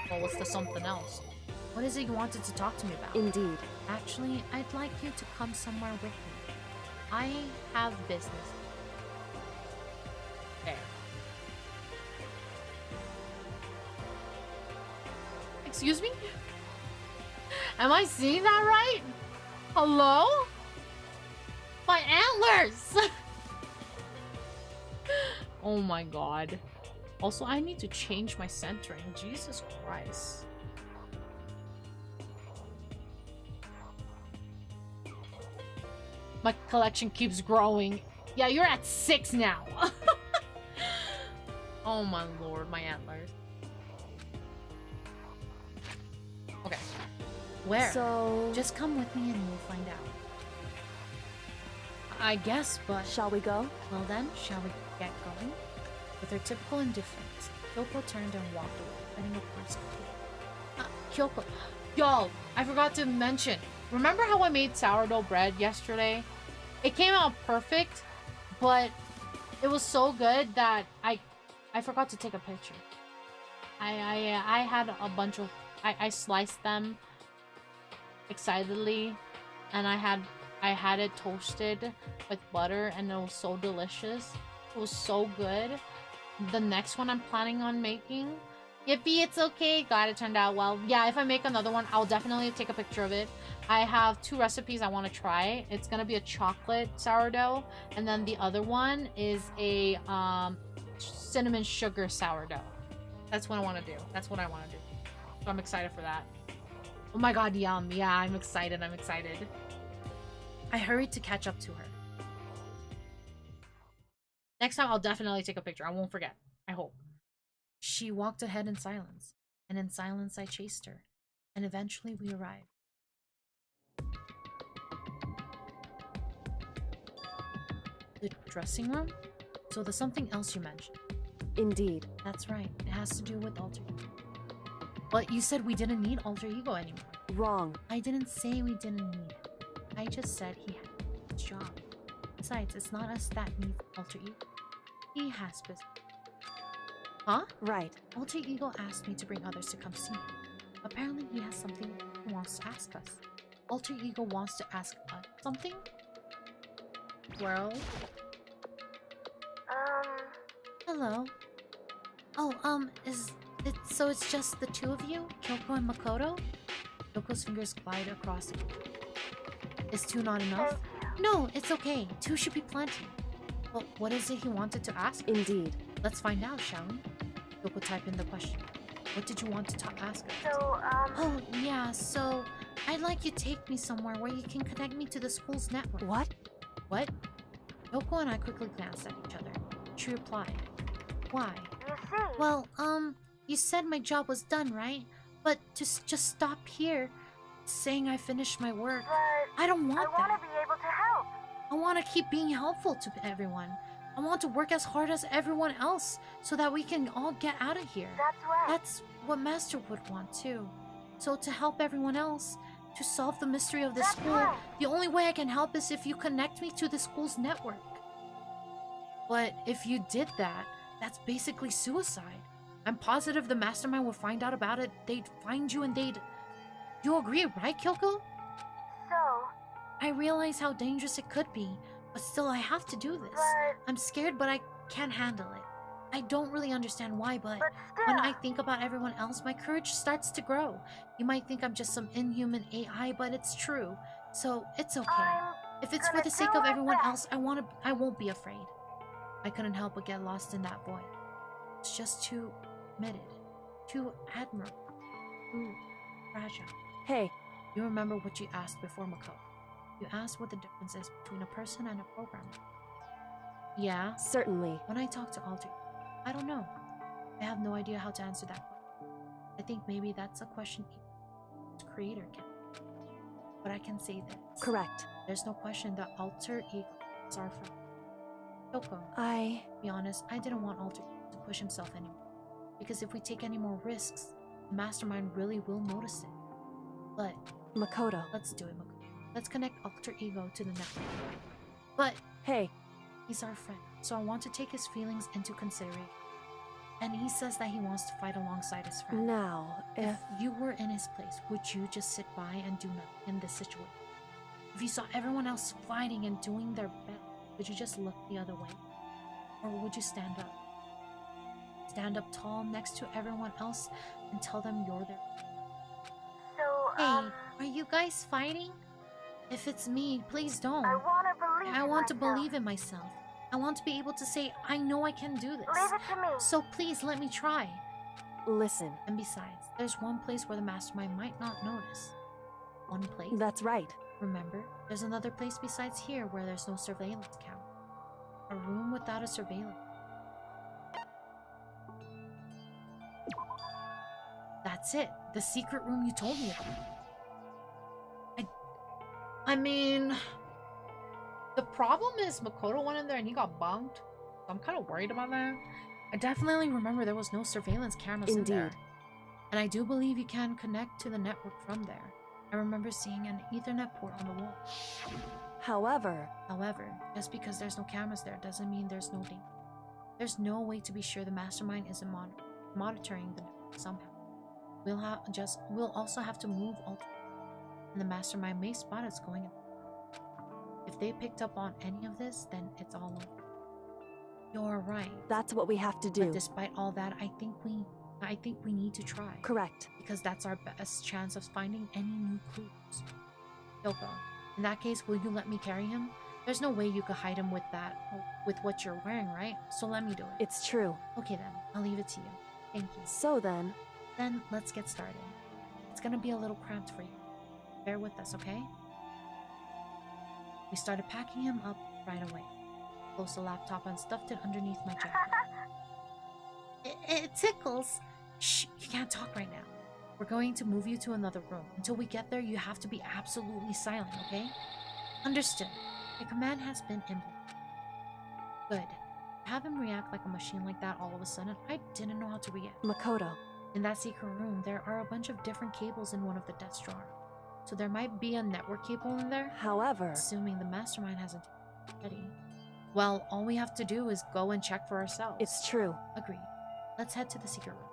Well, what's the something else? What is it you wanted to talk to me about? Indeed. Actually, I'd like you to come somewhere with me. I have business. There. Excuse me? Am I seeing that right? Hello? My antlers! Oh my god. Also, I need to change my centering. Jesus Christ. My collection keeps growing. Yeah, you're at 6 now. Oh my lord, my antlers. Okay. Where? So... Just come with me and we'll find out. I guess, but... Shall we go? Well then, shall we get going? With her typical indifference, Kyoko turned and walked away, heading towards Kyoko. Yo, I forgot to mention. Remember how I made sourdough bread yesterday? It came out perfect, but it was so good that I forgot to take a picture. I had a bunch of... I sliced them excitedly, and I had it toasted with butter, and it was so delicious. It was so good. The next one I'm planning on making, yippee, it's okay. Glad it turned out well. Yeah, if I make another one, I'll definitely take a picture of it. I have 2 recipes I want to try. It's gonna be a chocolate sourdough, and then the other one is a cinnamon sugar sourdough. That's what I want to do. That's what I want to do. So I'm excited for that. Oh my god, yum. Yeah, I'm excited. I'm excited. I hurried to catch up to her. Next time, I'll definitely take a picture. I won't forget. I hope. She walked ahead in silence, and in silence I chased her, and eventually we arrived. The dressing room? So there's something else you mentioned. Indeed. That's right. It has to do with alter ego. But you said we didn't need alter ego anymore. Wrong. I didn't say we didn't need it. I just said he had his job. Besides, it's not us that need alter ego. He has business. Huh? Right. Alter ego asked me to bring others to come see him. Apparently he has something he wants to ask us. Alter ego wants to ask us something? Well... Hello. Oh, so it's just the 2 of you? Kyoko and Makoto? Kyoko's fingers glide across the... Is 2 not enough? No, it's okay. 2 should be plenty. Well, what is it he wanted to ask? Indeed. Let's find out, shall we? Kyoko typed in the question. What did you want to ask us? So, Oh, yeah, so... I'd like you to take me somewhere where you can connect me to the school's network. What? What? Kyoko and I quickly glanced at each other. She replied. Why? you see, Well, you said my job was done, right? But just stop here saying I finished my work. but I don't I want want that. to be able to help. I want to keep being helpful to everyone. I want to work as hard as everyone else so that we can all get out of here. That's right. That's what Master would want too. So to help everyone else, to solve the mystery of this That's school, right. the only way I can help is if you connect me to the school's network. But if you did that, that's basically suicide. I'm positive the mastermind would find out about it. They'd find you and they'd... You agree, right, Kyoko? So, I realize how dangerous it could be, but still I have to do this. but I'm scared, but I can't handle it. I don't really understand why, but still, when I think about everyone else, my courage starts to grow. You might think I'm just some inhuman AI, but it's true. So it's okay. I'm If it's for gonna the sake do of my everyone best. else, I won't be afraid. I couldn't help but get lost in that void. It's just too committed, too admirable, too fragile. Hey, You remember what you asked before, Makoto. You asked what the difference is between a person and a programmer. Yeah, certainly. when I talk to Alter, I don't know. I have no idea how to answer that question. I think maybe that's a question each creator can. But I can say this. Correct. There's no question that Alter Ego is our friend. Kyoko, I... to be honest, I didn't want Alter Ego to push himself anymore. Because if we take any more risks, the mastermind really will notice it. But Makoto. let's do it, Makoto. Let's connect Alter Ego to the network. But Hey, he's our friend, so I want to take his feelings into consideration. And he says that he wants to fight alongside his friend. now, if... If you were in his place, would you just sit by and do nothing in this situation? If you saw everyone else fighting and doing their best, would you just look the other way? Or would you stand up? Stand up tall next to everyone else and tell them you're their... so, Hey, are you guys fighting? If it's me, please don't. I want to believe I in want to myself. believe in myself. I want to be able to say, I know I can do this. Leave it to me. So please let me try. Listen, And besides, there's one place where the mastermind might not notice. One place. that's right. Remember, there's another place besides here where there's no surveillance camera. A room without a surveillance. That's it. The secret room you told me about. I mean... The problem is Makoto went in there and he got bunked. So I'm kind of worried about that. I definitely remember there was no surveillance cameras in there. Indeed. And I do believe you can connect to the network from there. I remember seeing an Ethernet port on the wall. However, However, just because there's no cameras there doesn't mean there's no danger. There's no way to be sure the mastermind isn't monitoring the network somehow. We'll also have to move and the mastermind may spot us going in. If they picked up on any of this, then it's all over. You're right. That's what we have to do. But despite all that, I think we need to try. Correct. Because that's our best chance of finding any new clues. Kyoko, in that case, will you let me carry him? There's no way you could hide him with what you're wearing, right? So let me do it. It's true. Okay then, I'll leave it to you. Thank you. So then... Then let's get started. It's gonna be a little cramped for you. Bear with us, okay? We started packing him up right away. Closed the laptop and stuffed it underneath my jacket. It tickles. Shh, you can't talk right now. We're going to move you to another room. Until we get there, you have to be absolutely silent, okay? Understood. Your command has been implemented. Good. To have him react like a machine like that all of a sudden, I didn't know how to react. Makoto. In that secret room, there are a bunch of different cables in one of the desk drawers. So there might be a network cable in there. However... Assuming the mastermind hasn't ready. Well, all we have to do is go and check for ourselves. It's true. Agreed. Let's head to the secret room.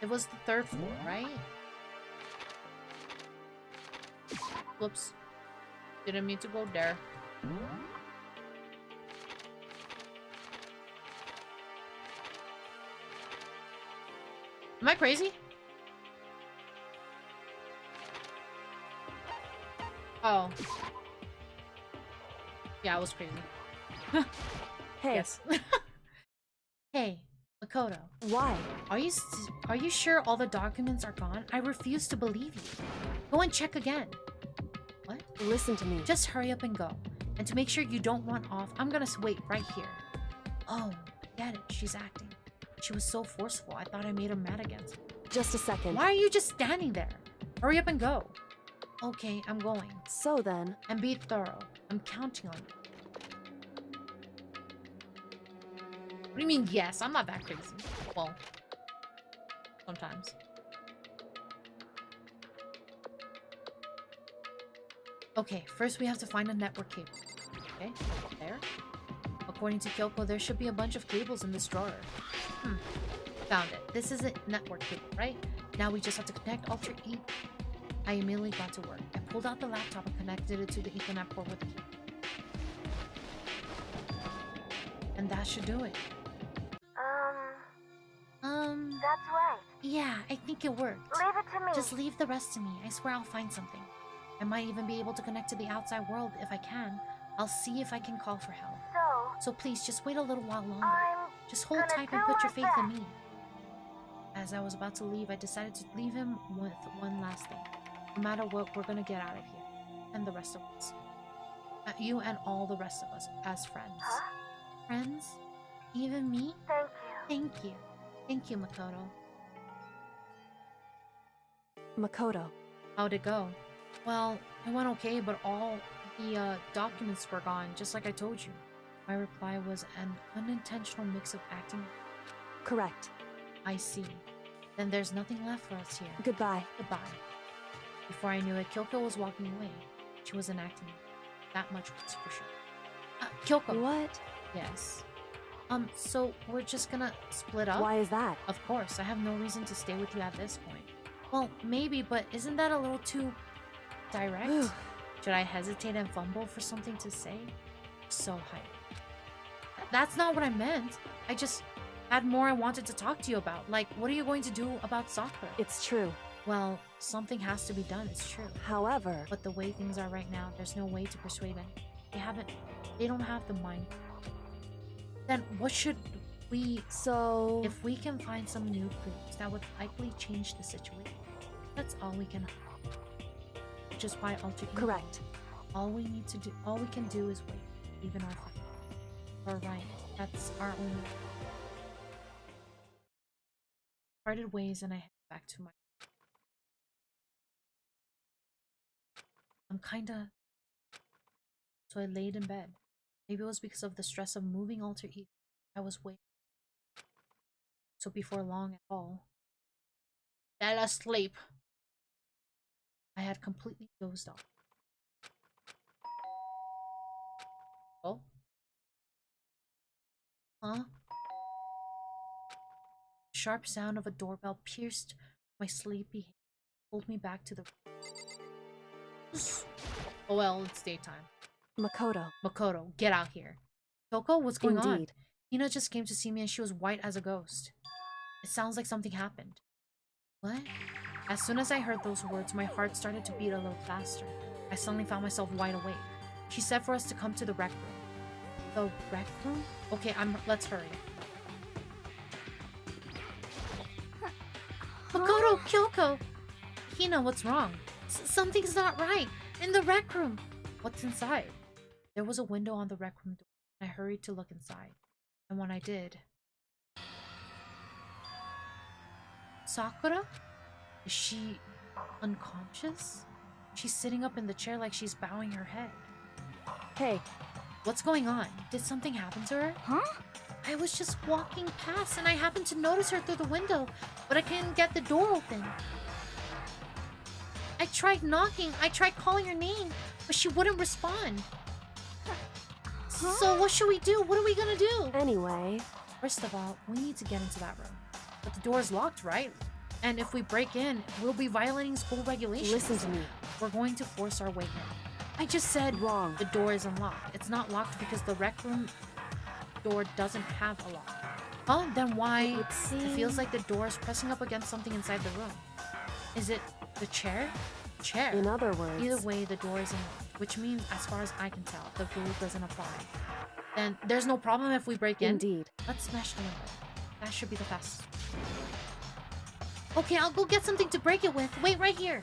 It was the 3rd floor, right? Whoops. Didn't mean to go there. Am I crazy? Oh. Yeah, I was crazy. Hey. Yes. Hey, Makoto. Why? Are you sure all the documents are gone? I refuse to believe you. Go and check again. What? Listen to me. Just hurry up and go. And to make sure you don't run off, I'm gonna wait right here. Oh, get it. She's acting. She was so forceful, I thought I made her mad against me. Just a second. Why are you just standing there? Hurry up and go. Okay, I'm going. So then... And be thorough. I'm counting on you. What do you mean, yes? I'm not that crazy. Well, sometimes. Okay, first we have to find a network cable. Okay, there. According to Kyoko, there should be a bunch of cables in this drawer. Found it. This is a network cable, right? Now we just have to connect Alter E. I immediately got to work. I pulled out the laptop and connected it to the Ethernet port with the key. And that should do it. That's right. Yeah, I think it worked. Leave it to me. Just leave the rest to me. I swear I'll find something. I might even be able to connect to the outside world if I can. I'll see if I can call for help. So please, just wait a little while longer. Just hold tight and put your faith in me. As I was about to leave, I decided to leave him with one last thing. No matter what, we're gonna get out of here. And the rest of us. You and all the rest of us as friends. Huh? Friends? Even me? Thank you. Thank you. Thank you, Makoto. Makoto. How'd it go? Well, it went okay, but all the documents were gone, just like I told you. My reply was an unintentional mix of acting. Correct. I see. Then there's nothing left for us here. Goodbye. Goodbye. Before I knew it, Kyoko was walking away. She wasn't acting. That much was for sure. Kyoko! What? Yes. So we're just gonna split up? Why is that? Of course, I have no reason to stay with you at this point. Well, maybe, but isn't that a little too direct? Should I hesitate and fumble for something to say? So hyped. That's not what I meant. I just had more I wanted to talk to you about. Like, what are you going to do about soccer? It's true. Well, something has to be done, it's true. However... But the way things are right now, there's no way to persuade them. They don't have the mind. Then what should we... So... If we can find some new clues, that would likely change the situation. That's all we can hope. Which is why Alter Ego. Correct. All we can do is wait. Even our fight. Or right. That's our only way. Parted ways and I head back to my... I'm kinda... So I laid in bed. Maybe it was because of the stress of moving Alter Ego. I was waiting. So before long at all, fell asleep. I had completely dozed off. Oh? Huh? The sharp sound of a doorbell pierced My sleepy hand pulled me back to the... Oh well, it's daytime. Makoto, get out here. Kyoko, what's going on? Hina just came to see me and she was white as a ghost. It sounds like something happened. What? As soon as I heard those words, my heart started to beat a little faster. I suddenly found myself wide awake. She said for us to come to the rec room. The rec room? Okay, let's hurry. Makoto, Kyoko! Hina, what's wrong? Something's not right. In the rec room. What's inside? There was a window on the rec room door. I hurried to look inside. And when I did... Sakura? Is she unconscious? She's sitting up in the chair like she's bowing her head. Hey. What's going on? Did something happen to her? Huh? I was just walking past and I happened to notice her through the window, but I couldn't get the door open. I tried knocking, I tried calling her name, but she wouldn't respond. Huh? So what should we do? What are we gonna do? Anyway. First of all, we need to get into that room. But the door is locked, right? And if we break in, we'll be violating school regulations. Listen to me. We're going to force our way in. I just said wrong. The door is unlocked. It's not locked because the rec room door doesn't have a lock. Oh, then why? It feels like the door is pressing up against something inside the room. Is it the chair? Chair. In other words. Either way, the door is unlocked, which means, as far as I can tell, the rule doesn't apply. Then there's no problem if we break in. Indeed. Let's smash the window. That should be the fastest. Okay, I'll go get something to break it with. Wait right here.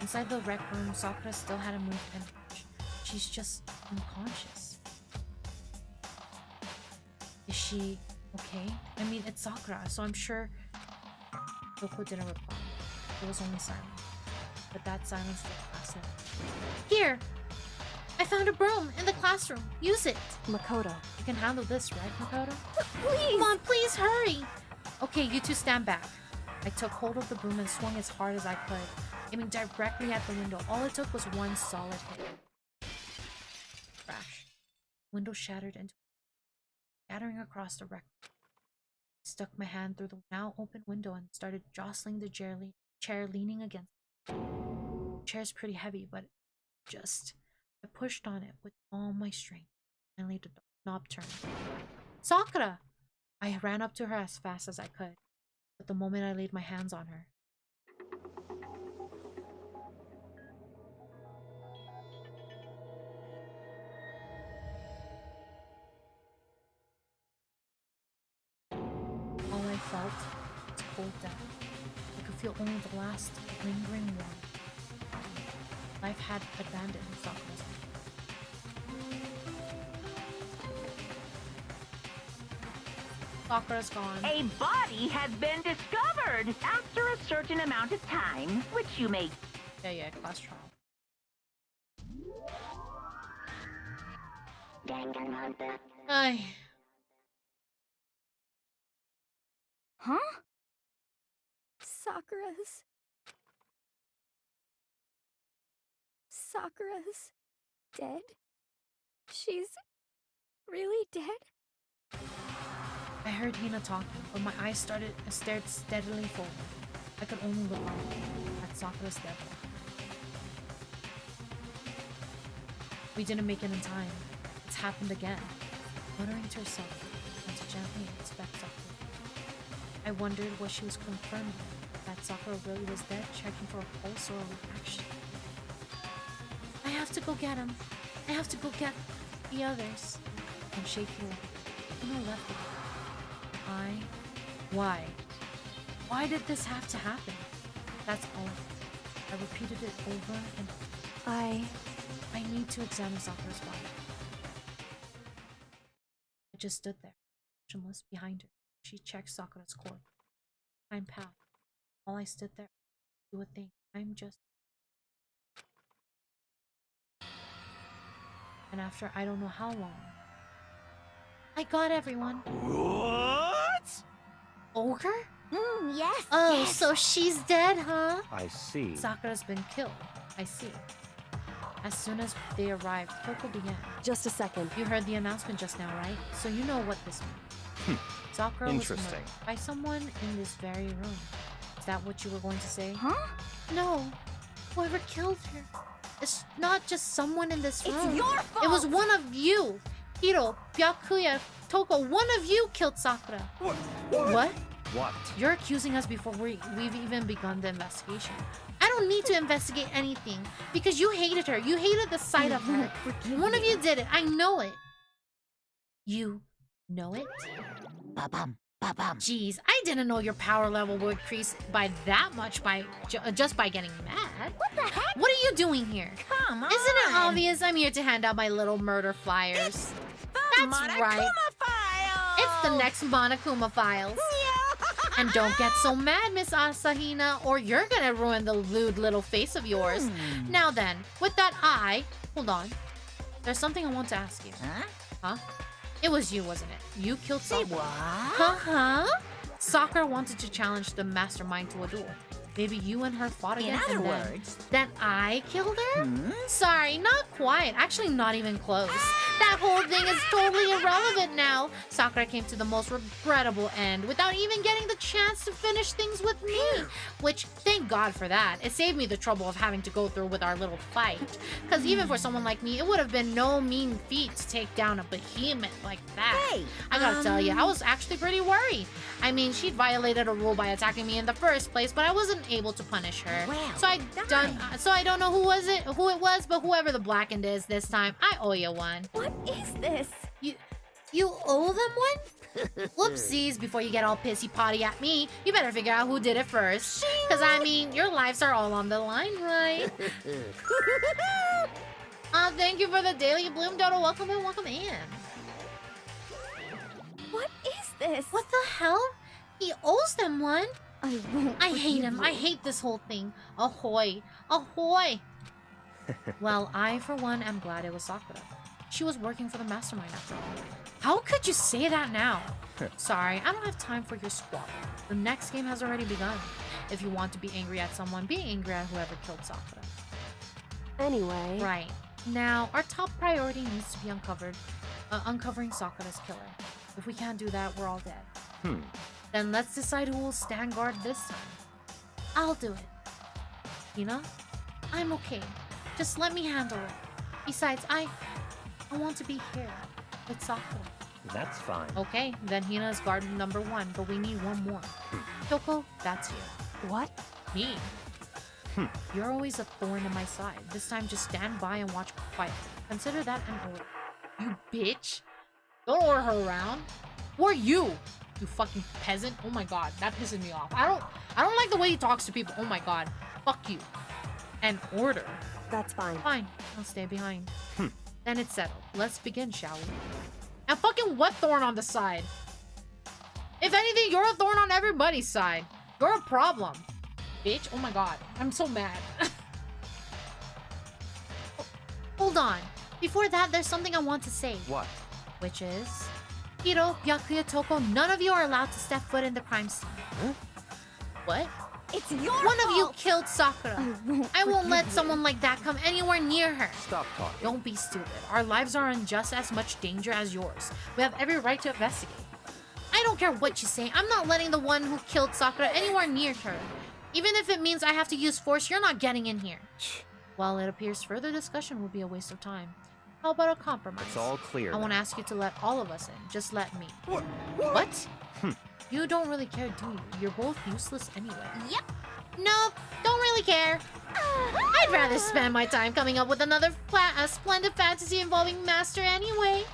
Inside the rec room, Sakura still hadn't moved an inch. She's just unconscious. Is she okay? I mean, it's Sakura, so I'm sure Kyoko didn't reply. It was only silence. But that silence lasted. Here! I found a broom in the classroom. Use it! Makoto. You can handle this, right, Makoto? Please! Come on, please hurry! Okay, you two stand back. I took hold of the broom and swung as hard as I could, aiming directly at the window. All it took was one solid hit. Crash. Window shattered into scattering across the wreck. I stuck my hand through the now open window and started jostling the chair leaning against it. The chair's pretty heavy, but I pushed on it with all my strength. Finally, the knob turned. Sakura! I ran up to her as fast as I could, but the moment I laid my hands on her, all I felt was cold death. I could feel only the last lingering warmth. Life had abandoned Sakura's life. Sakura's gone. A body has been discovered after a certain amount of time, which you may... Yeah, class trial. Danganronpa. Ay. Huh? Sakura's dead? She's really dead? I heard Hina talking, but my eyes stared steadily forward. I could only look on at Sakura's dead body. We didn't make it in time. It's happened again. Muttering to herself, and to gently inspect Sakura. I wondered what she was confirming, that Sakura really was dead, checking for a pulse or a reaction. I have to go get him. I have to go get the others. I'm shaking like Hina left the Why? Why did this have to happen? That's all. I repeated it over and over. I need to examine Sakura's body. I just stood there, motionless behind her. She checked Sakura's corpse. Time passed. While I stood there, do a thing. And after I don't know how long, I got everyone. What? Ogre? Yes. Oh, yes. so she's dead, huh? I see. Sakura's been killed. I see. As soon as they arrived, Kyoko began. Just a second. You heard the announcement just now, right? So you know what this means. Sakura was Interesting. murdered by someone in this very room. Is that what you were going to say? Huh? No. Whoever killed her. It's not just someone in this room. It's your fault! It was one of you. Hiro, Byakuya, Toko, one of you killed Sakura. What? What? You're accusing us before we've even begun the investigation. I don't need to investigate anything because you hated her. You hated the sight of her. One of you did it. I know it. You know it? Ba-bum, ba-bum. Jeez, I didn't know your power level would increase by that much just by getting mad. What the heck? What are you doing here? Come on. Isn't it obvious I'm here to hand out my little murder flyers? That's Monokuma right. file. It's the next Monokuma files. And don't get so mad, Miss Asahina, or you're gonna ruin the lewd little face of yours. Now then, with that hold on. There's something I want to ask you. Huh? It was you, wasn't it? You killed Sakura. Huh? Sakura wanted to challenge the mastermind to a duel. Maybe you and her fought again. In other words, then I killed her? Sorry, not quite. Actually, not even close. That whole thing is totally irrelevant now. Sakura came to the most regrettable end without even getting the chance to finish things with me. Which, thank God for that. It saved me the trouble of having to go through with our little fight. Because even for someone like me, it would have been no mean feat to take down a behemoth like that. Hey, I gotta tell you, I was actually pretty worried. I mean, she'd violated a rule by attacking me in the first place, but I wasn't able to punish her. Well, So I don't know who it was, but whoever the blackened is this time, I owe you one. What is this? You owe them one? Whoopsies, before you get all pissy potty at me, you better figure out who did it first. Cause I mean, your lives are all on the line, right? Thank you for the Daily Bloom Dodo. Welcome in, welcome in. What is this? What the hell? He owes them one. I won't. I hate him. I hate this whole thing. Ahoy. Ahoy. Well, I, for one, am glad it was Sakura. She was working for the mastermind after all. How could you say that now? Sorry, I don't have time for your squabble. The next game has already begun. If you want to be angry at someone, be angry at whoever killed Sakura. Anyway. Right. Now, our top priority needs to be uncovering Sakura's killer. If we can't do that, we're all dead. Then let's decide who will stand guard this time. I'll do it. Hina? I'm okay. Just let me handle it. Besides, I want to be here with Sakura. That's fine. Okay, then Hina is guard number 1, but we need one more. Kyoko, that's you. What? Me. You're always a thorn in my side. This time, just stand by and watch quietly. Consider that an order. You bitch! Don't order her around. Who are you? You fucking peasant. Oh my god, that pisses me off. I don't like the way he talks to people. Oh my god. Fuck you. An order. That's fine. Fine. I'll stay behind. Then it's settled. Let's begin, shall we? And fucking what thorn on the side? If anything, you're a thorn on everybody's side. You're a problem. Bitch. Oh my god. I'm so mad. Hold on. Before that, there's something I want to say. What? Which is... Hiro, Byakuya, Toko, none of you are allowed to step foot in the crime scene. What? It's your One of you fault. killed Sakura. I won't let someone like that come anywhere near her. Stop talking. Don't be stupid. Our lives are in just as much danger as yours. We have every right to investigate. I don't care what you say. I'm not letting the one who killed Sakura anywhere near her. Even if it means I have to use force, you're not getting in here. Well, it appears further discussion will be a waste of time. How about a compromise? It's all clear. I won't ask you to let all of us in. Just let me. What? You don't really care, do you? You're both useless anyway. Yep. Nope, don't really care. I'd rather spend my time coming up with another splendid fantasy involving Master anyway.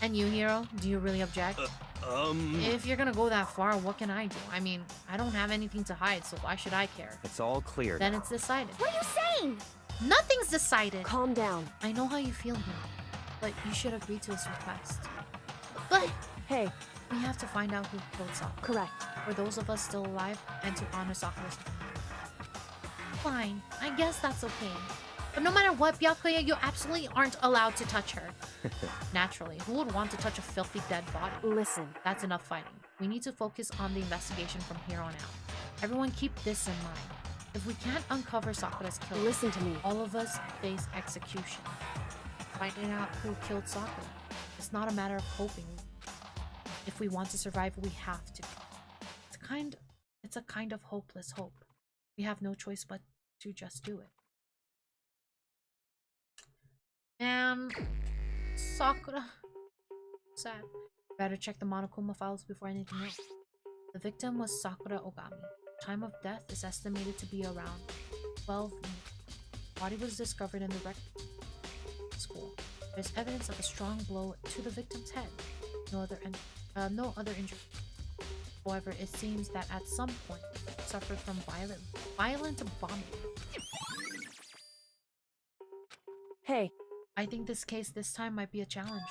And you, Hiro, do you really object? If you're gonna go that far, what can I do? I mean, I don't have anything to hide, so why should I care? It's all clear. Then it's decided. What are you saying? Nothing's decided. Calm down. I know how you feel, Hiro, but you should agree to his request. But Hey, we have to find out who killed Sakura. correct. For those of us still alive, and to honor Sakura's memory. Fine, I guess that's okay. But no matter what, Byakuya, you absolutely aren't allowed to touch her. Naturally, who would want to touch a filthy dead body? Listen. That's enough fighting. We need to focus on the investigation from here on out. Everyone keep this in mind. If we can't uncover Sakura's killer, Listen to me. all of us face execution. Finding out who killed Sakura. It's not a matter of hoping. If we want to survive, we have to. It's a kind of hopeless hope. We have no choice but to just do it. Man, Sakura. Sad. Better check the Monokuma files before anything else. The victim was Sakura Ogami. Time of death is estimated to be around 12 minutes. Body was discovered in the rec school. There's evidence of a strong blow to the victim's head. No other injury. However, it seems that at some point it suffered from violent vomiting. Hey. I think this time might be a challenge.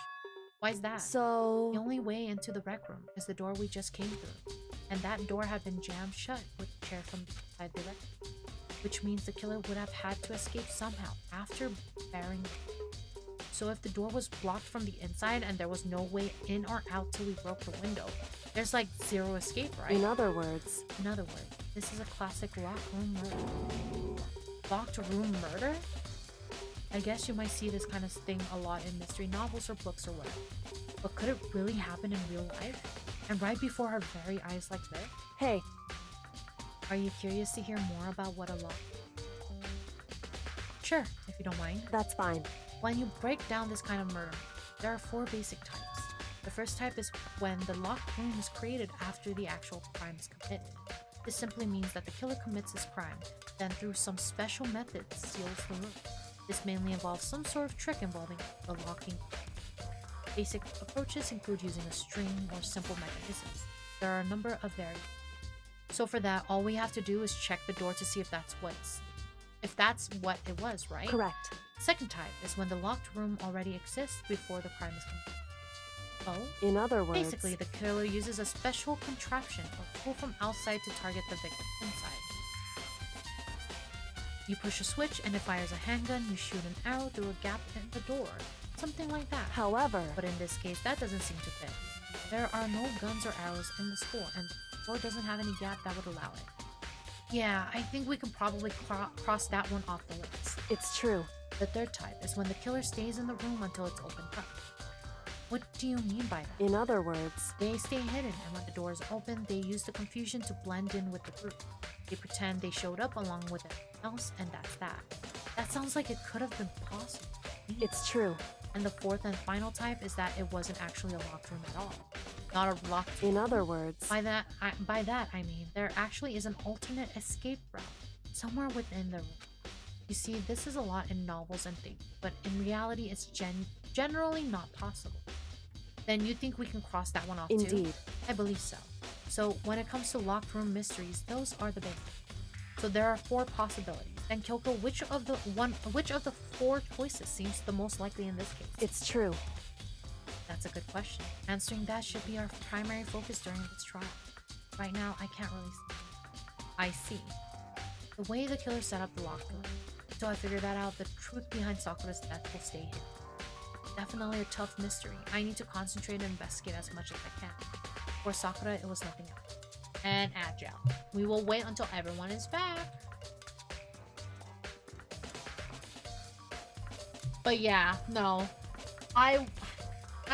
Why is that? So... The only way into the rec room is the door we just came through. And that door had been jammed shut with a chair from inside the rec room. Which means the killer would have had to escape somehow after barring it. So if the door was blocked from the inside and there was no way in or out till we broke the window, there's like zero escape, right? In other words, this is a classic locked room murder. Locked room murder? I guess you might see this kind of thing a lot in mystery novels or books or whatever. But could it really happen in real life? And right before our very eyes like this? Hey. Are you curious to hear more about what a lock? Sure, if you don't mind. That's fine. When you break down this kind of murder, there are 4 basic types. The first type is when the locked room is created after the actual crime is committed. This simply means that the killer commits his crime, then through some special method seals the room. This mainly involves some sort of trick involving the locking. Basic approaches include using a string or simple mechanisms. There are a number of variables. So for that, all we have to do is check the door to see if that's what it was, right? Correct. Second type is when the locked room already exists before the crime is committed. Oh? In other words, Basically, the killer uses a special contraption or tool from outside to target the victim inside. You push a switch and it fires a handgun, you shoot an arrow through a gap in the door. Something like that. However, but in this case, that doesn't seem to fit. There are no guns or arrows in the school, and the door doesn't have any gap that would allow it. Yeah, I think we can probably cross that one off the list. It's true. The third type is when the killer stays in the room until it's opened up. What do you mean by that? In other words, they stay hidden, and when the door is open, they use the confusion to blend in with the group. They pretend they showed up along with everyone else, and that's that. That sounds like it could have been possible. It's true. And the fourth and final type is that it wasn't actually a locked room at all. Not a locked room. In other words, By that I mean there actually is an alternate escape route somewhere within the room. You see, this is a lot in novels and things, but in reality it's generally not possible. Then you think we can cross that one off too? Indeed. I believe so. So when it comes to locked room mysteries, those are the big ones. So there are 4 possibilities. And Kyoko, which of the 4 choices seems the most likely in this case? It's true. That's a good question. Answering that should be our primary focus during this trial. Right now, I can't really see. I see. The way the killer set up the locked room. Until I figure that out, the truth behind Sakura's death will stay hidden. Definitely a tough mystery. I need to concentrate and investigate as much as I can. For Sakura, it was nothing else. And agile. We will wait until everyone is back. But yeah, no. I'm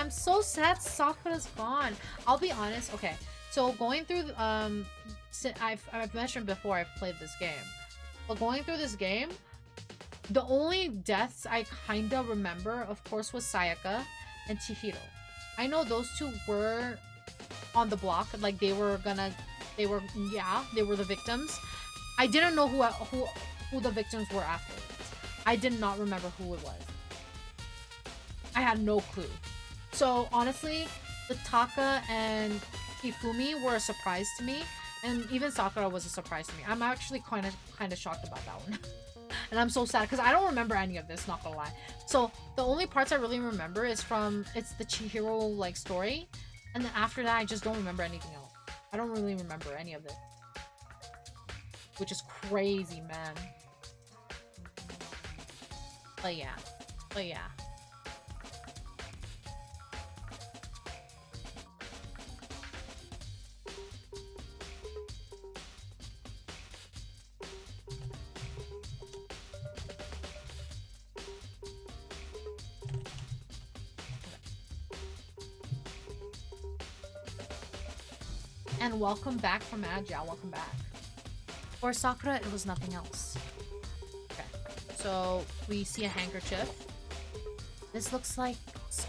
so sad Sakura's gone. I'll be honest. Okay, so going through I've mentioned before I've played this game, but going through this game, the only deaths I kinda remember, of course, was Sayaka and Chihiro. I know those 2 were on the block, like they were the victims. I didn't know who the victims were afterwards. I did not remember who it was. I had no clue. So honestly, the Taka and Hifumi were a surprise to me, and even Sakura was a surprise to me. I'm actually kind of shocked about that one. And I'm so sad because I don't remember any of this, not gonna lie. So the only parts I really remember is it's the Chihiro like story, and then after that I just don't remember anything else. I don't really remember any of it, which is crazy, man. But yeah. And welcome back from Aja. Welcome back. For Sakura, it was nothing else. Okay. So we see a handkerchief. This looks like...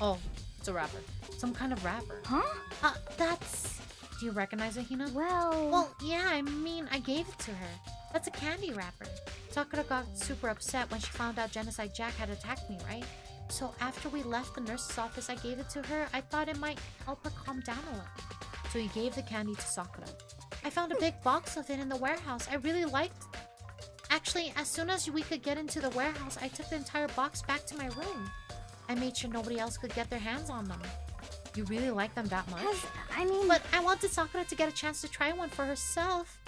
Oh, it's a wrapper. Some kind of wrapper. Huh? That's... Do you recognize it, Hina? Well, Yeah, I mean, I gave it to her. That's a candy wrapper. Sakura got super upset when she found out Genocide Jack had attacked me, right? So after we left the nurse's office, I gave it to her. I thought it might help her calm down a little. So he gave the candy to Sakura. I found a big box of it in the warehouse. I really liked it. Actually, as soon as we could get into the warehouse, I took the entire box back to my room. I made sure nobody else could get their hands on them. You really like them that much? I mean... But I wanted Sakura to get a chance to try one for herself.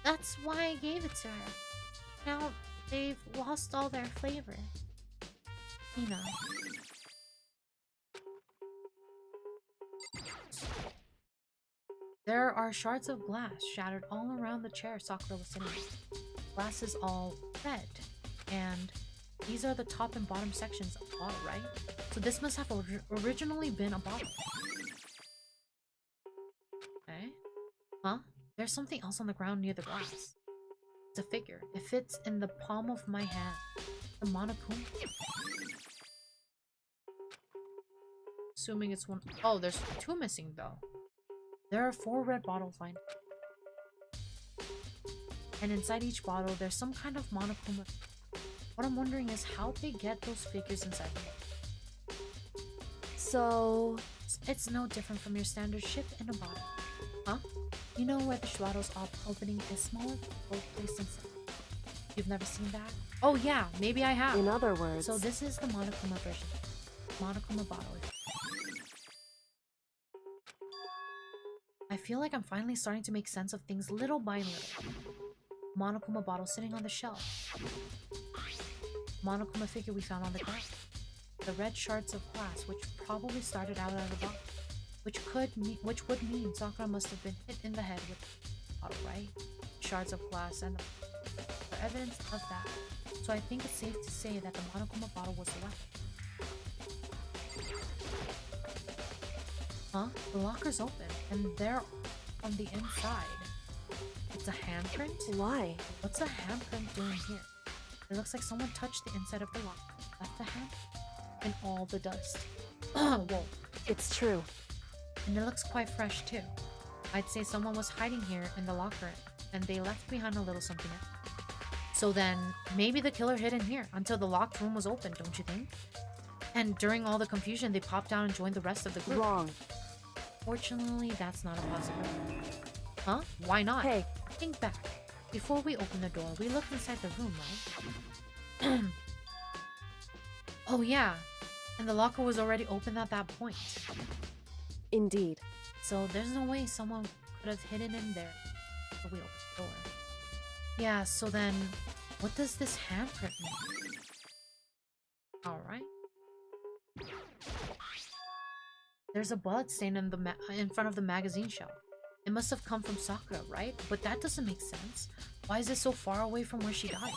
That's why I gave it to her. Now, they've lost all their flavor. You know. There are shards of glass shattered all around the chair Sakura was sitting in. Glass is all red. And these are the top and bottom sections of the bottle, right? So this must have originally been a bottle. Okay. Huh? There's something else on the ground near the glass. It's a figure. It fits in the palm of my hand. The Monokuma. Assuming it's one. Oh, there's two missing though. There are 4 red bottles lined up. And inside each bottle, there's some kind of Monokuma. What I'm wondering is how they get those figures inside them. So... It's no different from your standard ship in a bottle. Huh? You know where the bottle's opening is smaller, both placed inside. You've never seen that? Oh yeah, maybe I have. In other words... So this is the Monokuma version. Monokuma bottle. I feel like I'm finally starting to make sense of things little by little. Monokuma bottle sitting on the shelf. Monokuma figure we found on the ground. The red shards of glass, which probably started out of the box. Which would mean Sakura must have been hit in the head with the bottle, right? Shards of glass and the evidence of that. So I think it's safe to say that the Monokuma bottle was the weapon. Huh? The locker's open, and they're on the inside. It's a handprint? Why? What's a handprint doing here? It looks like someone touched the inside of the locker, left the hand, and all the dust. Whoa. It's true. And it looks quite fresh too. I'd say someone was hiding here in the locker, and they left behind a little something else. So then, maybe the killer hid in here until the locked room was open, don't you think? And during all the confusion, they popped out and joined the rest of the group. Wrong. Fortunately, that's not a possibility. Huh? Why not? Hey. Think back. Before we opened the door, we looked inside the room, right? Oh yeah. And the locker was already open at that point. Indeed. So there's no way someone could have hidden in there before we opened the door. Yeah, so then what does this handprint mean? Alright. There's a blood stain in front of the magazine shelf. It must have come from Sakura, right? But that doesn't make sense. Why is it so far away from where she died?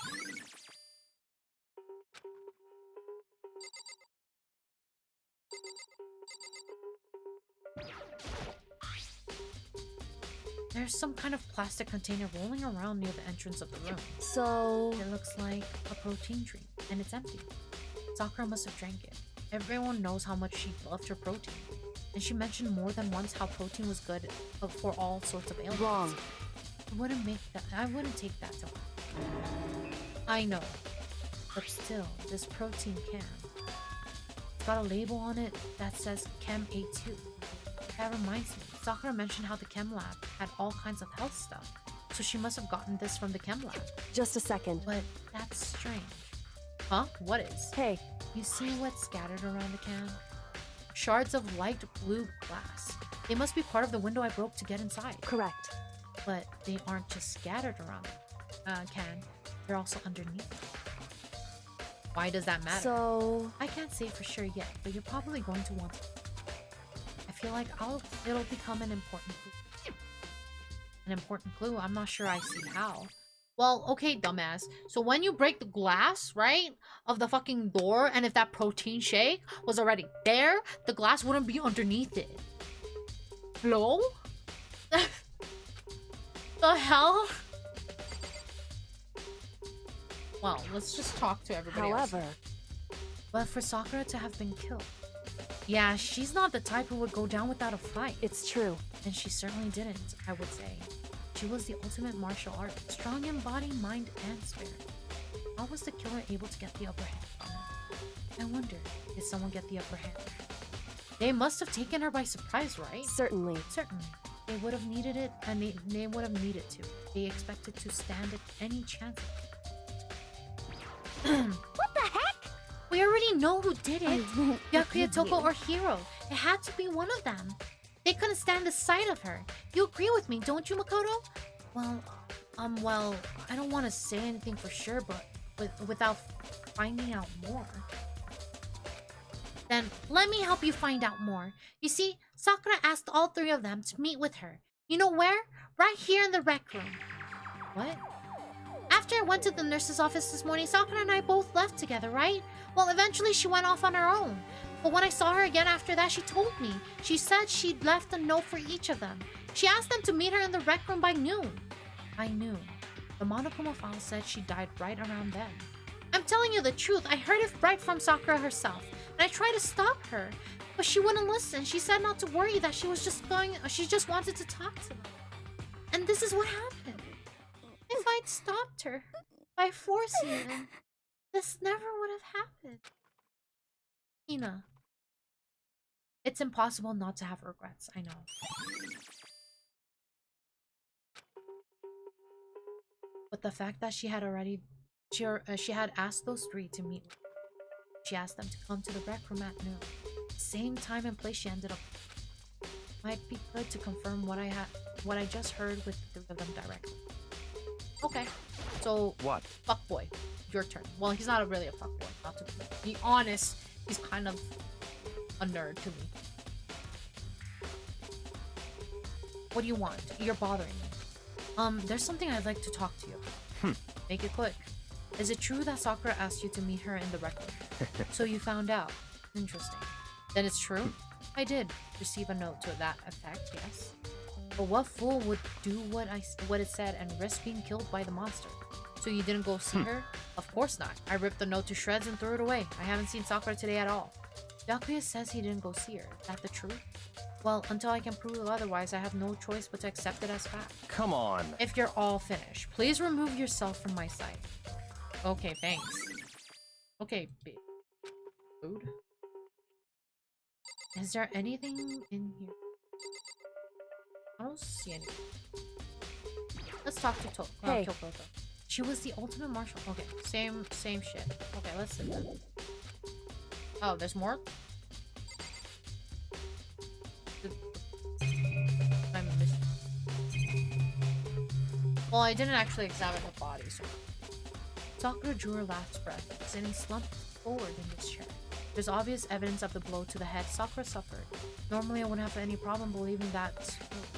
There's some kind of plastic container rolling around near the entrance of the room. So... It looks like a protein drink, and it's empty. Sakura must have drank it. Everyone knows how much she loved her protein. And she mentioned more than once how protein was good for all sorts of ailments. Wrong. I wouldn't take that to heart. I know. But still, this protein can. It's got a label on it that says Chem A2. That reminds me, Sakura mentioned how the chem lab had all kinds of health stuff. So she must have gotten this from the chem lab. Just a second. But that's strange. Huh? What is? Hey. You see what's scattered around the can? Shards of light blue glass. They must be part of the window I broke to get inside. Correct. But they aren't just scattered around the can. They're also underneath. Why does that matter? So... I can't say for sure yet, but you're probably going to want to. I feel like it'll become an important clue. An important clue? I'm not sure I see how. Well, okay, dumbass. So when you break the glass, right, of the fucking door, and if that protein shake was already there, the glass wouldn't be underneath it. Hello? the hell? Well, let's just talk to everybody However, else. But for Sakura to have been killed. Yeah, she's not the type who would go down without a fight. it's true. And she certainly didn't, I would say. She was the ultimate martial art, strong in body, mind, and spirit. How was the killer able to get the upper hand on her? I wonder, did someone get the upper hand? They must have taken her by surprise, right? Certainly. Certainly. They would have needed it, and they would have needed to. They expected to stand at any chance. What the heck? We already know who did it. I won't Byakuya, forgive Toko, you. or Hiro. It had to be one of them. They couldn't stand the sight of her. You agree with me, don't you, Makoto? Well, I don't want to say anything for sure, but without finding out more. Then let me help you find out more. You see, Sakura asked all three of them to meet with her. You know where? Right here in the rec room. What? After I went to the nurse's office this morning, Sakura and I both left together, right? Well, eventually she went off on her own. But when I saw her again after that, she told me. She said she'd left a note for each of them. She asked them to meet her in the rec room by noon. By noon. The Monokuma file said she died right around then. I'm telling you the truth. I heard it right from Sakura herself. And I tried to stop her. But she wouldn't listen. She said not to worry, that she just wanted to talk to them. And this is what happened. If I'd stopped her by forcing it, this never would have happened. Hina. It's impossible not to have regrets, I know. But the fact that she had asked those three to meet with her. She asked them to come to the rec room at noon. Same time and place she ended up. Might be good to confirm what I just heard with the three of them directly. Okay, so What? fuckboy, your turn. Well, he's not really a fuckboy, not to be honest. He's kind of a nerd to me. What do you want? You're bothering me. There's something I'd like to talk to you. Make it quick. Is it true that Sakura asked you to meet her in the rec room? So you found out. Interesting. Then it's true? I did receive a note to that effect, yes. But what fool would do what it said and risk being killed by the monster? So you didn't go see her? Of course not. I ripped the note to shreds and threw it away. I haven't seen Sakura today at all. Byakuya says he didn't go see her. Is that the truth? Well, until I can prove otherwise, I have no choice but to accept it as fact. Come on. If you're all finished, please remove yourself from my sight. Okay, thanks. Okay, big food. Is there anything in here? I don't see anything. Let's talk to Hey. Kyoko. She was the ultimate martial. Okay, same shit. Okay, let's sit down. Oh, there's more? I'm missing. Well, I didn't actually examine the body, so. Sakura drew her last breath, sitting slumped forward in this chair. There's obvious evidence of the blow to the head Sakura suffered. Normally, I wouldn't have any problem believing that's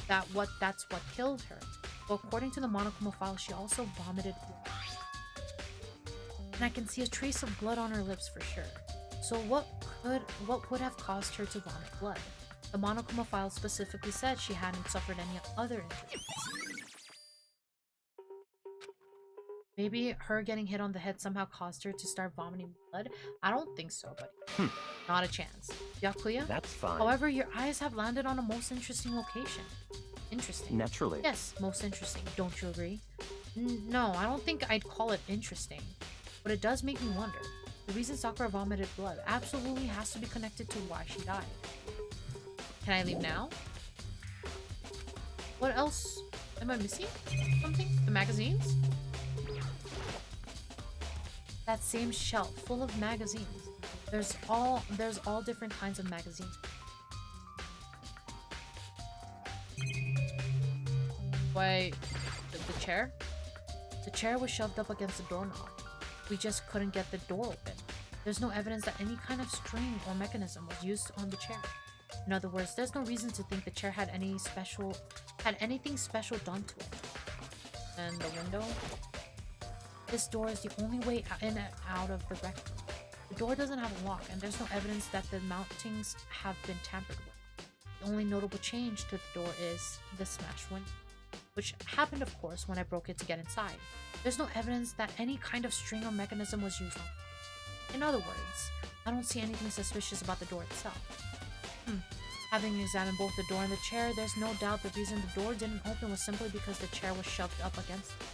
what killed her. But according to the Monokuma file, she also vomited blood. And I can see a trace of blood on her lips for sure. So what would have caused her to vomit blood? The Monokuma file specifically said she hadn't suffered any other injuries. Maybe her getting hit on the head somehow caused her to start vomiting blood? I don't think so, buddy. Not a chance. Byakuya? That's fine. However, your eyes have landed on a most interesting location. Interesting. Naturally. Yes, most interesting. Don't you agree? No, I don't think I'd call it interesting. But it does make me wonder. The reason Sakura vomited blood absolutely has to be connected to why she died. Can I leave now? What else? Am I missing something? The magazines? That same shelf full of magazines. There's all different kinds of magazines. Wait, the chair? The chair was shoved up against the doorknob. We just couldn't get the door open. There's no evidence that any kind of string or mechanism was used on the chair. In other words, there's no reason to think the chair had anything special done to it. And the window? This door is the only way in and out of the rec room. The door doesn't have a lock, and there's no evidence that the mountings have been tampered with. The only notable change to the door is the smashed window. which happened, of course, when I broke it to get inside. There's no evidence that any kind of string or mechanism was used on it. In other words, I don't see anything suspicious about the door itself. Having examined both the door and the chair, there's no doubt the reason the door didn't open was simply because the chair was shoved up against it.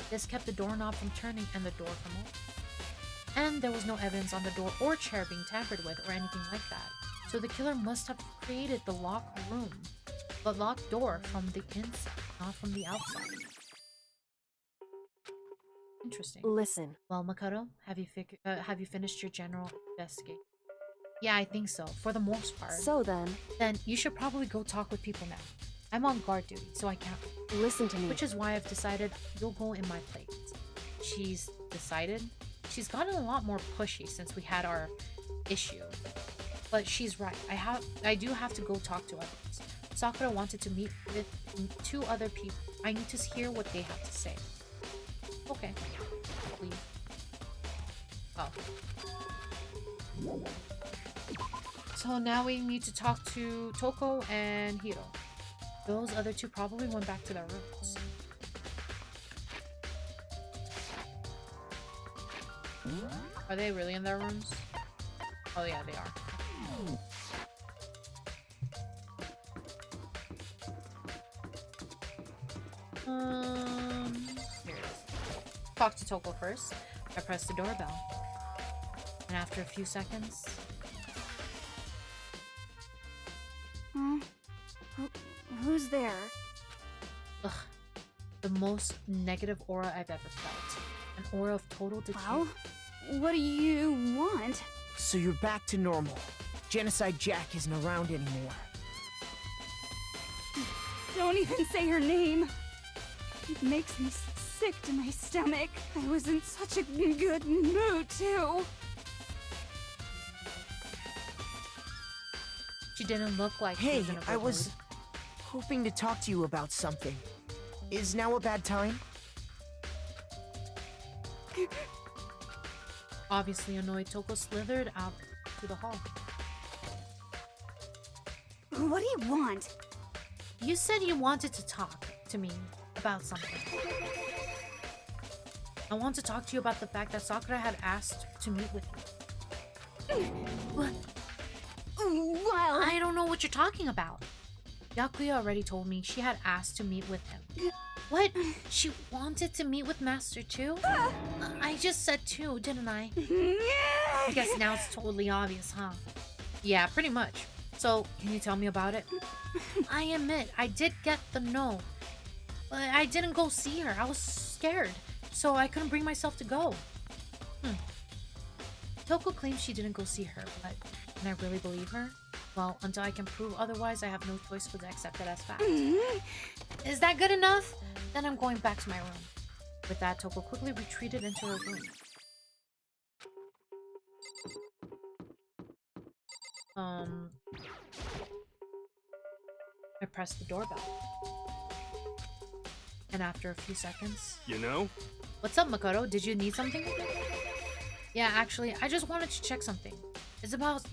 This kept the doorknob from turning and the door from opening. And there was no evidence on the door or chair being tampered with or anything like that. So the killer must have created the locked door from the inside, not from the outside. Interesting. Listen. Well, Makoto, have you finished your general investigation? Yeah, I think so, for the most part. So then you should probably go talk with people now. I'm on guard duty, so I can't. Listen to me. Which is why I've decided you'll go in my place. She's decided? She's gotten a lot more pushy since we had our issue. But she's right. I do have to go talk to others. Sakura wanted to meet with 2 other people. I need to hear what they have to say. Okay. Leave. Oh. So now we need to talk to Toko and Hiro. Those other 2 probably went back to their rooms. Are they really in their rooms? Oh yeah, they are. Here it is. Talk to Toko first. I press the doorbell. And after a few seconds... Who's there? Ugh. The most negative aura I've ever felt. An aura of total decay. Well, what do you want? So you're back to normal. Genocide Jack isn't around anymore. Don't even say her name. It makes me sick to my stomach. I was in such a good mood, too. She didn't look like she Hey, was in a good I was mood. hoping to talk to you about something. Is now a bad time? Obviously annoyed, Toko slithered out to the hall. What do you want? You said you wanted to talk to me about something. I want to talk to you about the fact that Sakura had asked to meet with you. What? Well... I don't know what you're talking about. Yakuya already told me she had asked to meet with him. What? She wanted to meet with Master too? I just said two, didn't I? I guess now it's totally obvious, huh? Yeah, pretty much. So, can you tell me about it? I admit, I did get the no. But I didn't go see her. I was scared. So I couldn't bring myself to go. Toko claims she didn't go see her, but can I really believe her? Well, until I can prove otherwise, I have no choice but to accept it as fact. Is that good enough? Then I'm going back to my room. With that, Toko quickly retreated into her room. I pressed the doorbell. And after a few seconds... You know? What's up, Makoto? Did you need something? Yeah, actually, I just wanted to check something. It's about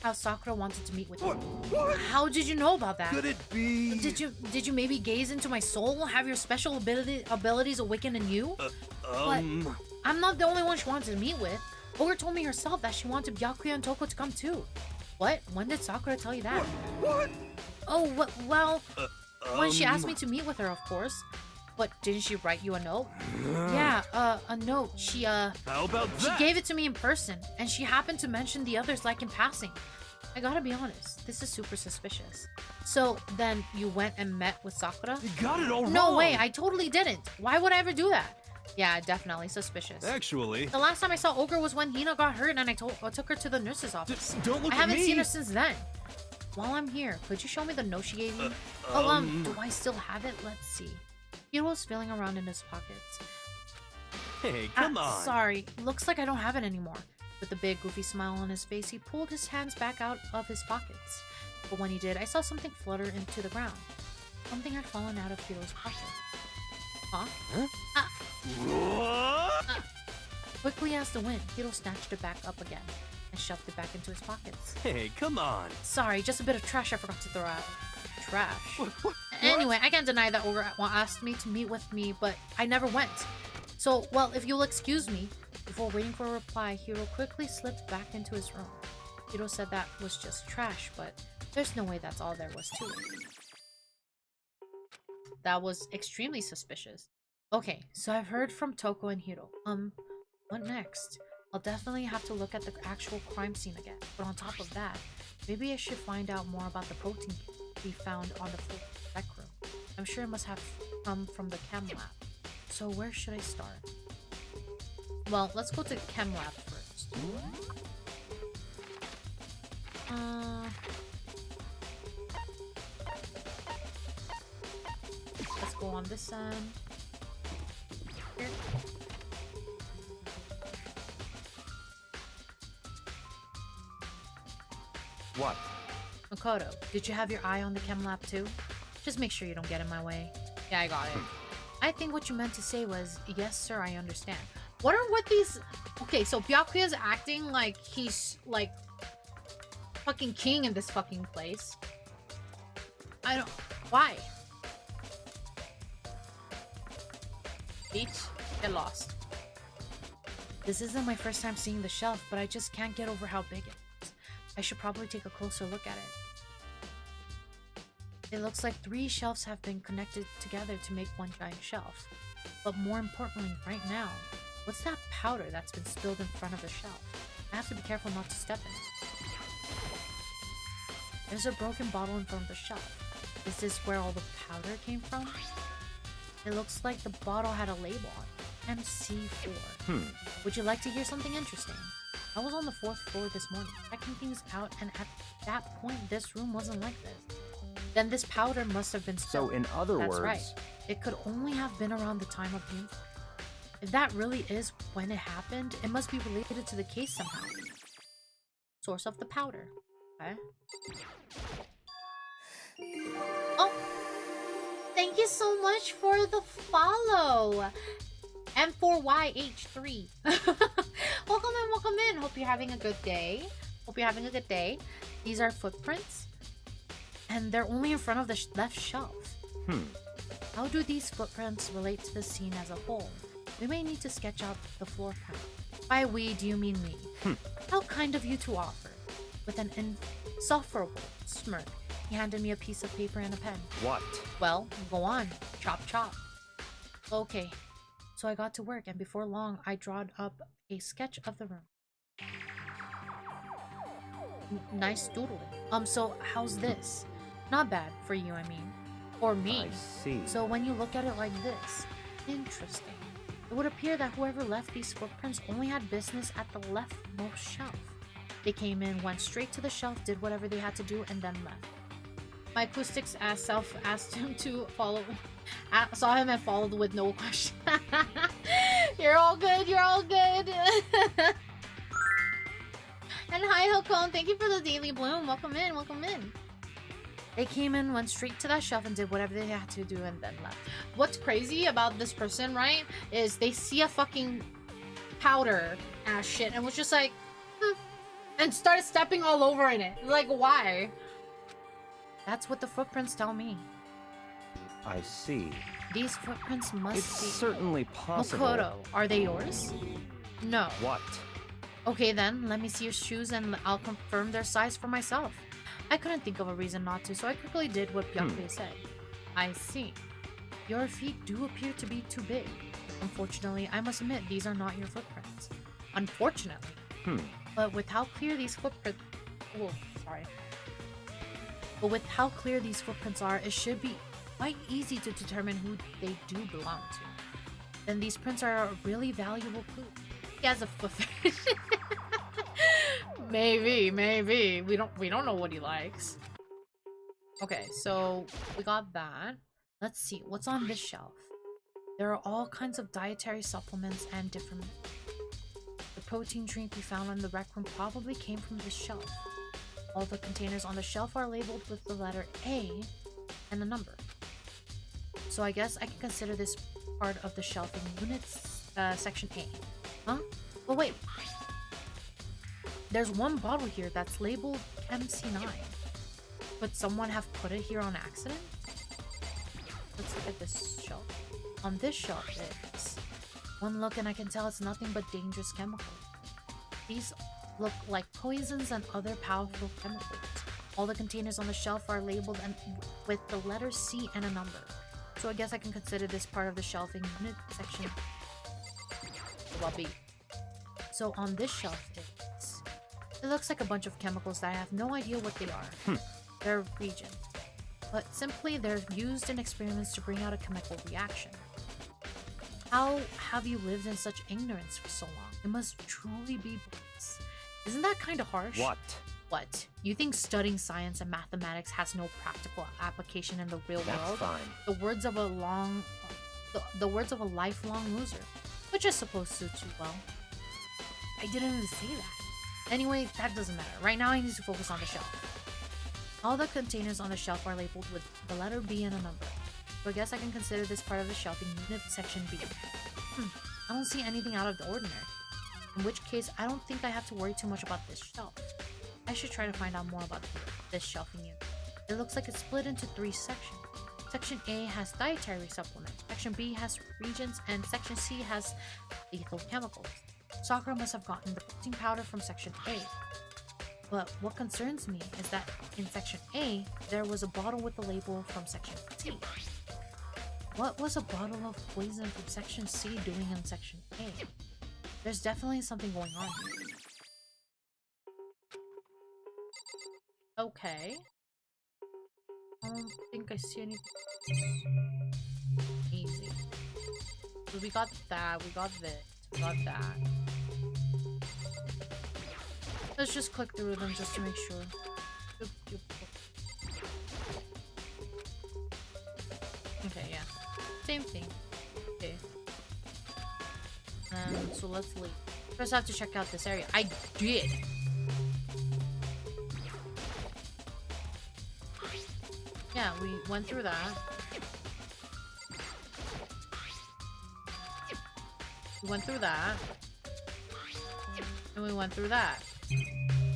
how Sakura wanted to meet with you. What? How did you know about that? Could it be... Did you maybe gaze into my soul? Have your special abilities awakened in you? But I'm not the only one she wanted to meet with. Ogre told me herself that she wanted Byakuya and Toko to come too. What? When did Sakura tell you that? What? Oh, well, when she asked me to meet with her, of course. But didn't she write you a note? Yeah, a note. She, How about she that? gave it to me in person, and she happened to mention the others like in passing. I gotta be honest, this is super suspicious. So, then you went and met with Sakura? You got it all wrong. No way, I totally didn't. Why would I ever do that? Yeah, definitely suspicious. Actually... The last time I saw Ogre was when Hina got hurt and I took her to the nurse's office. Don't look I at haven't me. seen her since then. While I'm here, could you show me the note she gave me? Do I still have it? Let's see. Hiro was feeling around in his pockets. Hey, come on. Sorry, looks like I don't have it anymore. With a big goofy smile on his face, he pulled his hands back out of his pockets. But when he did, I saw something flutter into the ground. Something had fallen out of Hiro's pocket. Huh? What? Quickly as the wind, Hiro snatched it back up again and shoved it back into his pockets. Hey, come on. Sorry, just a bit of trash I forgot to throw out. Trash? What? Anyway, I can't deny that Ogre asked me to meet with me, but I never went. So, well, if you'll excuse me. Before waiting for a reply, Hiro quickly slipped back into his room. Hiro said that was just trash, but there's no way that's all there was to it. That was extremely suspicious. Okay, so I've heard from Toko and Hiro. What next? I'll definitely have to look at the actual crime scene again. But on top of that, maybe I should find out more about the protein we found on the floor of the rec room. I'm sure it must have come from the chem lab. So where should I start? Well, let's go to chem lab first. Let's go on this end. Here. What? Makoto, did you have your eye on the chem lab too? Just make sure you don't get in my way. Yeah, I got it. I think what you meant to say was, yes sir, I understand. What are with these... Okay, so Byakuya's acting like he's, like, fucking king in this fucking place. I don't... Why? Beach, get lost. This isn't my first time seeing the shelf, but I just can't get over how big it is. I should probably take a closer look at it. It looks like 3 shelves have been connected together to make one giant shelf. But more importantly, right now, what's that powder that's been spilled in front of the shelf? I have to be careful not to step in it. There's a broken bottle in front of the shelf. Is this where all the powder came from? It looks like the bottle had a label on it. MC4. Would you like to hear something interesting? I was on the 4th floor this morning, checking things out, and at that point, this room wasn't like this. Then this powder must have been spilled. So in other That's words... right. It could only have been around the time of the incident. If that really is when it happened, it must be related to the case somehow. Source of the powder. Okay. Oh! Thank you so much for the follow! M4YH3. Welcome in. Hope you're having a good day. These are footprints. And they're only in front of the left shelf. How do these footprints relate to the scene as a whole? We may need to sketch out the floor plan. By we, do you mean me? How kind of you to offer. With an insufferable smirk, he handed me a piece of paper and a pen. What? Well, go on. Chop chop. Okay. So I got to work, and before long, I drawed up a sketch of the room. Nice doodling. So how's this? Not bad for you, I mean. Or me. I see. So when you look at it like this, interesting. It would appear that whoever left these footprints only had business at the leftmost shelf. They came in, went straight to the shelf, did whatever they had to do, and then left. My acoustics ass self asked him to follow. Saw him and followed with no question. You're all good. And hi, Hokon. Thank you for the daily bloom. Welcome in. They came in, went straight to that shelf, and did whatever they had to do, and then left. What's crazy about this person, right, is they see a fucking powder ass shit and was just like, and started stepping all over in it. Like, why? That's what the footprints tell me. I see. These footprints must It's be... certainly possible. Makoto, are they yours? No. What? Okay then, let me see your shoes and I'll confirm their size for myself. I couldn't think of a reason not to, so I quickly did what Byakuya said. I see. Your feet do appear to be too big. Unfortunately, I must admit these are not your footprints. Unfortunately. But with how clear these footprints... Oh, sorry. But with how clear these footprints are, it should be quite easy to determine who they do belong to. Then these prints are a really valuable clue. He has a foot fetish. Maybe. We don't know what he likes. Okay, so we got that. Let's see, what's on this shelf? There are all kinds of dietary supplements and different... The protein drink we found on the rec room probably came from this shelf. All the containers on the shelf are labeled with the letter A and a number. So I guess I can consider this part of the shelf in units, section A. Huh? But wait. There's one bottle here that's labeled MC9. Could someone have put it here on accident? Let's look at this shelf. On this shelf is one look and I can tell it's nothing but dangerous chemicals. These look like poisons and other powerful chemicals. All the containers on the shelf are labeled and with the letter C and a number. So I guess I can consider this part of the shelving unit section. Well, B. So on this shelf it looks like a bunch of chemicals that I have no idea what they are. They're reagents. But simply they're used in experiments to bring out a chemical reaction. How have you lived in such ignorance for so long? It must truly be bliss. Isn't that kind of harsh? What? What? You think studying science and mathematics has no practical application in the real That's world? fine. The words of a lifelong loser, which I suppose suits you well. I didn't even see that. Anyway, that doesn't matter. Right now I need to focus on the shelf. All the containers on the shelf are labeled with the letter B and a number. So I guess I can consider this part of the shelving unit section B. I don't see anything out of the ordinary. In which case, I don't think I have to worry too much about this shelf. I should try to find out more about this shelving unit. It looks like it's split into 3 sections. Section A has dietary supplements, Section B has reagents, and Section C has lethal chemicals. Sakura must have gotten the protein powder from Section A. But what concerns me is that in Section A, there was a bottle with the label from Section C. What was a bottle of poison from Section C doing in Section A? There's definitely something going on here. Okay. I don't think I see anything. Easy. So we got that, we got this, we got that. Let's just click through them just to make sure. Okay, yeah. Same thing. Okay. So let's leave. First I have to check out this area. I did! Yeah, we went through that. We went through that. And we went through that.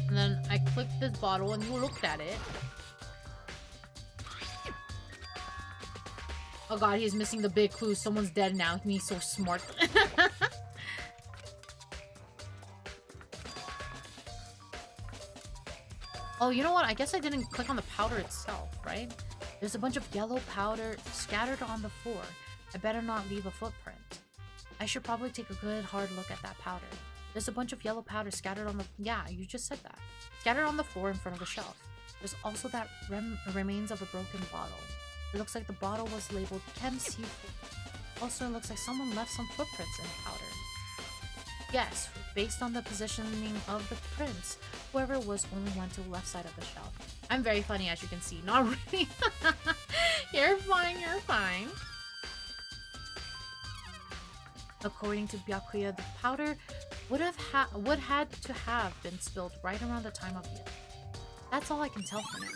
And then I clicked this bottle and you looked at it. Oh god, he's missing the big clue. Someone's dead now. He's so smart. Oh, you know what? I guess I didn't click on the powder itself, right? There's a bunch of yellow powder scattered on the floor. I better not leave a footprint. I should probably take a good hard look at that powder. There's a bunch of yellow powder scattered on the... Yeah, you just said that. Scattered on the floor in front of the shelf. There's also that remains of a broken bottle. It looks like the bottle was labeled Chem C4. Also, it looks like someone left some footprints in the powder. Yes, based on the positioning of the prints, whoever was only went to the left side of the shelf. I'm very funny, as you can see. Not really. You're fine, you're fine. According to Byakuya, the powder would had to have been spilled right around the time of the event. That's all I can tell for now.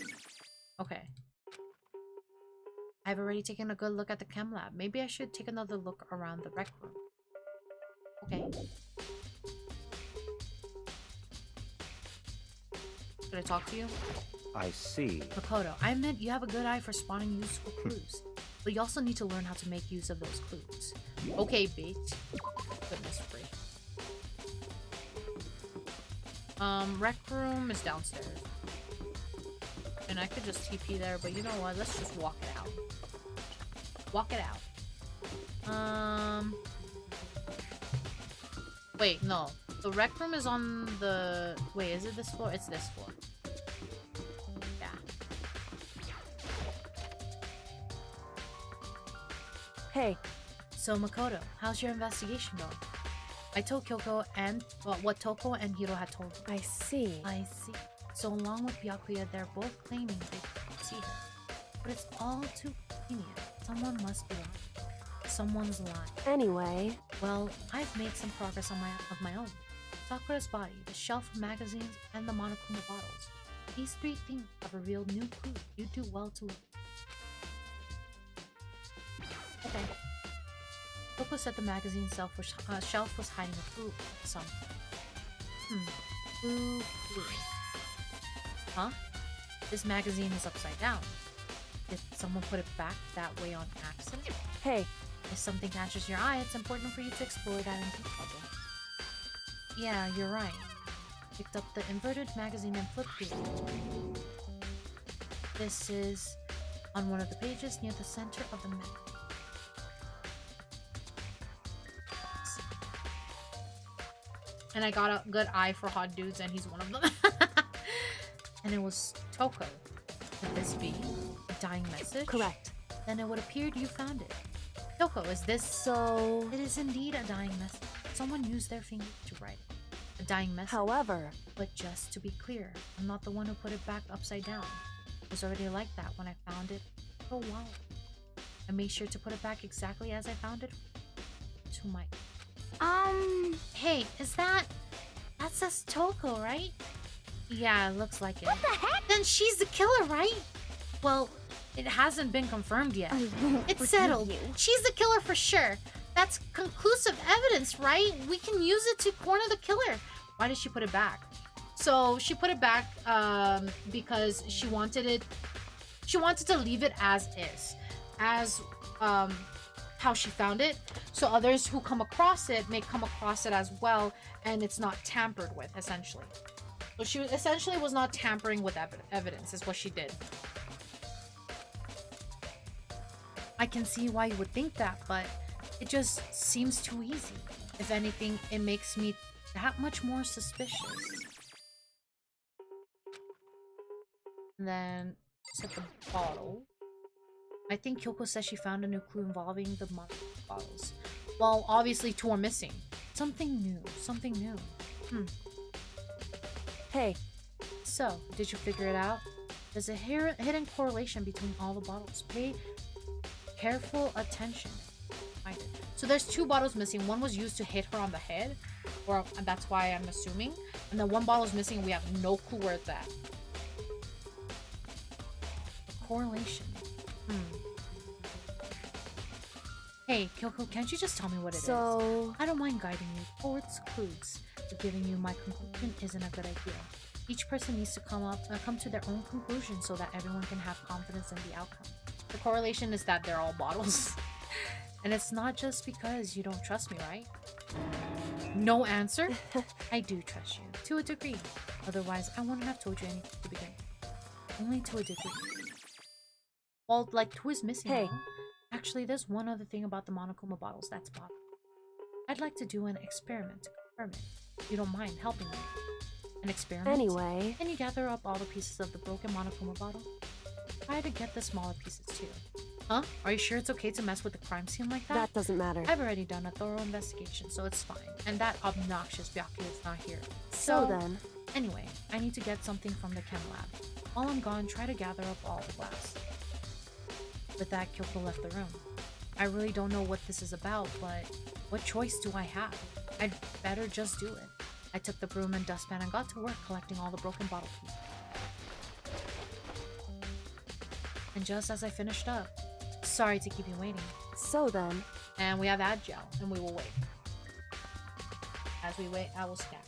Okay. I've already taken a good look at the chem lab. Maybe I should take another look around the rec room. Okay. Should I talk to you? I see. Makoto, I admit you have a good eye for spotting useful clues. But you also need to learn how to make use of those clues. Okay, bitch. Goodness free. Rec room is downstairs. And I could just TP there, but you know what? Let's just walk it out. Walk it out. Wait, no. The rec room is on the... Wait, is it this floor? It's this floor. Yeah. Hey. So, Makoto, how's your investigation going? I told Kyoko and... Well, what Toko and Hiro had told me. I see. I see. So, along with Byakuya, they're both claiming they can see her. But it's all too convenient. Someone must be lying. Someone's lying. Anyway. Well, I've made some progress on my own. Sakura's body, the shelf of magazines, and the Monokuma bottles. These 3 things have revealed new clues. You do well to look. Okay. Toko said the magazine shelf was hiding a clue of some. Clue. Huh? This magazine is upside down. Did someone put it back that way on accident? Hey, If something catches your eye, it's important for you to explore that in detail. Yeah, you're right. Picked up the inverted magazine and flipped through it. This is on one of the pages near the center of the map. And I got a good eye for hot dudes, and he's one of them. And it was Toko. Could this be a dying message? correct. Then it would appear you found it. Toko, is this... So, It is indeed a dying message. Someone used their finger to write it. A dying message. however, But just to be clear, I'm not the one who put it back upside down. It was already like that when I found it for a while. I made sure to put it back exactly as I found it to my... Hey, is that... That says Toko, right? Yeah, it looks like it. What the heck? Then she's the killer, right? Well, it hasn't been confirmed yet. I won't It's forgive settled. you. She's the killer for sure. That's conclusive evidence, right? We can use it to corner the killer. Why did she put it back? So she put it back because she wanted it. She wanted to leave it as is, as how she found it. So others who come across it may come across it as well, and it's not tampered with, essentially. So she essentially was not tampering with evidence, is what she did. I can see why you would think that, but it just seems too easy. If anything, it makes me that much more suspicious. And then, set the bottle. I think Kyoko says she found a new clue involving the Monokuma bottles. Well, obviously two are missing. Something new, something new. hey, So, did you figure it out? There's a hidden correlation between all the bottles. Pay careful attention. Find it. So there's two bottles missing. One was used to hit her on the head, or that's why I'm assuming. And then one bottle is missing and we have no clue where it's at. Correlation. Hey, Kyoko, can't you just tell me what it is? so, I don't mind guiding you towards clues, but giving you my conclusion isn't a good idea. Each person needs to come to their own conclusion so that everyone can have confidence in the outcome. The correlation is that they're all bottles. And it's not just because you don't trust me, right? No answer? I do trust you, to a degree. Otherwise, I wouldn't have told you anything to begin with. Only to a degree. Well, like, two is missing. Hey. Now. Actually, there's one other thing about the Monokuma bottles that's bothering me. I'd like to do an experiment to confirm it. If you don't mind helping me. An experiment? anyway, Can you gather up all the pieces of the broken Monokuma bottle? Try to get the smaller pieces too. Huh? Are you sure it's okay to mess with the crime scene like that? that doesn't matter. I've already done a thorough investigation, so it's fine. And that obnoxious Byaku is not here. So then, Anyway, I need to get something from the chem lab. While I'm gone, try to gather up all the glass. With that, Kyoko left the room. I really don't know what this is about, but what choice do I have? I'd better just do it. I took the broom and dustpan and got to work collecting all the broken bottle pieces. And just as I finished up, sorry to keep you waiting, so then, and we have ad gel, and we will wait. As we wait, I will scan.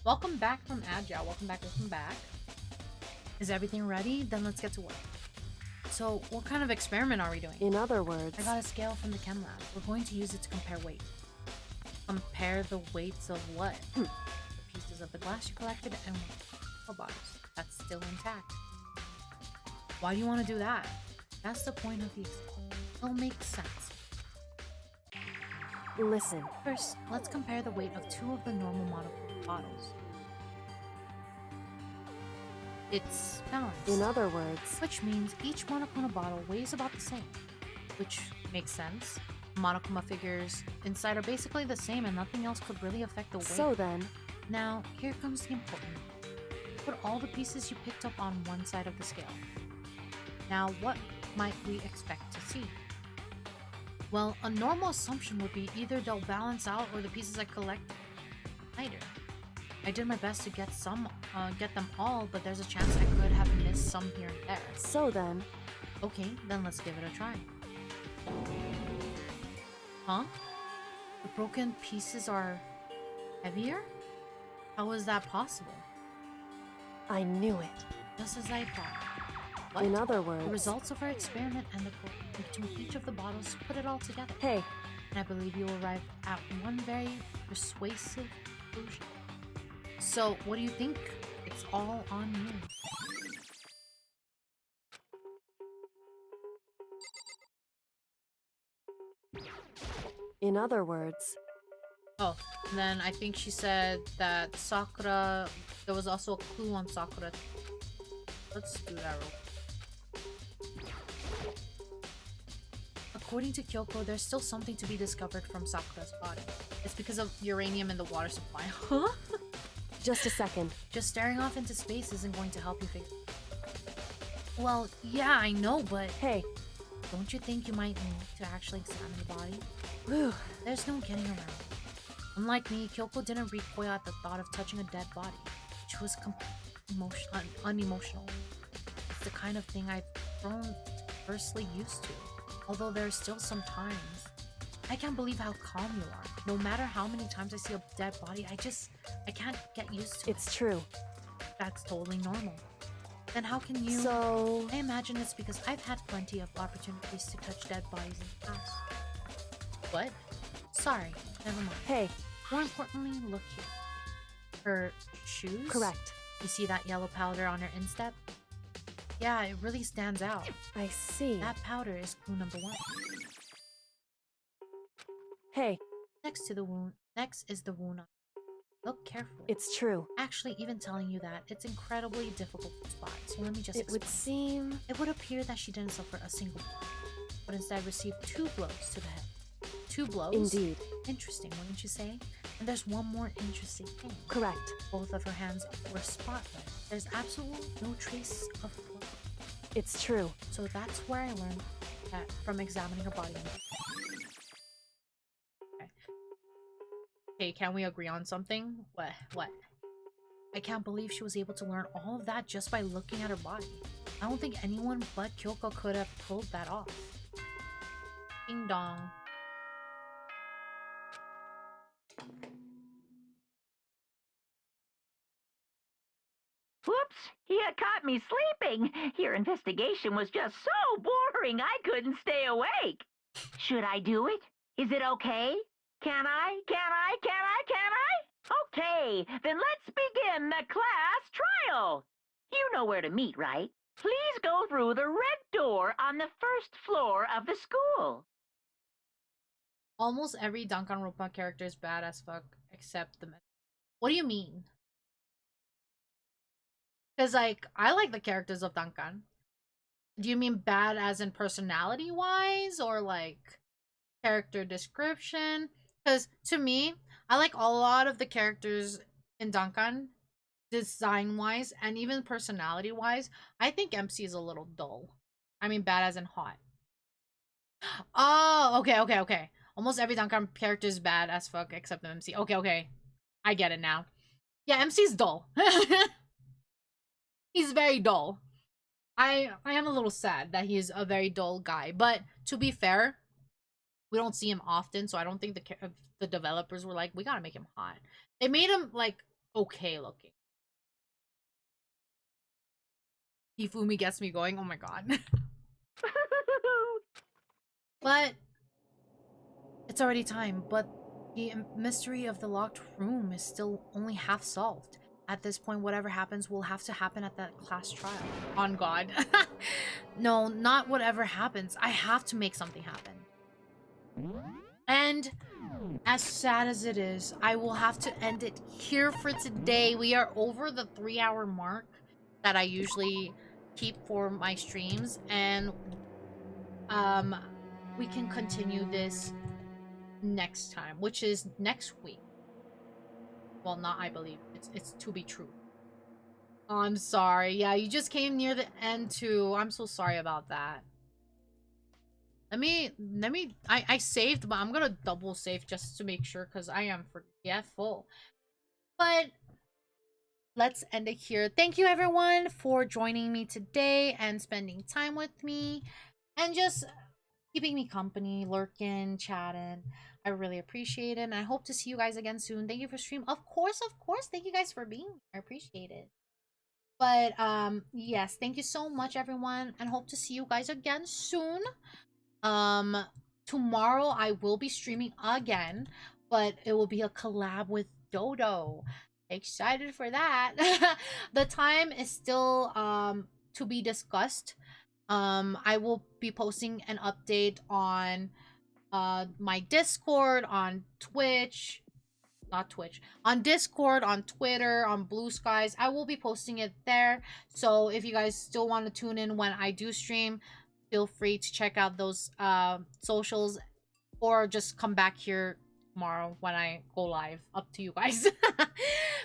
Welcome back from Agile. Welcome back, welcome back. Is everything ready? Then let's get to work. So, what kind of experiment are we doing? In other words, I got a scale from the chem lab. We're going to use it to compare weight. Compare the weights of what? The pieces of the glass you collected and the bottles. That's still intact. Why do you want to do that? That's the point of the experiment. It'll make sense. listen. First, let's compare the weight of two of the normal Monokuma bottles. It's balanced. In other words, Which means each Monokuma bottle weighs about the same. Which makes sense. Monokuma figures inside are basically the same and nothing else could really affect the weight. so then, Now, here comes the important. Put all the pieces you picked up on one side of the scale. Now, what might we expect to see? Well, a normal assumption would be either they'll balance out or the pieces I collect lighter. I did my best to get them all, but there's a chance I could have missed some here and there. so then, Okay, then let's give it a try. Huh? The broken pieces are heavier? How is that possible? I knew it. Just as I thought. What? In other The words, results of our experiment and the correlation between each of the bottles, put it all together. hey, And I believe you will arrive at one very persuasive conclusion. So, what do you think? It's all on you. in other words, Oh, and then I think she said that Sakura, there was also a clue on Sakura. Let's do that real quick. According to Kyoko, there's still something to be discovered from Sakura's body. It's because of uranium in the water supply. Huh? just a second. Just staring off into space isn't going to help you figure. Well, yeah, I know, but Hey, don't you think you might need to actually examine the body? whew, There's no getting around it. Unlike me, Kyoko didn't recoil at the thought of touching a dead body. She was unemotional. It's the kind of thing I've grown firstly used to. Although there are still some times. I can't believe how calm you are. No matter how many times I see a dead body, I can't get used to it. it's true. That's totally normal. Then how can you... So, I imagine it's because I've had plenty of opportunities to touch dead bodies in the past. What? Sorry, never mind. hey, More importantly, look here. Her shoes? correct. You see that yellow powder on her instep? Yeah, it really stands out. I see. That powder is clue number 1. Hey, Next is the wound on. Look carefully. it's true. Actually, even telling you that, it's incredibly difficult to spot. So let me just It would explain. seem... It would appear that she didn't suffer a single blow, but instead received 2 blows to the head. 2 blows? Indeed. Interesting, wouldn't you say? And there's one more interesting thing. Correct. Both of her hands were spotless. There's absolutely no trace of blood. It's true. So that's where I learned that from examining her body. Okay. Okay, can we agree on something? What? I can't believe she was able to learn all of that just by looking at her body. I don't think anyone but Kyoko could have pulled that off. Ding dong. Whoops! He had caught me sleeping. Your investigation was just so boring I couldn't stay awake. Should I do it? Is it okay? Can I? Okay, then let's begin the class trial. You know where to meet, right? Please go through the red door on the first floor of the school. Almost every Danganronpa character is bad as fuck except the men. What do you mean? Because, like, I like the characters of Dangan. Do you mean bad as in personality-wise? Or, like, character description? Because, to me, I like a lot of the characters in Dangan, design-wise, and even personality-wise. I think MC is a little dull. I mean, bad as in hot. Oh, okay. Almost every Dangan character is bad as fuck except the MC. Okay. I get it now. Yeah, MC's dull. He's very dull. I am a little sad that he's a very dull guy. But to be fair, we don't see him often, so I don't think the developers were like, we gotta make him hot. It made him like okay looking. Hifumi gets me going. Oh my god. But it's already time. But the mystery of the locked room is still only half solved. At this point, whatever happens will have to happen at that class trial. On God. No, not whatever happens. I have to make something happen. And as sad as it is, I will have to end it here for today. We are over the 3-hour mark that I usually keep for my streams, and we can continue this next time, which is next week. Well, not I believe. It's to be true. Oh, I'm sorry. Yeah, you just came near the end too. I'm so sorry about that. I saved, but I'm gonna double save just to make sure because I am forgetful. But let's end it here. Thank you everyone for joining me today and spending time with me and just keeping me company, lurking, chatting. I really appreciate it, and I hope to see you guys again soon. Thank you for stream. Of course. Thank you guys for being here. I appreciate it. But yes, thank you so much everyone, and hope to see you guys again soon. Tomorrow I will be streaming again, but it will be a collab with Dodo. Excited for that. The time is still to be discussed. I will be posting an update on my Discord, on Twitch, not Twitch, on Discord, on Twitter, on Blue Skies. I will be posting it there. So if you guys still want to tune in when I do stream, feel free to check out those socials, or just come back here tomorrow when I go live. Up to you guys.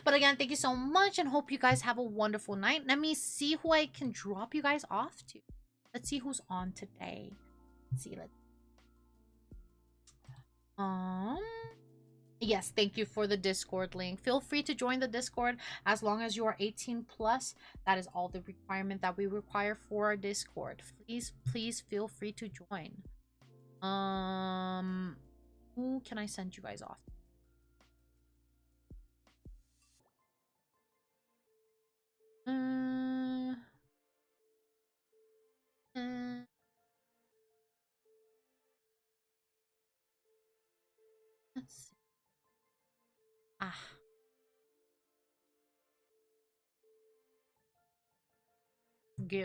But again, thank you so much, and hope you guys have a wonderful night. Let me see who I can drop you guys off to. Let's see who's on today. Let's see. Yes, thank you for the Discord link. Feel free to join the Discord as long as you are 18 plus. That is all the requirement that we require for our Discord. Please feel free to join. Who can I send you guys off? Let's see.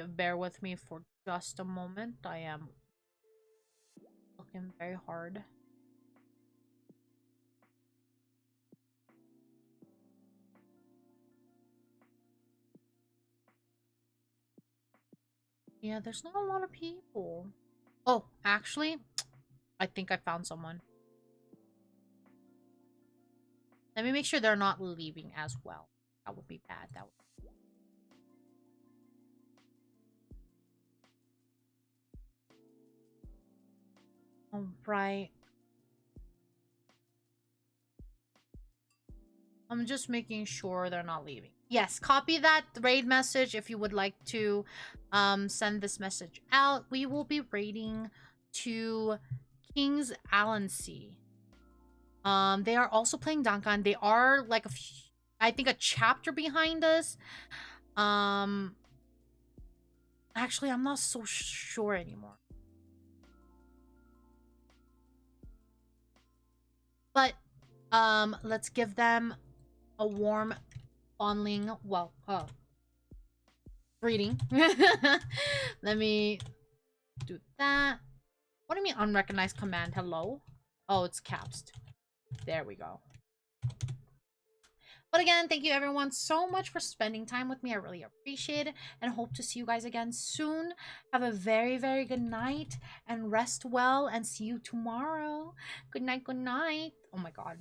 Bear with me for just a moment. I am looking very hard. Yeah, there's not a lot of people. Oh, actually, I think I found someone. Let me make sure they're not leaving as well. That would be bad. That would. All right. I'm just making sure they're not leaving. Yes, copy that raid message if you would like to send this message out. We will be raiding to King's Allency. They are also playing Dangan. They are like I think a chapter behind us. Actually, I'm not so sure anymore. But let's give them a warm fondling, well, greeting. Let me do that. What do you mean unrecognized command? Hello? Oh, it's caps. There we go. But again, thank you everyone so much for spending time with me. I really appreciate it, and hope to see you guys again soon. Have a very, very good night, and rest well, and see you tomorrow. Good night, good night. Oh my god.